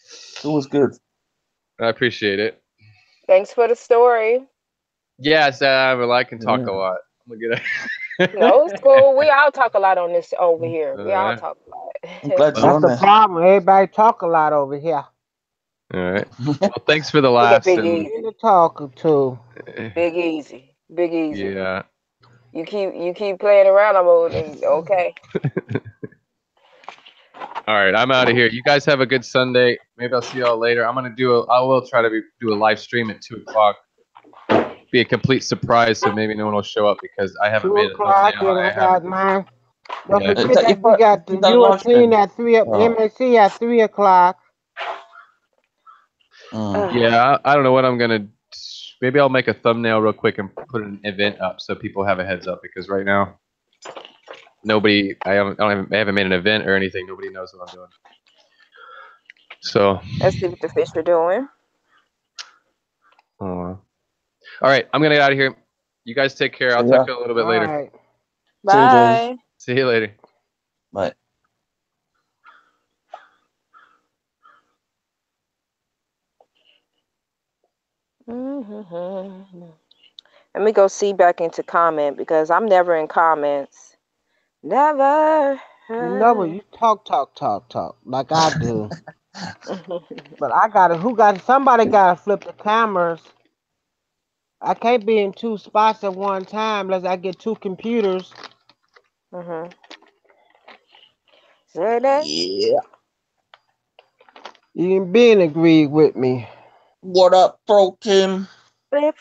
It's always good. I appreciate it. Thanks for the story. Yes, well, I can talk a lot. I'm gonna get No, it's cool. We all talk a lot on this over here. We all talk a lot. I'm glad That's the problem. Everybody talk a lot over here. All right. Well, thanks for the laughs. Big Easy. Talking to. Big Easy. Big Easy. Yeah. You keep playing around. I'm okay. All right, I'm out of here. You guys have a good Sunday. Maybe I'll see y'all later. I will try to do a live stream at 2 o'clock. Be a complete surprise, so maybe no one will show up because I haven't made it. 2 o'clock, I got mine. Don't forget that we got the European at 3 o'clock, MSC at 3 o'clock. Yeah, I don't know what I'm gonna. Maybe I'll make a thumbnail real quick and put an event up so people have a heads up, because right now, I haven't made an event or anything. Nobody knows what I'm doing. So let's see what the fish are doing. All right, I'm gonna get out of here. You guys take care. I'll talk to you a little bit later. Right. Bye. See you later. Bye. Let me go see back into comment, because I'm never in comments. Never. No, you talk like I do. But somebody gotta flip the cameras. I can't be in 2 spots at one time unless I get 2 computers. Say that? Yeah. You ain't being agreed with me. What up, Pro Kim? Flip.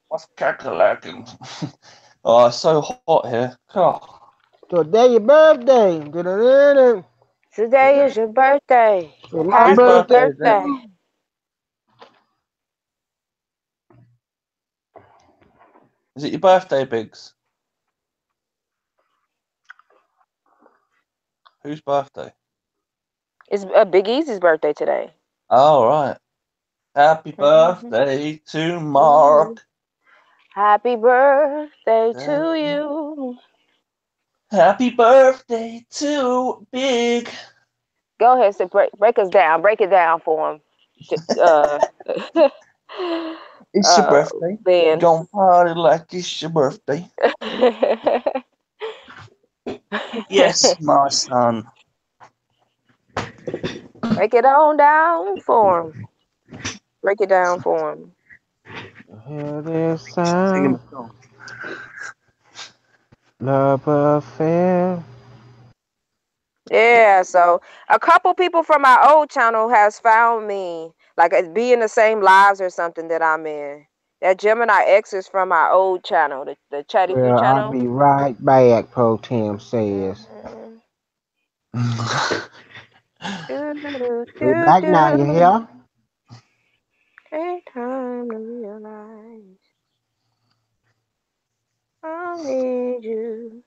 What's crack-a-lacking? Oh, it's so hot here. Oh. Today your birthday. Today is your birthday. Happy birthday. Is it your birthday, Biggs? Whose birthday? It's Big Easy's birthday today. All right. Happy birthday to Mark. Happy birthday to you. Happy birthday to Big. Go ahead, so break us down. Break it down for him. It's your birthday. Ben. Don't party like it's your birthday. Yes, my son. Break it on down for him. Break it down for him. Hear this sound. Love affair. Yeah, so a couple people from my old channel has found me, like be in the same lives or something that I'm in. That Gemini X is from my old channel, the Chatty View Well, channel. I'll be right back, Pro Tim says. Be back now, you hear? Ain't time to realize I need you.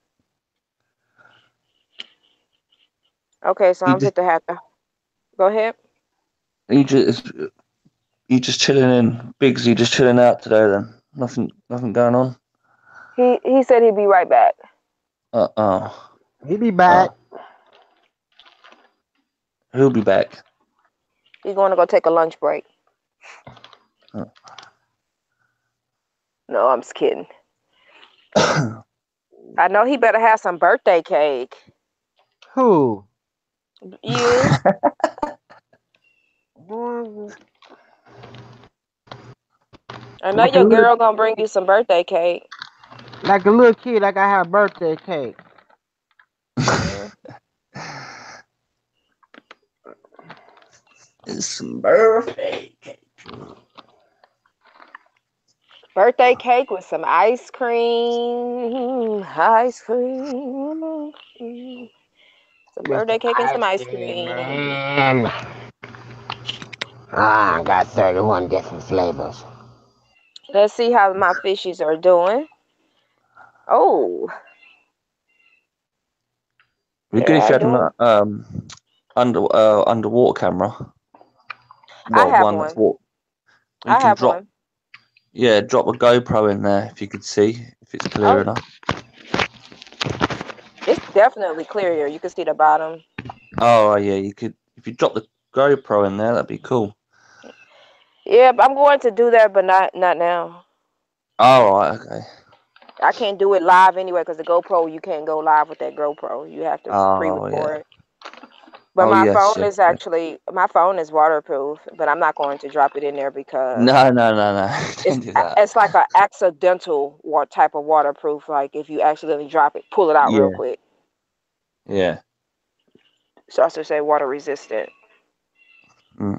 Okay, so I'm fit to have to go ahead. You just chilling in. Biggs, you just chilling out today then? Nothing going on? He said he'd be right back. He'll be back. He'll be back. He's going to go take a lunch break. No, I'm just kidding. I know he better have some birthday cake. Who? You. I know your girl gonna bring you some birthday cake. Like a little kid, like I have birthday cake. It's some birthday cake. Birthday cake with some ice cream. Ice cream. Some birthday cake and some ice cream. Man. I got 31 different flavors. Let's see how my fishies are doing. Oh. It'd be good if you had an underwater camera. Well, I have one. I have one. Yeah, drop a GoPro in there if you could see if it's clear enough. It's definitely clear here. You can see the bottom. Oh yeah, you could. If you drop the GoPro in there, that'd be cool. Yeah, but I'm going to do that, but not now. Oh right, okay. I can't do it live anyway because the GoPro, you can't go live with that GoPro. You have to pre-record. But my phone is waterproof, but I'm not going to drop it in there because no. Don't do that. It's like an accidental type of waterproof. Like if you accidentally drop it, pull it out real quick. Yeah. So I should say water resistant. Yeah,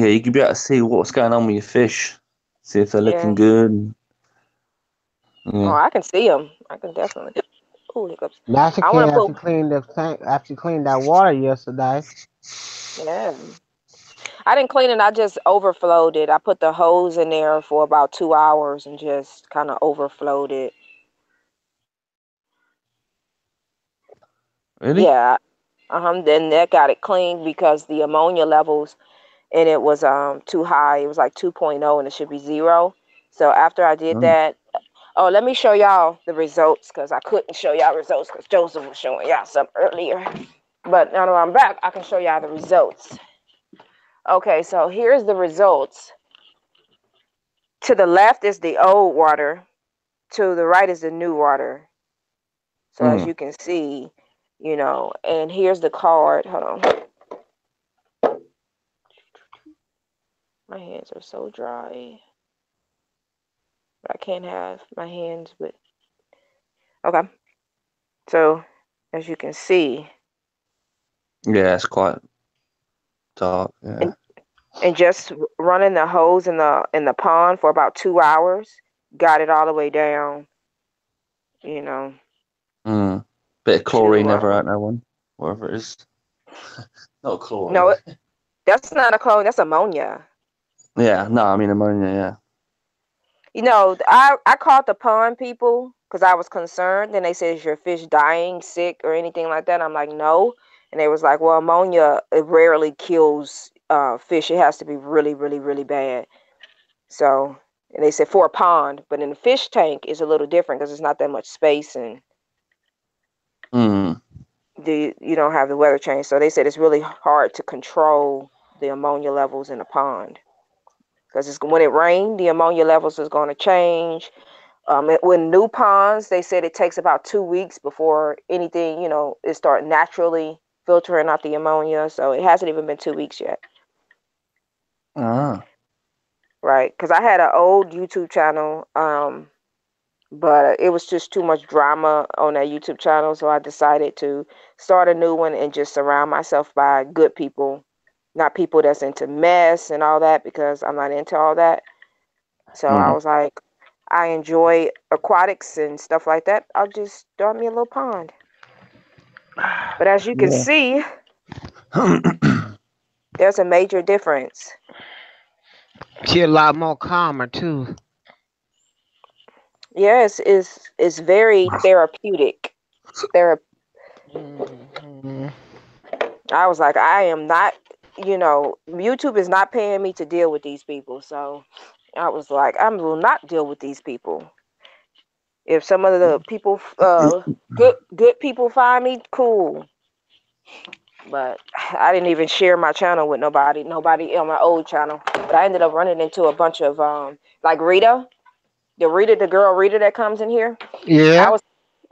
you could be able to see what's going on with your fish. See if they're looking good. Yeah. Oh, I can see them. I can definitely. Ooh, hiccups. That's after cleaned the tank. After you cleaned that water yesterday. Yeah. I didn't clean it. I just overflowed it. I put the hose in there for about 2 hours and just kind of overflowed it. Really? Yeah. Then that got it cleaned because the ammonia levels in it was too high. It was like 2.0 and it should be 0. So after I did that, let me show y'all the results because I couldn't show y'all results because Joseph was showing y'all some earlier. But now that I'm back, I can show y'all the results. Okay, so here's the results. To the left is the old water. To the right is the new water. So as you can see, and here's the card. Hold on. My hands are so dry. I can't have my hands with. Okay. So as you can see. Yeah, it's quite dark. Yeah. And just running the hose in the pond for about 2 hours, got it all the way down. Bit of chlorine never out that one, whatever it is. Not chlorine. No, that's not a chlorine. That's ammonia. Yeah, no, I mean ammonia. Yeah. I called the pond people because I was concerned. Then they said, is your fish dying, sick, or anything like that? I'm like, no. And they was like, well, ammonia, it rarely kills fish. It has to be really, really, really bad. So, and they said for a pond, but in the fish tank is a little different because it's not that much space and you don't have the weather change. So they said it's really hard to control the ammonia levels in a pond because when it rains, the ammonia levels is going to change. When new ponds, they said it takes about 2 weeks before anything, it start naturally filtering out the ammonia. So it hasn't even been 2 weeks yet. Right, because I had an old YouTube channel, but it was just too much drama on that YouTube channel, so I decided to start a new one and just surround myself by good people, not people that's into mess and all that, because I'm not into all that. So I was like, I enjoy aquatics and stuff like that. I'll just start me a little pond. But as you can see, there's a major difference. She's a lot more calmer too. Yes, it's very therapeutic. I was like, I am not, YouTube is not paying me to deal with these people. So I was like, I will not deal with these people. If some of the people, good people find me, cool. But I didn't even share my channel with nobody on my old channel. But I ended up running into a bunch of, like Rita, the girl Rita that comes in here. Yeah.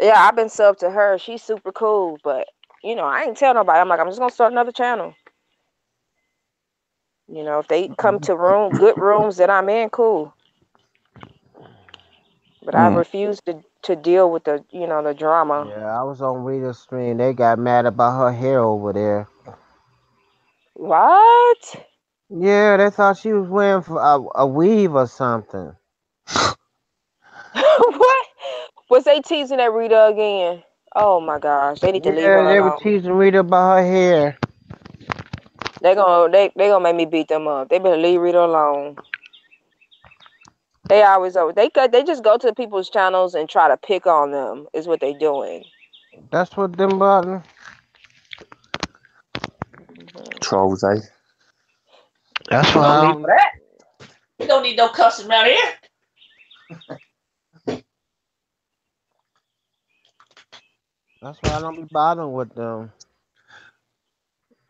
I've been subbed to her. She's super cool, but I ain't tell nobody. I'm like, I'm just gonna start another channel. If they come to good rooms that I'm in, cool. But I refuse to deal with the drama. Yeah, I was on Rita's stream. They got mad about her hair over there. What? Yeah, they thought she was wearing a weave or something. What? Was they teasing that Rita again? Oh my gosh, they need to leave her alone. Yeah, they were teasing Rita about her hair. They gonna make me beat them up. They better leave Rita alone. They always they just go to people's channels and try to pick on them. Is what they doing. That's what them button. Trolls, eh? That's why we don't need no cussing around here. That's why I don't be bothering with them.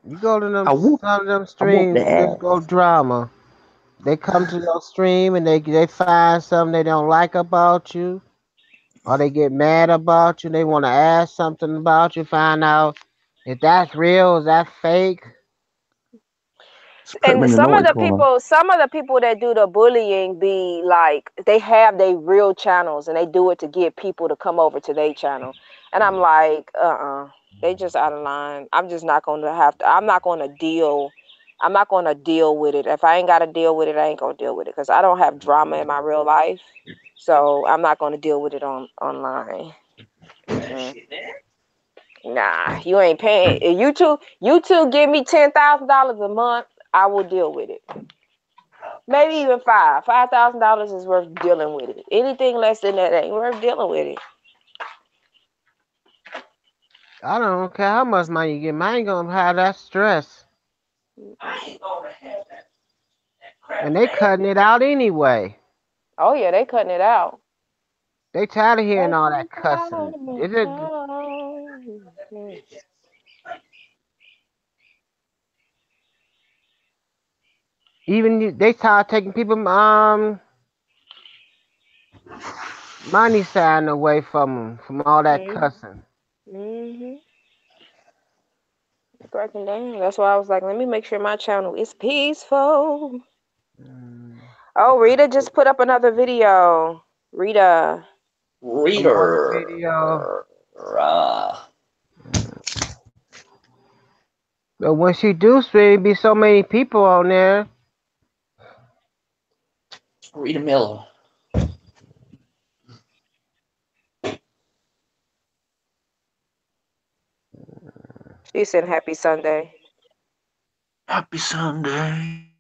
You go to them some of them streams, just go drama. They come to your stream and they find something they don't like about you, or they get mad about you. They want to ask something about you, find out if that's real, is that fake. And some of the people that do the bullying be like, they have their real channels and they do it to get people to come over to their channel. And I'm like, they just out of line. I'm just not going to I'm not going to deal with it. If I ain't got to deal with it, I ain't going to deal with it because I don't have drama in my real life. So I'm not going to deal with it online. Nah, you ain't paying. If YouTube give me $10,000 a month, I will deal with it. Maybe even $5,000 is worth dealing with it. Anything less than that ain't worth dealing with it. I don't care how much money you get. I ain't gonna have that stress. I ain't gonna have that crap. And they cutting it out anyway. Oh yeah, they cutting it out. They tired of hearing all that cussing. Even they start taking people money sign away from all that cussing. Cracking down. That's why I was like, let me make sure my channel is peaceful. Oh, Rita just put up another video. Rita. Video. But when she do stream, be so many people on there. Rita Miller. She said happy Sunday. Happy Sunday.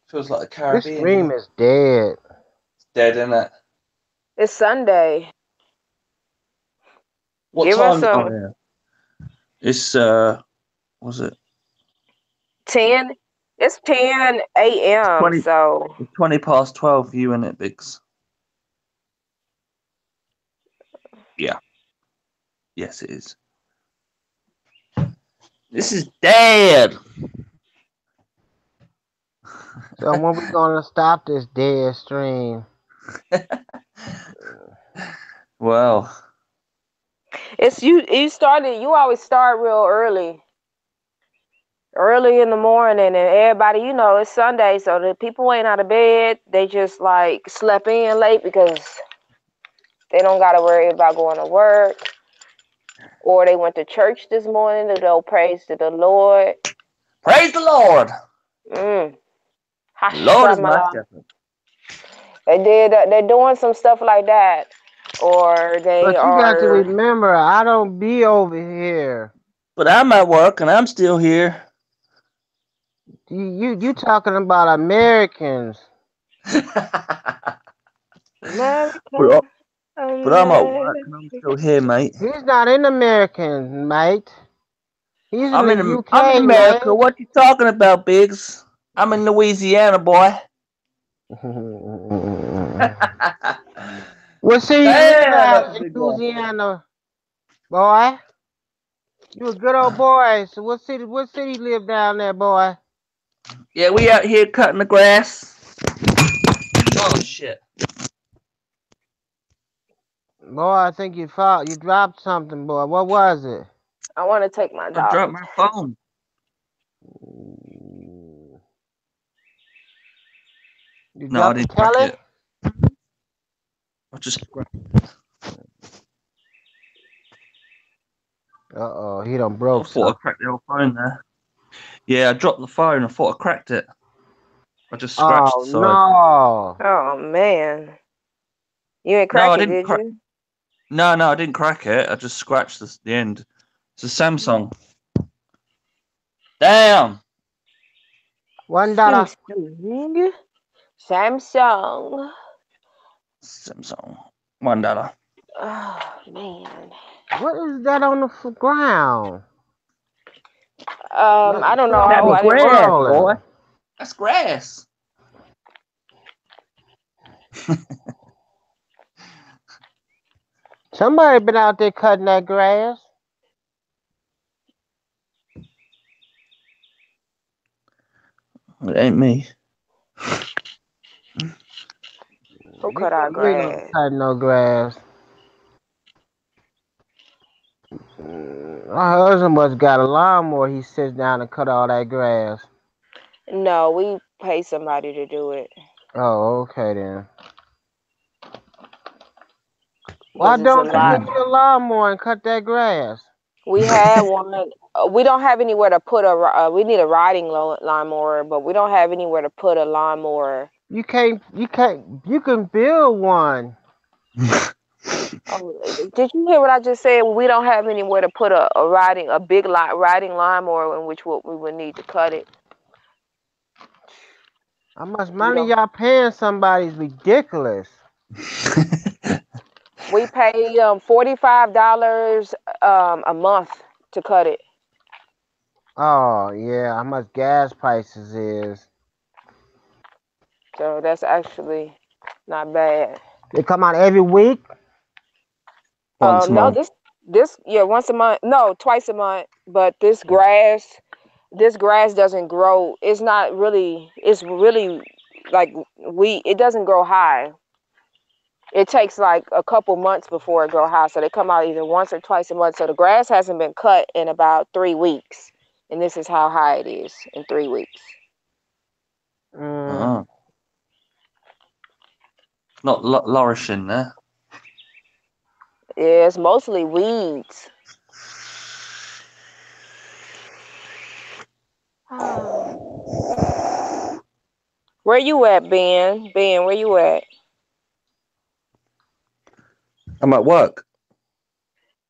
Feels like the Caribbean. This stream is dead. It's dead, isn't it? It's Sunday. What Give us time? some Oh yeah. It's was it 10. It's 10 a.m. 20, So 20 past 12 for you, in it, Biggs? Yeah. Yes, it is. This is Dad. So when we gonna stop this dead stream? Well, it's you started. You always start real early in the morning, and everybody, it's Sunday, so the people ain't out of bed. They just like slept in late because they don't got to worry about going to work, or they went to church this morning to go praise to the Lord. praise the Lord. Lord is my shepherd. They're doing some stuff like that, or they But you got to remember, I don't be over here. But I'm at work and I'm still here. You talking about Americans? America. But I'm at work and I'm still here, mate. He's not in American, mate. He's in the UK, I'm in America. mate. What you talking about, Biggs? I'm in Louisiana, boy. What city you live at in Louisiana, boy? You a good old boy. So what city you live down there, boy? Yeah, we out here cutting the grass. Oh shit. Boy, I think you dropped something, boy. What was it? I want to take my dog. I dropped my phone. No, I didn't crack it. I just Uh-oh, he done broke something. I thought I cracked the old phone there. Yeah, I dropped the phone. I thought I cracked it. I just scratched the side. No. Oh, man. You ain't crack it, did you? No, I didn't crack it. I just scratched the end. It's a Samsung. Damn. $1. Samsung. $1. Oh, man. What is that on the ground? I don't know. That's grass, boy. That's grass. Somebody been out there cutting that grass. It ain't me. Who cut our grass? Cutting no grass. My husband must got a lawnmower. He sits down and cut all that grass. No, we pay somebody to do it. Oh, okay then. Why don't you get your lawnmower and cut that grass? We had one. We don't have anywhere to put we need a riding lawnmower, but we don't have anywhere to put a lawnmower. You can build one. Did you hear what I just said? We don't have anywhere to put a big riding lawnmower in which we would need to cut it. How much money y'all paying somebody is ridiculous. We pay $45 a month to cut it. Oh yeah, how much gas prices is? So that's actually not bad. They come out every week? No, this once a month. No, twice a month. But this grass doesn't grow. It's really like it doesn't grow high. It takes like a couple months before it grow high. So they come out either once or twice a month. So the grass hasn't been cut in about 3 weeks. And this is how high it is in 3 weeks. Not flourishing there. Yeah, it's mostly weeds. Where you at, Ben? Ben, where you at? I'm at work.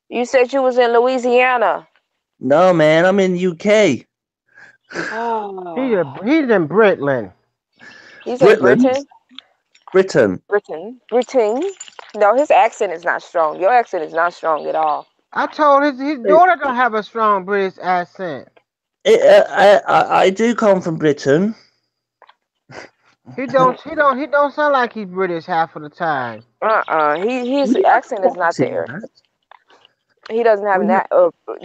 You said you was in Louisiana. No, man, I'm in the UK. Oh. He's in Britain. He's in Britain? Britain. Britain. No, his accent is not strong. Your accent is not strong at all. I told his daughter don't have a strong British accent. I do come from Britain. He don't sound like he's British half of the time. His accent is not there. He doesn't have that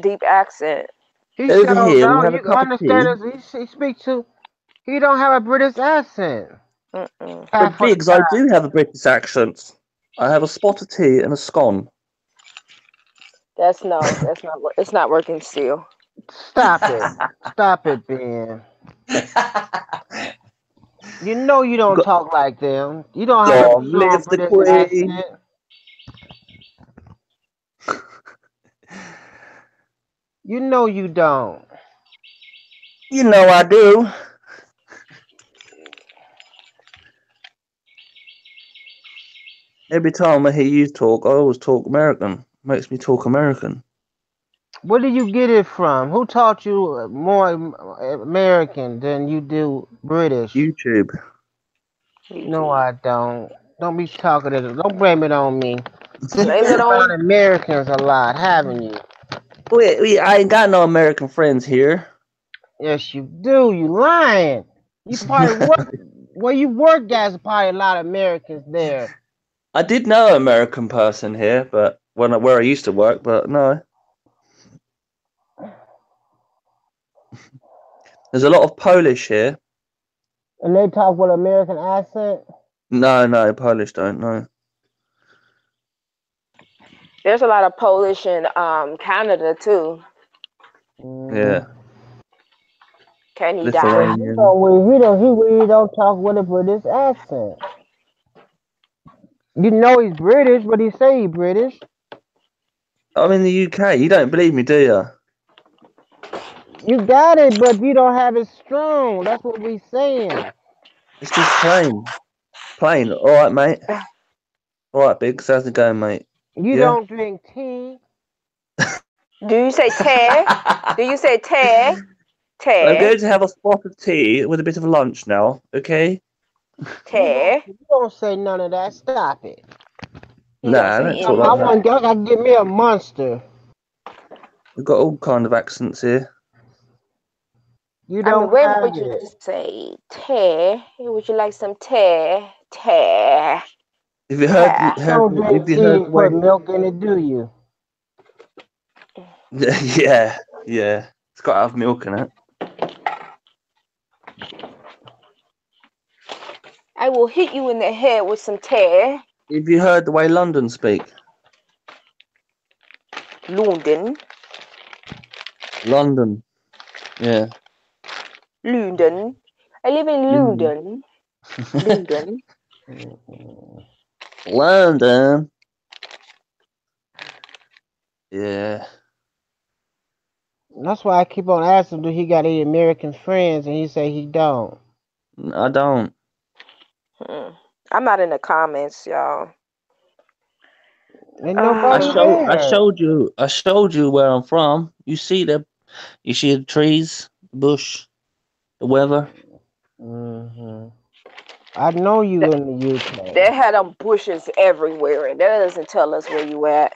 deep accent. He Over sure here, we don't. have a You cup of understand tea. us? He speaks to. He don't have a British accent. But Half of the Biggs, I time. do have a British accent. I have a spot of tea and a scone. That's not. It's not working still. Stop it, Ben. You know you don't talk like them. You don't have a strong live the British Queen. accent. You know you don't. You know I do. Every time I hear you talk, I always talk American. Makes me talk American. Where do you get it from? Who taught you more American than you do British? YouTube. No, I don't. Don't be talking to them. Don't blame it on me. Blame it on Americans a lot, haven't you? I ain't got no American friends here. Yes, you do. You lying. You probably work where you work. There's probably a lot of Americans there. I did know an American person here, but where I used to work, but no. There's a lot of Polish here. And they talk with an American accent? No, Polish don't, no. There's a lot of Polish in Canada too. Yeah. Canada. Lithuanian. He really don't talk with a British accent. You know he's British, but he say he's British. I'm in the UK. You don't believe me, do you? You got it, but you don't have it strong. That's what we saying. It's just plain. Plain. All right, mate. All right, Biggs. How's it going, mate? You don't drink tea. Do you say tea? Do you say tea? Tea. I'm going to have a spot of tea with a bit of lunch now, okay? Tea. You don't say none of that. Stop it. Nah, that's all right. I gotta get me a Monster. We've got all kind of accents here. You don't where would you say tea? Would you like some tea? Tea. If you heard put milk in it, do you? Yeah. It's got to have milk in it. I will hit you in the head with some tea. Have you heard the way London speak? London. Yeah. London. I live in London. London. Yeah. That's why I keep on asking him, do he got any American friends? And he say he don't. I don't. I'm not in the comments, y'all. I showed you where I'm from. You see the trees, the bush, the weather. I know you in the UK. They had them bushes everywhere, and that doesn't tell us where you at.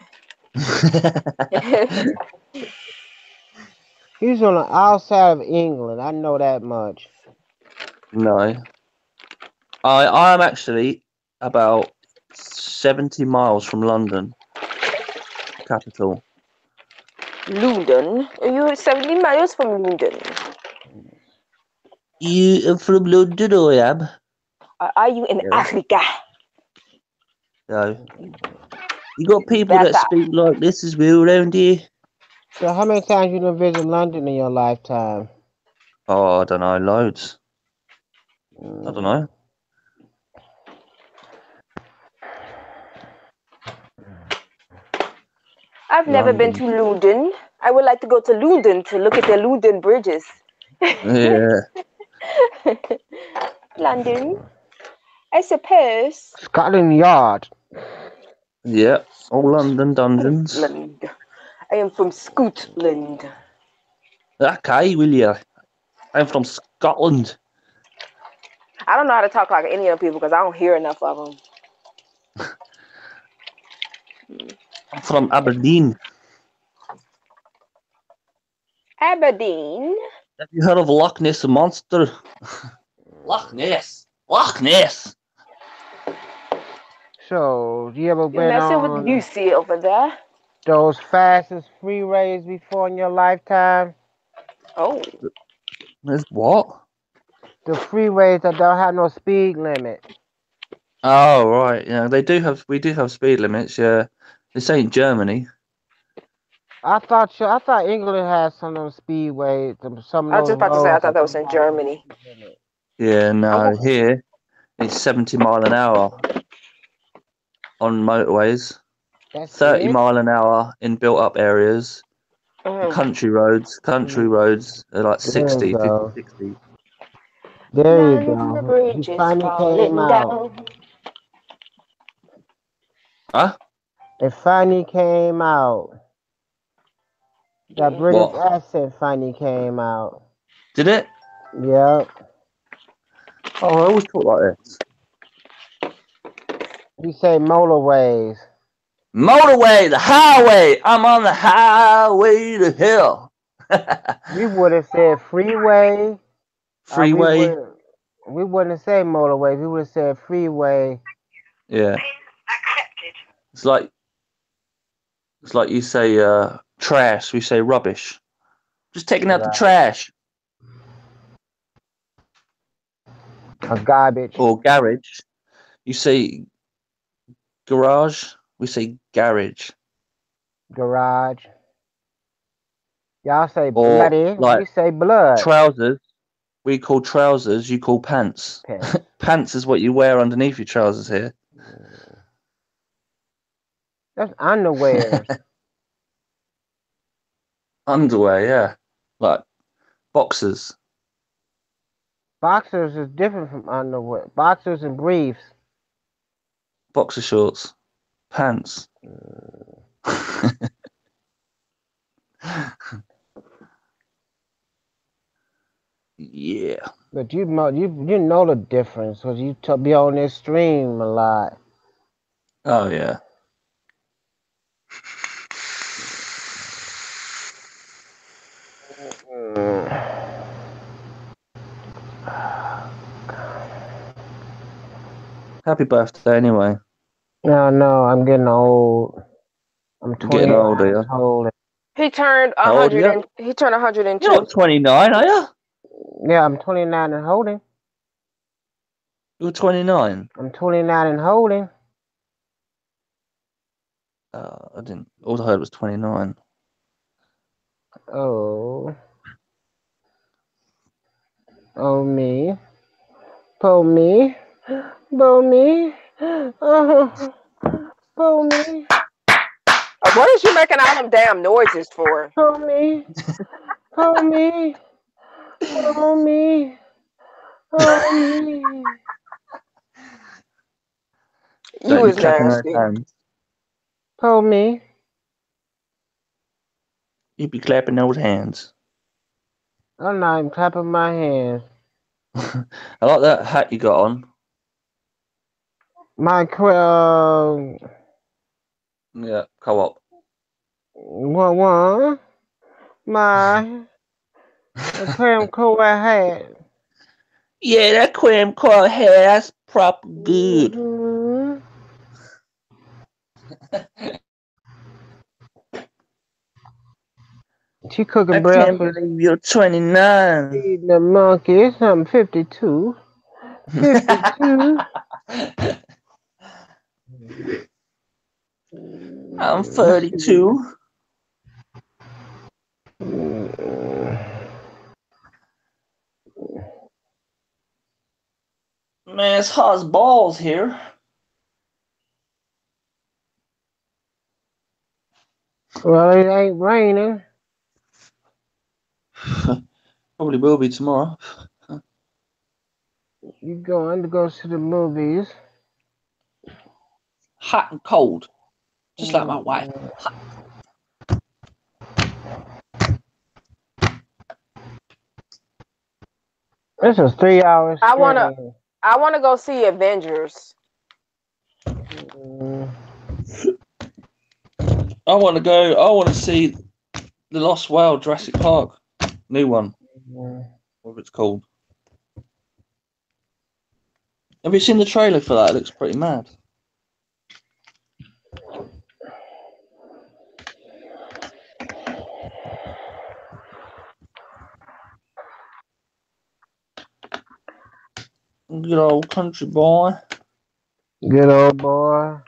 He's on the outside of England. I know that much. No. I am actually about 70 miles from London, capital. London? Are you 70 miles from London? You are from London, I am. Are you in Africa? No. You got people that speak like this as well around here. So how many times you done visit London in your lifetime? Oh, I don't know, loads. I don't know. I've never been to London. I would like to go to London to look at the London bridges. Yeah. London, I suppose. Scotland Yard. Yeah, all London dungeons. Scotland. I am from Scotland. Okay, will you? I'm from Scotland. I don't know how to talk like any of the people because I don't hear enough of them. I'm from Aberdeen. Aberdeen. Have you heard of Loch Ness Monster? Loch Ness. Loch Ness. So, you ever You're been messing with on Lucy over there. those fastest freeways before in your lifetime? Oh. There's what? The freeways that don't have no speed limit. Oh right, yeah, we do have speed limits. Yeah, this ain't Germany. I thought England had some of them speedways, some I of was those just about to say I roads thought that that was don't in have no Germany. speed limit. Yeah, no, I'm here it's 70 mile an hour on motorways, That's 30 it? mile an hour in built-up areas. Country roads are like There 60, you 50, go. 60. There you None of the go. He bridges finally came falling out. down. Huh? It finally came out. That British What? accent finally came out. Did it? Yep. Oh, I always talk like this. He say motorways. Motorway, the highway. I'm on the highway to hell. We would have said freeway. Freeway. We wouldn't have said motorway. We would have said freeway. Yeah. It's like you say trash. We say rubbish. Just taking out the Right. trash. A garbage. Or garage. You say garage. We say garage. Garage. Y'all say Or bloody. like We say blood. trousers. We call trousers. You call pants. Pants. Pants is what you wear underneath your trousers here. That's underwear. Underwear, yeah. Like boxers. Boxers is different from underwear. Boxers and briefs. Boxer shorts. Pants. Yeah. But you know the difference because you be on this stream a lot. Oh yeah. Happy birthday anyway. No, I'm getting old. I'm 29 Getting older, years old. He turned How old are 100 you? and he turned 102. You're not 29, are you? Yeah, I'm 29 and holding. You're 29. I'm 29 and holding. I didn't. All I heard was 29. Oh. Oh me. Po me. Bo me. Po me. What is you making all them damn noises for? Po me. Po me. Po me. Po me. You was nasty. Po me. You be clapping those hands. I'm not even clapping my hands. I like that hat you got on. My Yeah, co-op. What? My cram cool hat. Yeah, that cram coil hat, that's proper good. Mm-hmm. She cooking breakfast. I can't believe you're 29. Feeding the monkeys. I'm 52. 52. I'm 32. Man, it's hot as balls here. Well, it ain't raining. Probably will be tomorrow. You going to go to the movies? Hot and cold. Just like my wife. Hot. This is 3 hours. I wanna go see Avengers. I want to go. I want to see the Lost World, Jurassic Park, new one. Whatever it's called. Have you seen the trailer for that? It looks pretty mad. Good old country boy. Good old boy.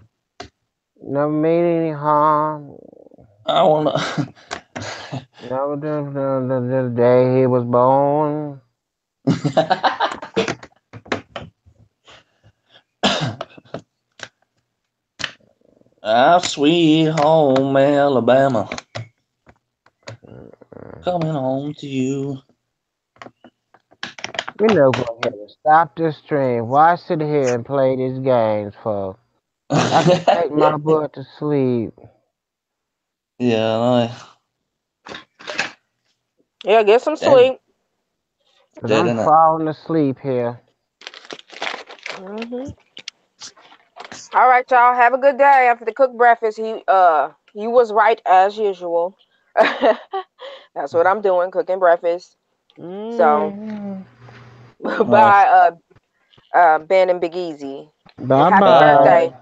Never made any harm. I wanna. Never the day he was born. Our sweet home Alabama, coming home to you. We know go ahead and stop this stream. Why sit here and play these games for? I can take my butt to sleep. Yeah, I. Yeah, get some sleep. Cause I'm falling asleep here. All right, y'all. Have a good day. After the cook breakfast, he was right as usual. That's what I'm doing, cooking breakfast. So, bye, Ben and Big Easy. Bye Happy bye. birthday.